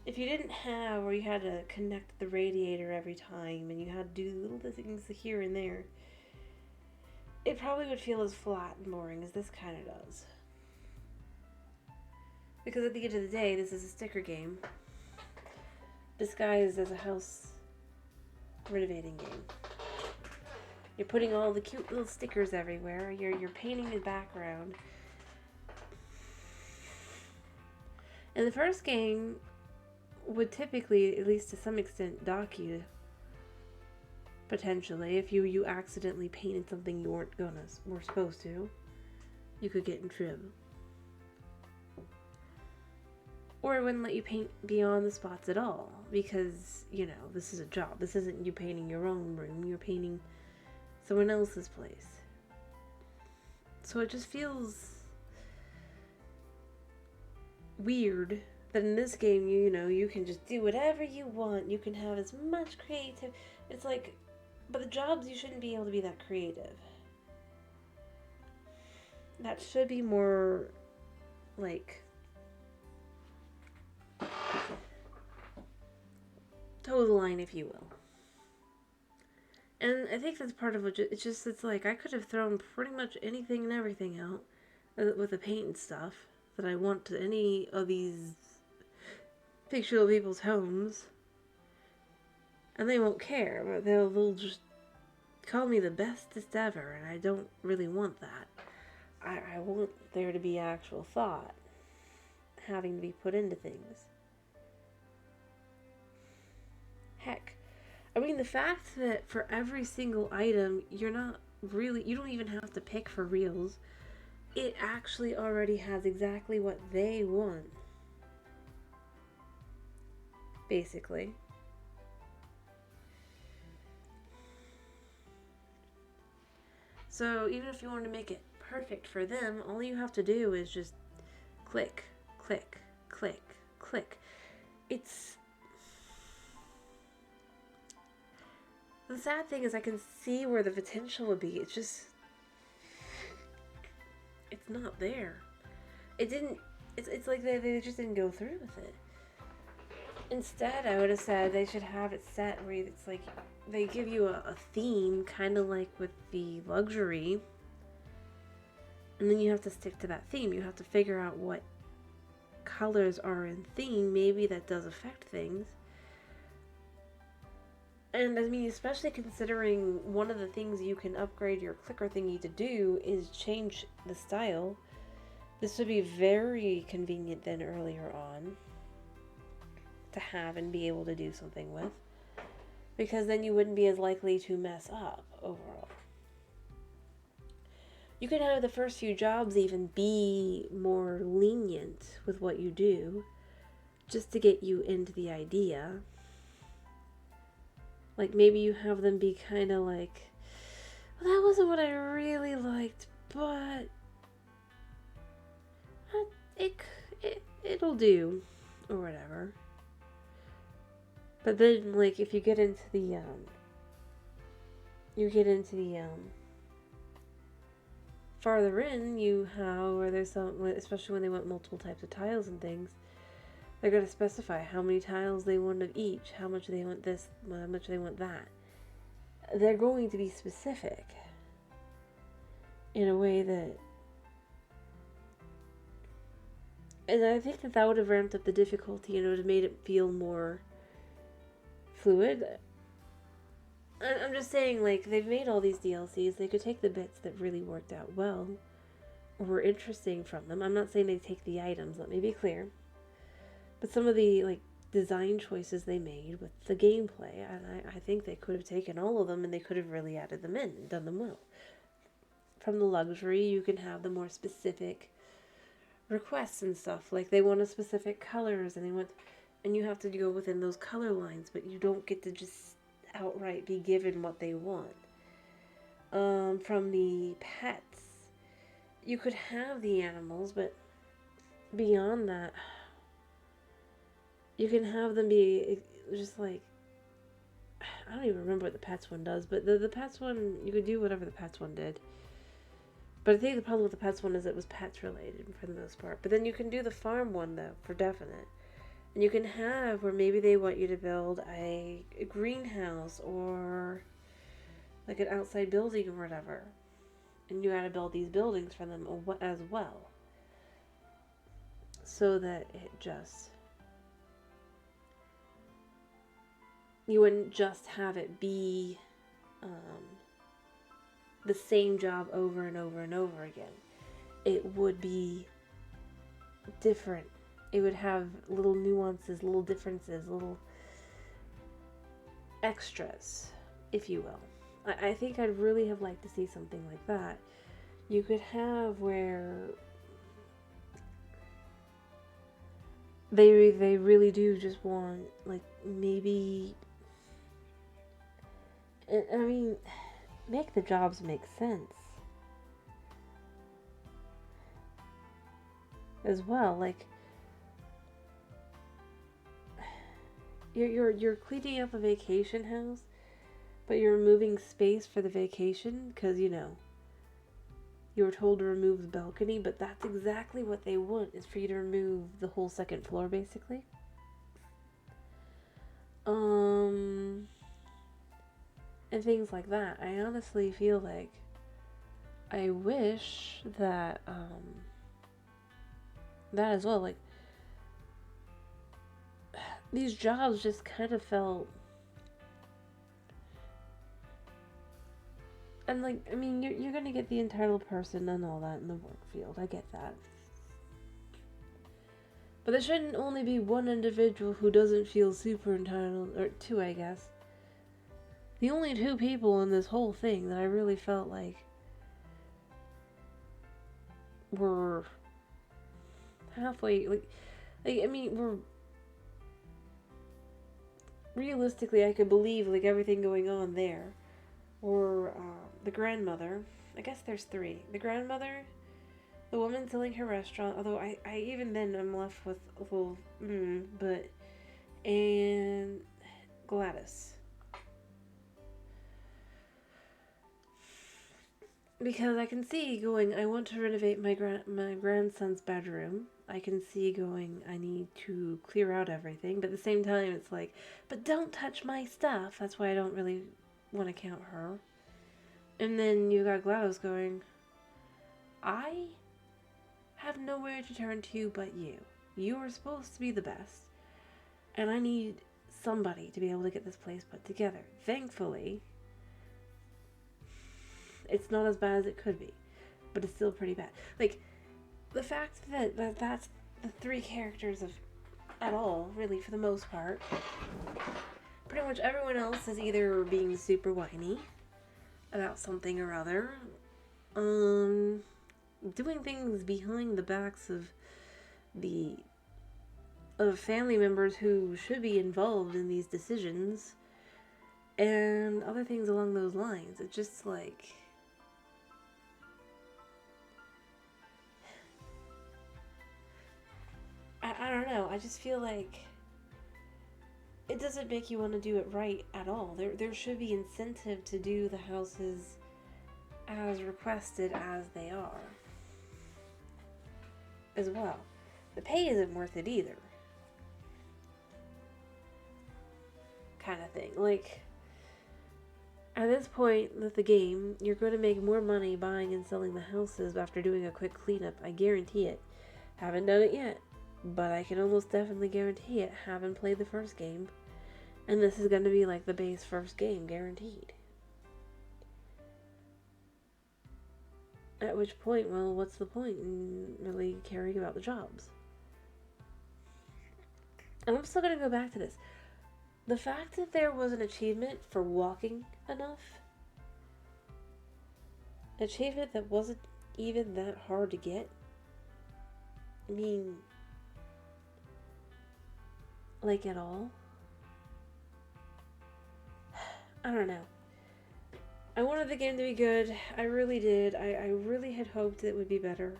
Speaker 1: If you didn't have, or you had to connect the radiator every time, and you had to do little things here and there, it probably would feel as flat and boring as this kind of does. Because at the end of the day, this is a sticker game disguised as a house renovating game. You're putting all the cute little stickers everywhere. You're painting the background. And the first game would typically, at least to some extent, dock you. Potentially, if you accidentally painted something you weren't supposed to, you could get in trouble. Or it wouldn't let you paint beyond the spots at all, because, you know, this is a job. This isn't you painting your own room. You're painting someone else's place. So it just feels weird that in this game, you know, you can just do whatever you want. You can have as much creative. It's like, but the jobs, you shouldn't be able to be that creative. That should be more like toe the line, if you will. And I think that's part of what it's like I could have thrown pretty much anything and everything out with the paint and stuff that I want to any of these fictional people's homes, and they won't care, but they'll just call me the bestest ever, and I don't really want that. I want there to be actual thought having to be put into things. Heck, I mean, the fact that for every single item, you don't even have to pick for reals. It actually already has exactly what they want. Basically. So, even if you want to make it perfect for them, all you have to do is just click, click, click, click. The sad thing is I can see where the potential would be. It's not there. It's like they just didn't go through with it. Instead, I would have said they should have it set where it's like they give you a theme, kind of like with the luxury, and then you have to stick to that theme. You have to figure out what colors are in theme. Maybe that does affect things. And I mean, especially considering one of the things you can upgrade your clicker thingy to do is change the style. This would be very convenient then earlier on to have and be able to do something with, because then you wouldn't be as likely to mess up overall. You can have the first few jobs even be more lenient with what you do, just to get you into the idea. Like maybe you have them be kind of like, well, that wasn't what I really liked, but it'll do, or whatever. But then, like, if you get into the farther in, you have where there's some, especially when they want multiple types of tiles and things, they're going to specify how many tiles they want of each, how much they want this, how much they want that. They're going to be specific in a way that, and I think that would have ramped up the difficulty and it would have made it feel more fluid. I'm just saying, like, they've made all these DLCs. They could take the bits that really worked out well or were interesting from them. I'm not saying they take the items, let me be clear. But some of the, like, design choices they made with the gameplay, and I think they could have taken all of them and they could have really added them in and done them well. From the luxury, you can have the more specific requests and stuff. Like, they want a specific colors and you have to go within those color lines, but you don't get to just outright be given what they want. From the pets, you could have the animals, but beyond that, you can have them be just like, I don't even remember what the pets one does, but the pets one, you could do whatever the pets one did. But I think the problem with the pets one is it was pets related for the most part. But then you can do the farm one, though, for definite. And you can have where maybe they want you to build a greenhouse or like an outside building or whatever. And you gotta build these buildings for them as well. So that it just, you wouldn't just have it be the same job over and over and over again. It would be different. It would have little nuances, little differences, little extras, if you will. I think I'd really have liked to see something like that. You could have where they really do just want, like, maybe, I mean, make the jobs make sense as well. Like, you're cleaning up a vacation house, but you're removing space for the vacation because, you know, you were told to remove the balcony, but that's exactly what they want, is for you to remove the whole second floor, basically. And things like that. I honestly feel like I wish that, that as well, like, these jobs just kind of felt, and like, I mean, you're gonna get the entitled person and all that in the work field, I get that. But there shouldn't only be one individual who doesn't feel super entitled, or two, I guess. The only two people in this whole thing that I really felt like were halfway, like I mean, we're realistically, I could believe, like, everything going on there, or the grandmother. I guess there's three. The grandmother, the woman selling her restaurant, although I even then I'm left with a little, but, and Gladys. Because I can see going, I want to renovate my grandson's bedroom, I can see going, I need to clear out everything. But at the same time, it's like, but don't touch my stuff. That's why I don't really want to count her. And then you got GLaDOS going, I have nowhere to turn to but you. You are supposed to be the best. And I need somebody to be able to get this place put together. Thankfully, it's not as bad as it could be. But it's still pretty bad. Like, the fact that that's the three characters of at all, really, for the most part. Pretty much everyone else is either being super whiny about something or other, doing things behind the backs of family members who should be involved in these decisions, and other things along those lines. It's just like, I don't know. I just feel like it doesn't make you want to do it right at all. There should be incentive to do the houses as requested as they are as well. The pay isn't worth it either. Kind of thing. Like, at this point with the game, you're going to make more money buying and selling the houses after doing a quick cleanup. I guarantee it. Haven't done it yet, but I can almost definitely guarantee it. Haven't played the first game, and this is going to be like the base first game, guaranteed. At which point, well, what's the point in really caring about the jobs? And I'm still going to go back to this. The fact that there was an achievement for walking enough, an achievement that wasn't even that hard to get, I mean, like at all? I don't know. I wanted the game to be good. I really did. I really had hoped it would be better.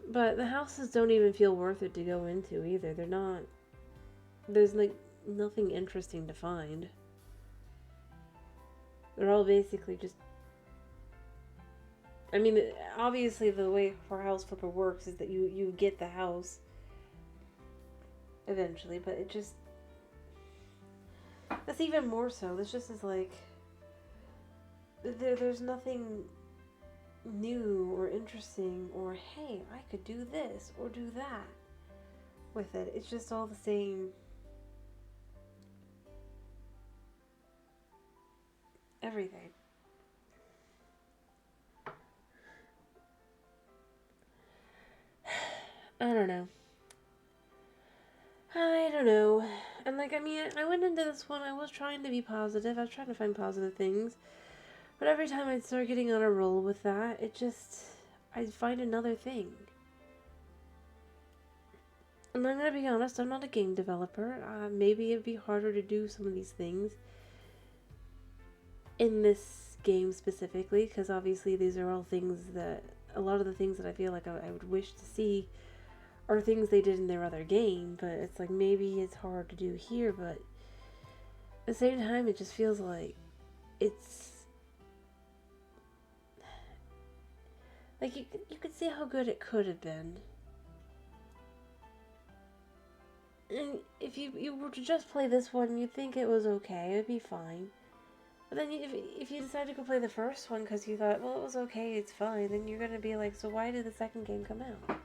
Speaker 1: But the houses don't even feel worth it to go into either. They're not... There's like nothing interesting to find. They're all basically just... I mean, obviously the way for House Flipper works is that you get the house eventually, but it just... That's even more so. This just is like... There's nothing new or interesting or, hey, I could do this or do that with it. It's just all the same. Everything. I don't know. And like, I mean, I went into this one, I was trying to be positive. I was trying to find positive things. But every time I'd start getting on a roll with that, I'd find another thing. And I'm going to be honest, I'm not a game developer. Maybe it'd be harder to do some of these things in this game specifically, because obviously these are all things that, a lot of the things that I feel like I would wish to see are things they did in their other game, but it's like maybe it's hard to do here, but at the same time it just feels like it's like you could see how good it could have been. And if you were to just play this one, you'd think it was okay, it'd be fine. But then if you decide to go play the first one because you thought, well, it was okay, it's fine, then you're going to be like, so why did the second game come out?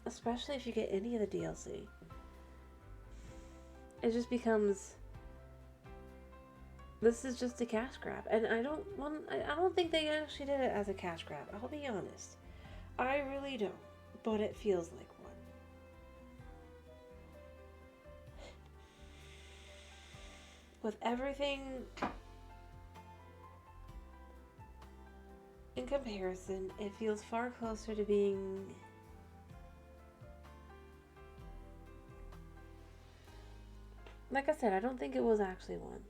Speaker 1: Especially if you get any of the DLC. It just becomes... This is just a cash grab. And I don't think they actually did it as a cash grab. I'll be honest. I really don't. But it feels like one. With everything in comparison, it feels far closer to being... Like I said, I don't think it was actually one.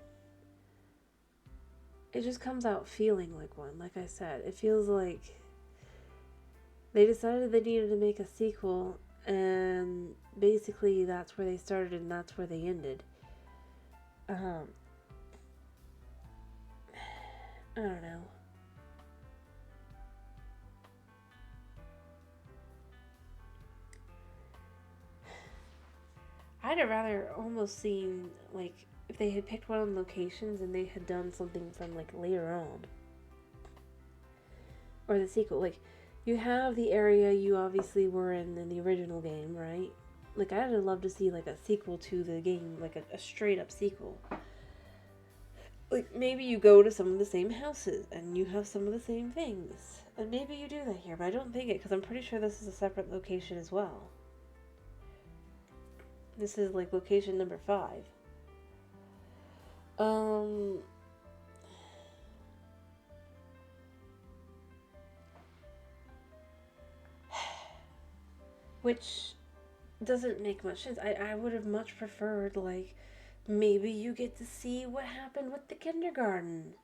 Speaker 1: It just comes out feeling like one. Like I said, it feels like they decided they needed to make a sequel, and basically that's where they started and that's where they ended. I don't know. I'd have rather almost seen, like, if they had picked one of the locations and they had done something from, like, later on. Or the sequel. Like, you have the area you obviously were in the original game, right? Like, I'd have loved to see, like, a sequel to the game. Like, a straight-up sequel. Like, maybe you go to some of the same houses and you have some of the same things. And maybe you do that here, but I don't think it, because I'm pretty sure this is a separate location as well. This is, like, location number 5. Which doesn't make much sense. I would have much preferred, like, maybe you get to see what happened with the kindergarten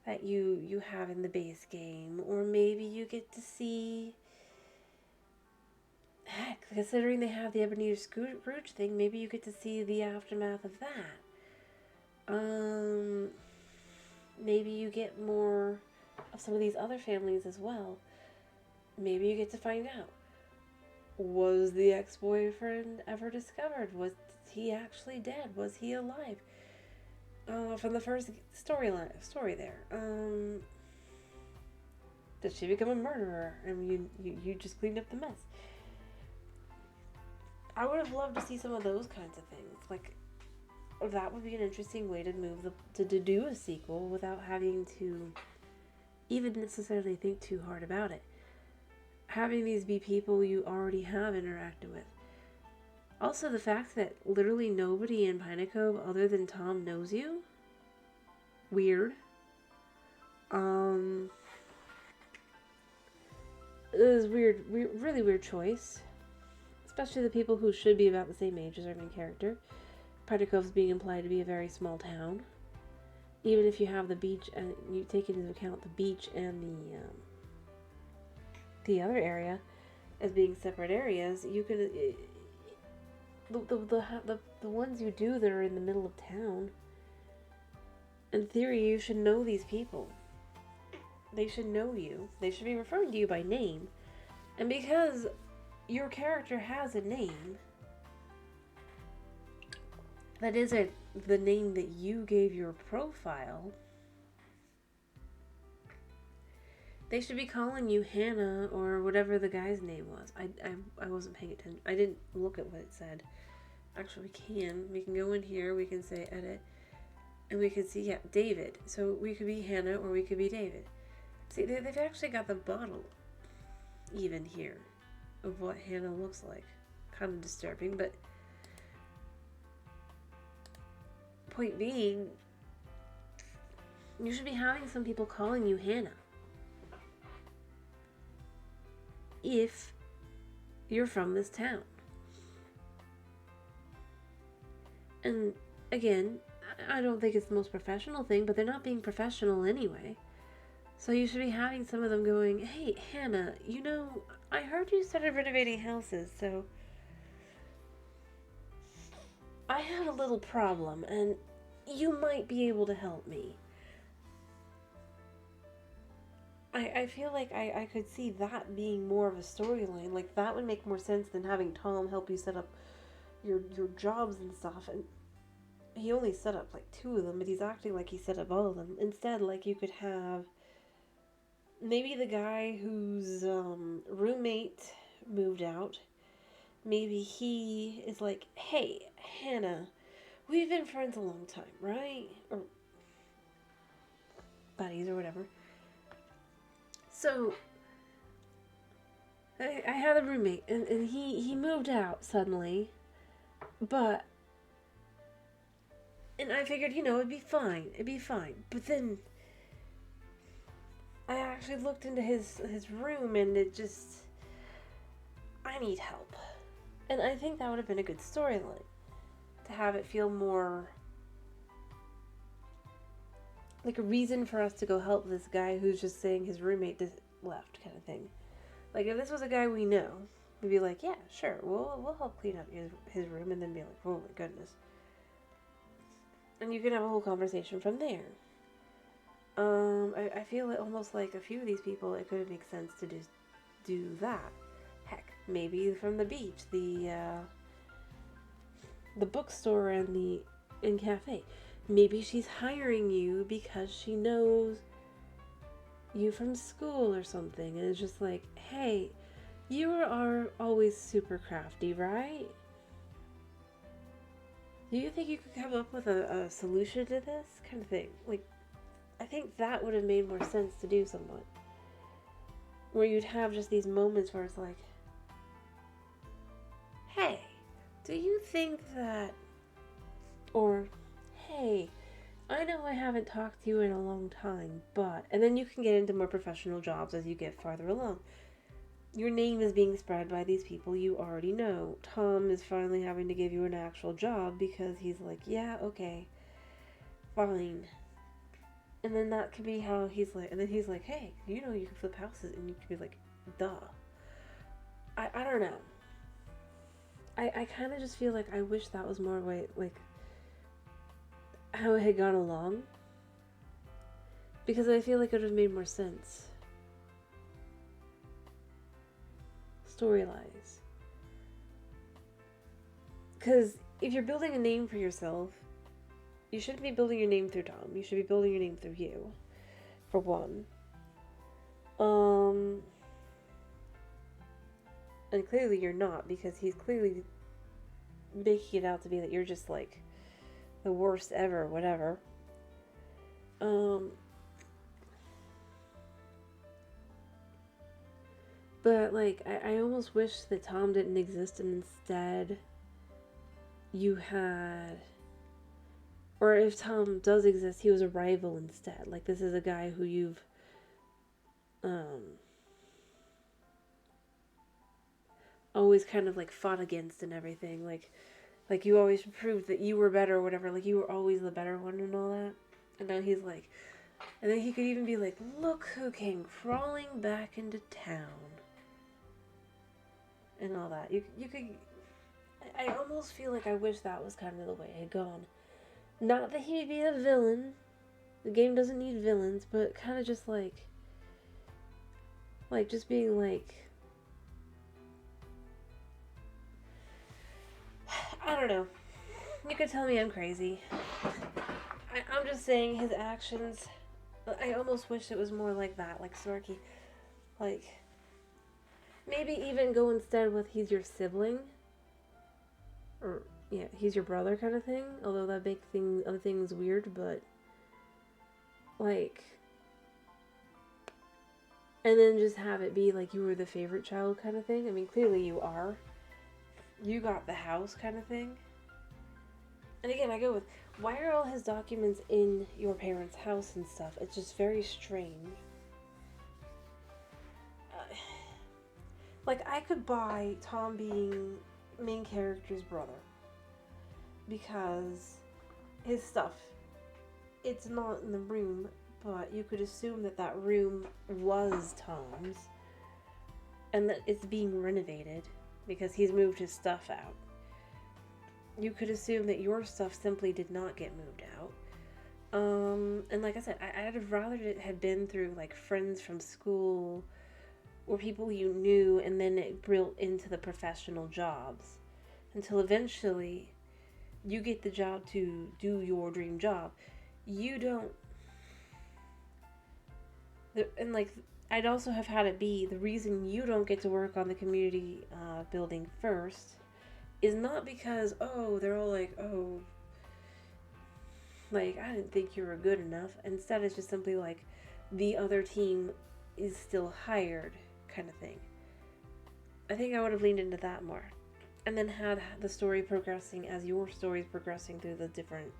Speaker 1: that you have in the base game. Or maybe you get to see... Heck, considering they have the Ebenezer Scrooge thing, maybe you get to see the aftermath of that. Maybe you get more of some of these other families as well. Maybe you get to find out. Was the ex-boyfriend ever discovered? Was he actually dead? Was he alive? From the first story there. Did she become a murderer? And you just cleaned up the mess. I would have loved to see some of those kinds of things. Like, that would be an interesting way to to do a sequel without having to even necessarily think too hard about it. Having these be people you already have interacted with. Also, the fact that literally nobody in Piney Cove other than Tom knows you. Weird. It was weird, really weird choice. Especially the people who should be about the same age as our main character. Piney Cove's being implied to be a very small town. Even if you have the beach and you take into account the beach and the other area as being separate areas, you could the ones you do that are in the middle of town. In theory, you should know these people. They should know you. They should be referring to you by name, and because your character has a name that isn't the name that you gave your profile, they should be calling you Hannah or whatever the guy's name was. I wasn't paying attention. I didn't look at what it said. Actually, we can go in here, we can say edit, and we can see, yeah, David. So we could be Hannah or we could be David. See, they've actually got the bottle even here of what Hannah looks like. Kind of disturbing, but point being, you should be having some people calling you Hannah. If you're from this town. And again, I don't think it's the most professional thing, but they're not being professional anyway. So you should be having some of them going, hey, Hannah, you know, I heard you started renovating houses, so I have a little problem, and you might be able to help me. I feel like I could see that being more of a storyline. Like, that would make more sense than having Tom help you set up your jobs and stuff. And he only set up, like, 2 of them, but he's acting like he set up all of them. Instead, like, you could have maybe the guy whose roommate moved out. Maybe he is like, hey, Hannah, we've been friends a long time, right? Or buddies or whatever. So, I had a roommate, and he moved out suddenly, and I figured, you know, it'd be fine, but then, I actually looked into his room, and I need help, and I think that would have been a good storyline, to have it feel more like a reason for us to go help this guy who's just saying his roommate left, kind of thing. Like, if this was a guy we know, we'd be like, yeah, sure, we'll help clean up his room, and then be like, oh my goodness. And you can have a whole conversation from there. I feel it almost like a few of these people, it could make sense to just do that. Heck, maybe from the beach, the the bookstore and the cafe. Maybe she's hiring you because she knows you from school or something, and it's just like, hey, you are always super crafty, right? Do you think you could come up with a solution to this kind of thing? Like, I think that would have made more sense to do somewhat. Where you'd have just these moments where it's like, hey, do you think that... Or, hey, I know I haven't talked to you in a long time, but... And then you can get into more professional jobs as you get farther along. Your name is being spread by these people you already know. Tom is finally having to give you an actual job because he's like, yeah, okay, fine. And then that could be how he's like, and then he's like, hey, you know you can flip houses, and you could be like, duh. I don't know. I kind of just feel like I wish that was more like how it had gone along. Because I feel like it would have made more sense. Story-wise. Because if you're building a name for yourself, you shouldn't be building your name through Tom. You should be building your name through you. For one. And clearly you're not, because he's clearly making it out to be that you're just like the worst ever, whatever. But like I almost wish that Tom didn't exist, and instead you had, or if Tom does exist, he was a rival instead. Like, this is a guy who you've always kind of like fought against and everything. Like you always proved that you were better or whatever. Like, you were always the better one and all that. And now he's like, and then he could even be like, look who came crawling back into town. And all that. You could, I almost feel like I wish that was kind of the way it had gone. Not that he'd be a villain. The game doesn't need villains, but kind of just like just being like, I don't know. You could tell me I'm crazy. I'm just saying his actions, I almost wish it was more like that, like Snorky. Like, maybe even go instead with he's your sibling. Or, yeah, he's your brother kind of thing. Although that make other things weird, but like, and then just have it be like you were the favorite child kind of thing. I mean, clearly you are. You got the house kind of thing. And again, I go with, why are all his documents in your parents' house and stuff? It's just very strange. Like, I could buy Tom being main character's brother. Because his stuff, it's not in the room, but you could assume that that room was Tom's. And that it's being renovated because he's moved his stuff out. You could assume that your stuff simply did not get moved out. And like I said, I'd have rather it had been through like friends from school or people you knew, and then it built into the professional jobs until eventually you get the job to do your dream job. You don't, and like, I'd also have had it be the reason you don't get to work on the community building first is not because, oh, they're all like, oh, like, I didn't think you were good enough. Instead, it's just simply like, the other team is still hired kind of thing. I think I would have leaned into that more. And then had the story progressing as your story is progressing through the different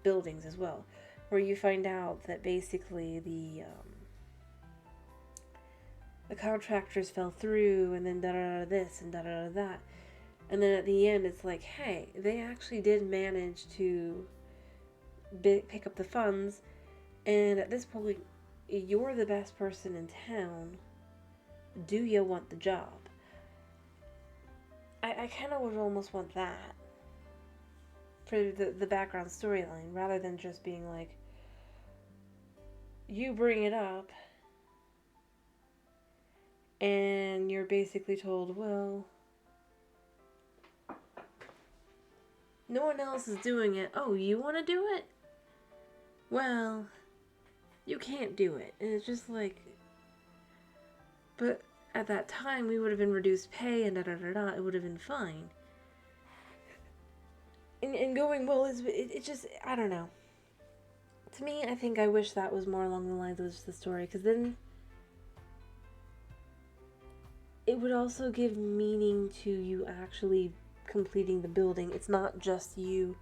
Speaker 1: buildings as well. Where you find out that basically the contractors fell through, and then da-da-da this and da-da-da that. And then at the end, it's like, hey, they actually did manage to pick up the funds, and at this point, you're the best person in town. Do you want the job? I kind of would almost want that for the background storyline, rather than just being like, you bring it up, and you're basically told, well, No one else is doing it. Oh, you want to do it? Well, you can't do it. And it's just like, but at that time we would have been reduced pay and da-da-da-da. It would have been fine. And going, well, it just, I don't know. To me, I think I wish that was more along the lines of just the story, because then it would also give meaning to you actually completing the building. It's not just you.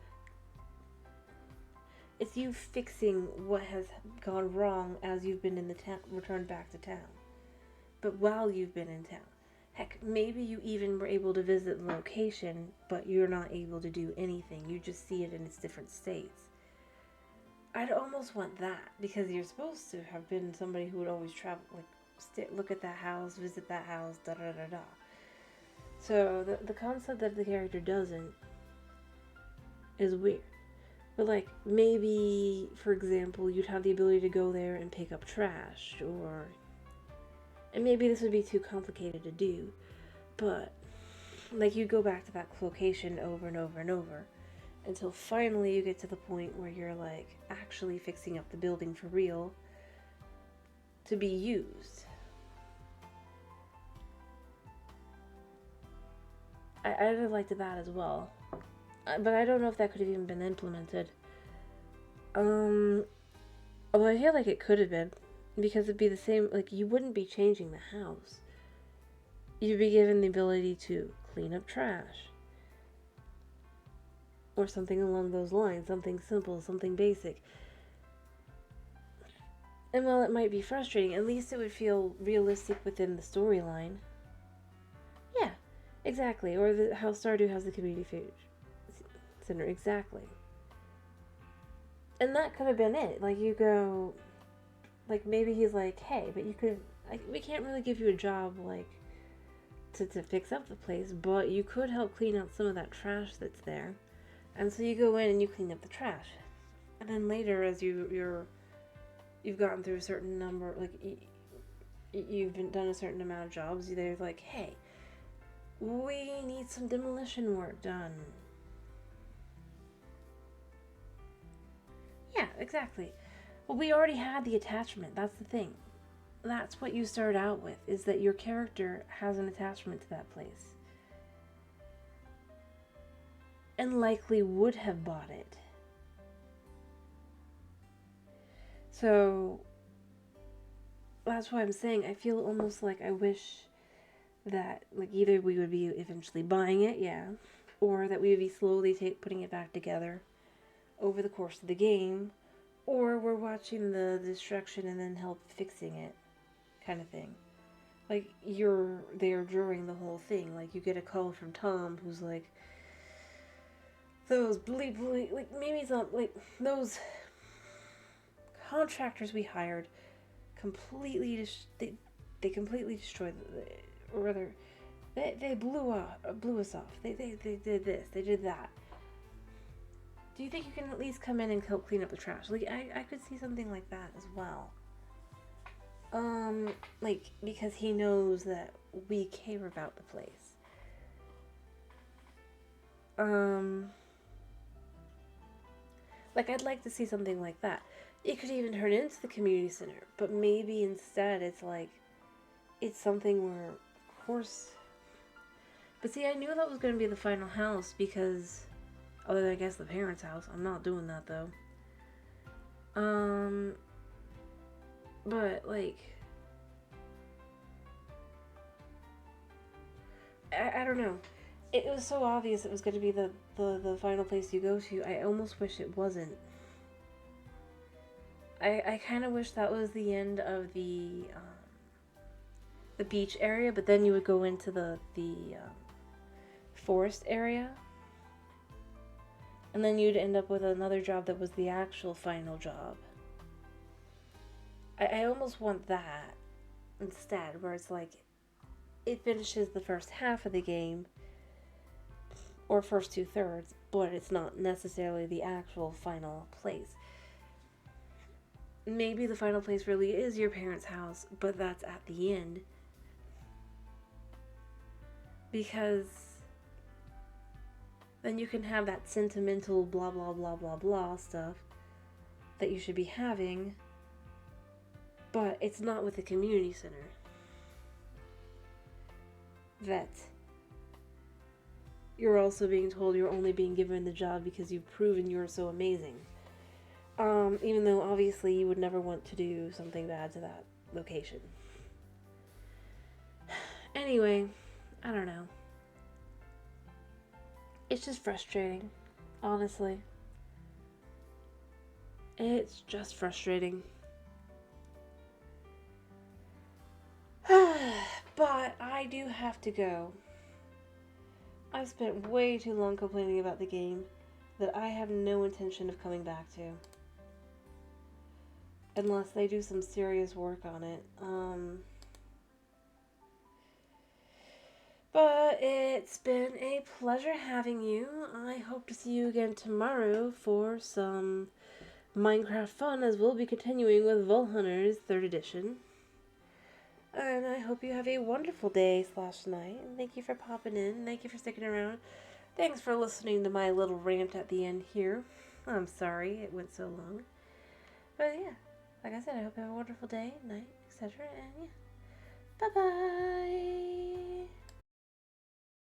Speaker 1: It's you fixing what has gone wrong as you've been in the town, returned back to town. But while you've been in town. Heck, maybe you even were able to visit the location, but you're not able to do anything. You just see it in its different states. I'd almost want that, because you're supposed to have been somebody who would always travel, like, look at that house, visit that house, da-da-da-da. So, the concept that the character doesn't is weird. But, like, maybe, for example, you'd have the ability to go there and pick up trash, or... And maybe this would be too complicated to do, but, like, you go back to that location over and over and over, until finally you get to the point where you're, like, actually fixing up the building for real to be used. I'd have liked that as well. But I don't know if that could have even been implemented. Although I feel like it could have been. Because it'd be the same, like, you wouldn't be changing the house. You'd be given the ability to clean up trash. Or something along those lines. Something simple, something basic. And while it might be frustrating, at least it would feel realistic within the storyline. Yeah, exactly. Or how Stardew has the community food center, exactly. And that could have been it. Like, you go... Like, maybe he's like, hey, but you could... we can't really give you a job, like, to fix up the place, but you could help clean out some of that trash that's there. And so you go in and you clean up the trash. And then later, as you've gotten through a certain number, like, you've done a certain amount of jobs, they're like, hey, we need some demolition work done. Yeah, exactly. Well, we already had the attachment. That's the thing. That's what you start out with, is that your character has an attachment to that place. And likely would have bought it. So, that's why I'm saying I feel almost like I wish that, like, either we would be eventually buying it, yeah, or that we would be slowly putting it back together over the course of the game, or we're watching the destruction and then help fixing it, kind of thing. Like, you're there during the whole thing. Like, you get a call from Tom who's like, those like, maybe it's not, like, those contractors we hired completely, they completely destroyed, or rather, they blew us off. They did this, they did that. Do you think you can at least come in and help clean up the trash? Like, I could see something like that as well. Like, because he knows that we care about the place. Like, I'd like to see something like that. It could even turn into the community center, but maybe instead it's like, it's something where, of course... But see, I knew that was going to be the final house because... Other than, I guess, the parents' house. I'm not doing that, though. But, like... I don't know. It was so obvious it was going to be the final place you go to. I almost wish it wasn't. I kind of wish that was the end of the beach area, but then you would go into the forest area. And then you'd end up with another job that was the actual final job. I almost want that instead, where it's like, it finishes the first half of the game, or first 2/3, but it's not necessarily the actual final place. Maybe the final place really is your parents' house, but that's at the end. Because then you can have that sentimental blah blah blah blah blah stuff that you should be having, but it's not with the community center. That you're also being told you're only being given the job because you've proven you're so amazing. Even though obviously you would never want to do something bad to that location. Anyway, I don't know. It's just frustrating, honestly. It's just frustrating. But I do have to go. I've spent way too long complaining about the game that I have no intention of coming back to. Unless they do some serious work on it. But it's been a pleasure having you. I hope to see you again tomorrow for some Minecraft fun, as we'll be continuing with Vault Hunters 3rd edition. And I hope you have a wonderful day / night. And thank you for popping in. Thank you for sticking around. Thanks for listening to my little rant at the end here. I'm sorry it went so long. But yeah, like I said, I hope you have a wonderful day, night, etc. And yeah, bye-bye.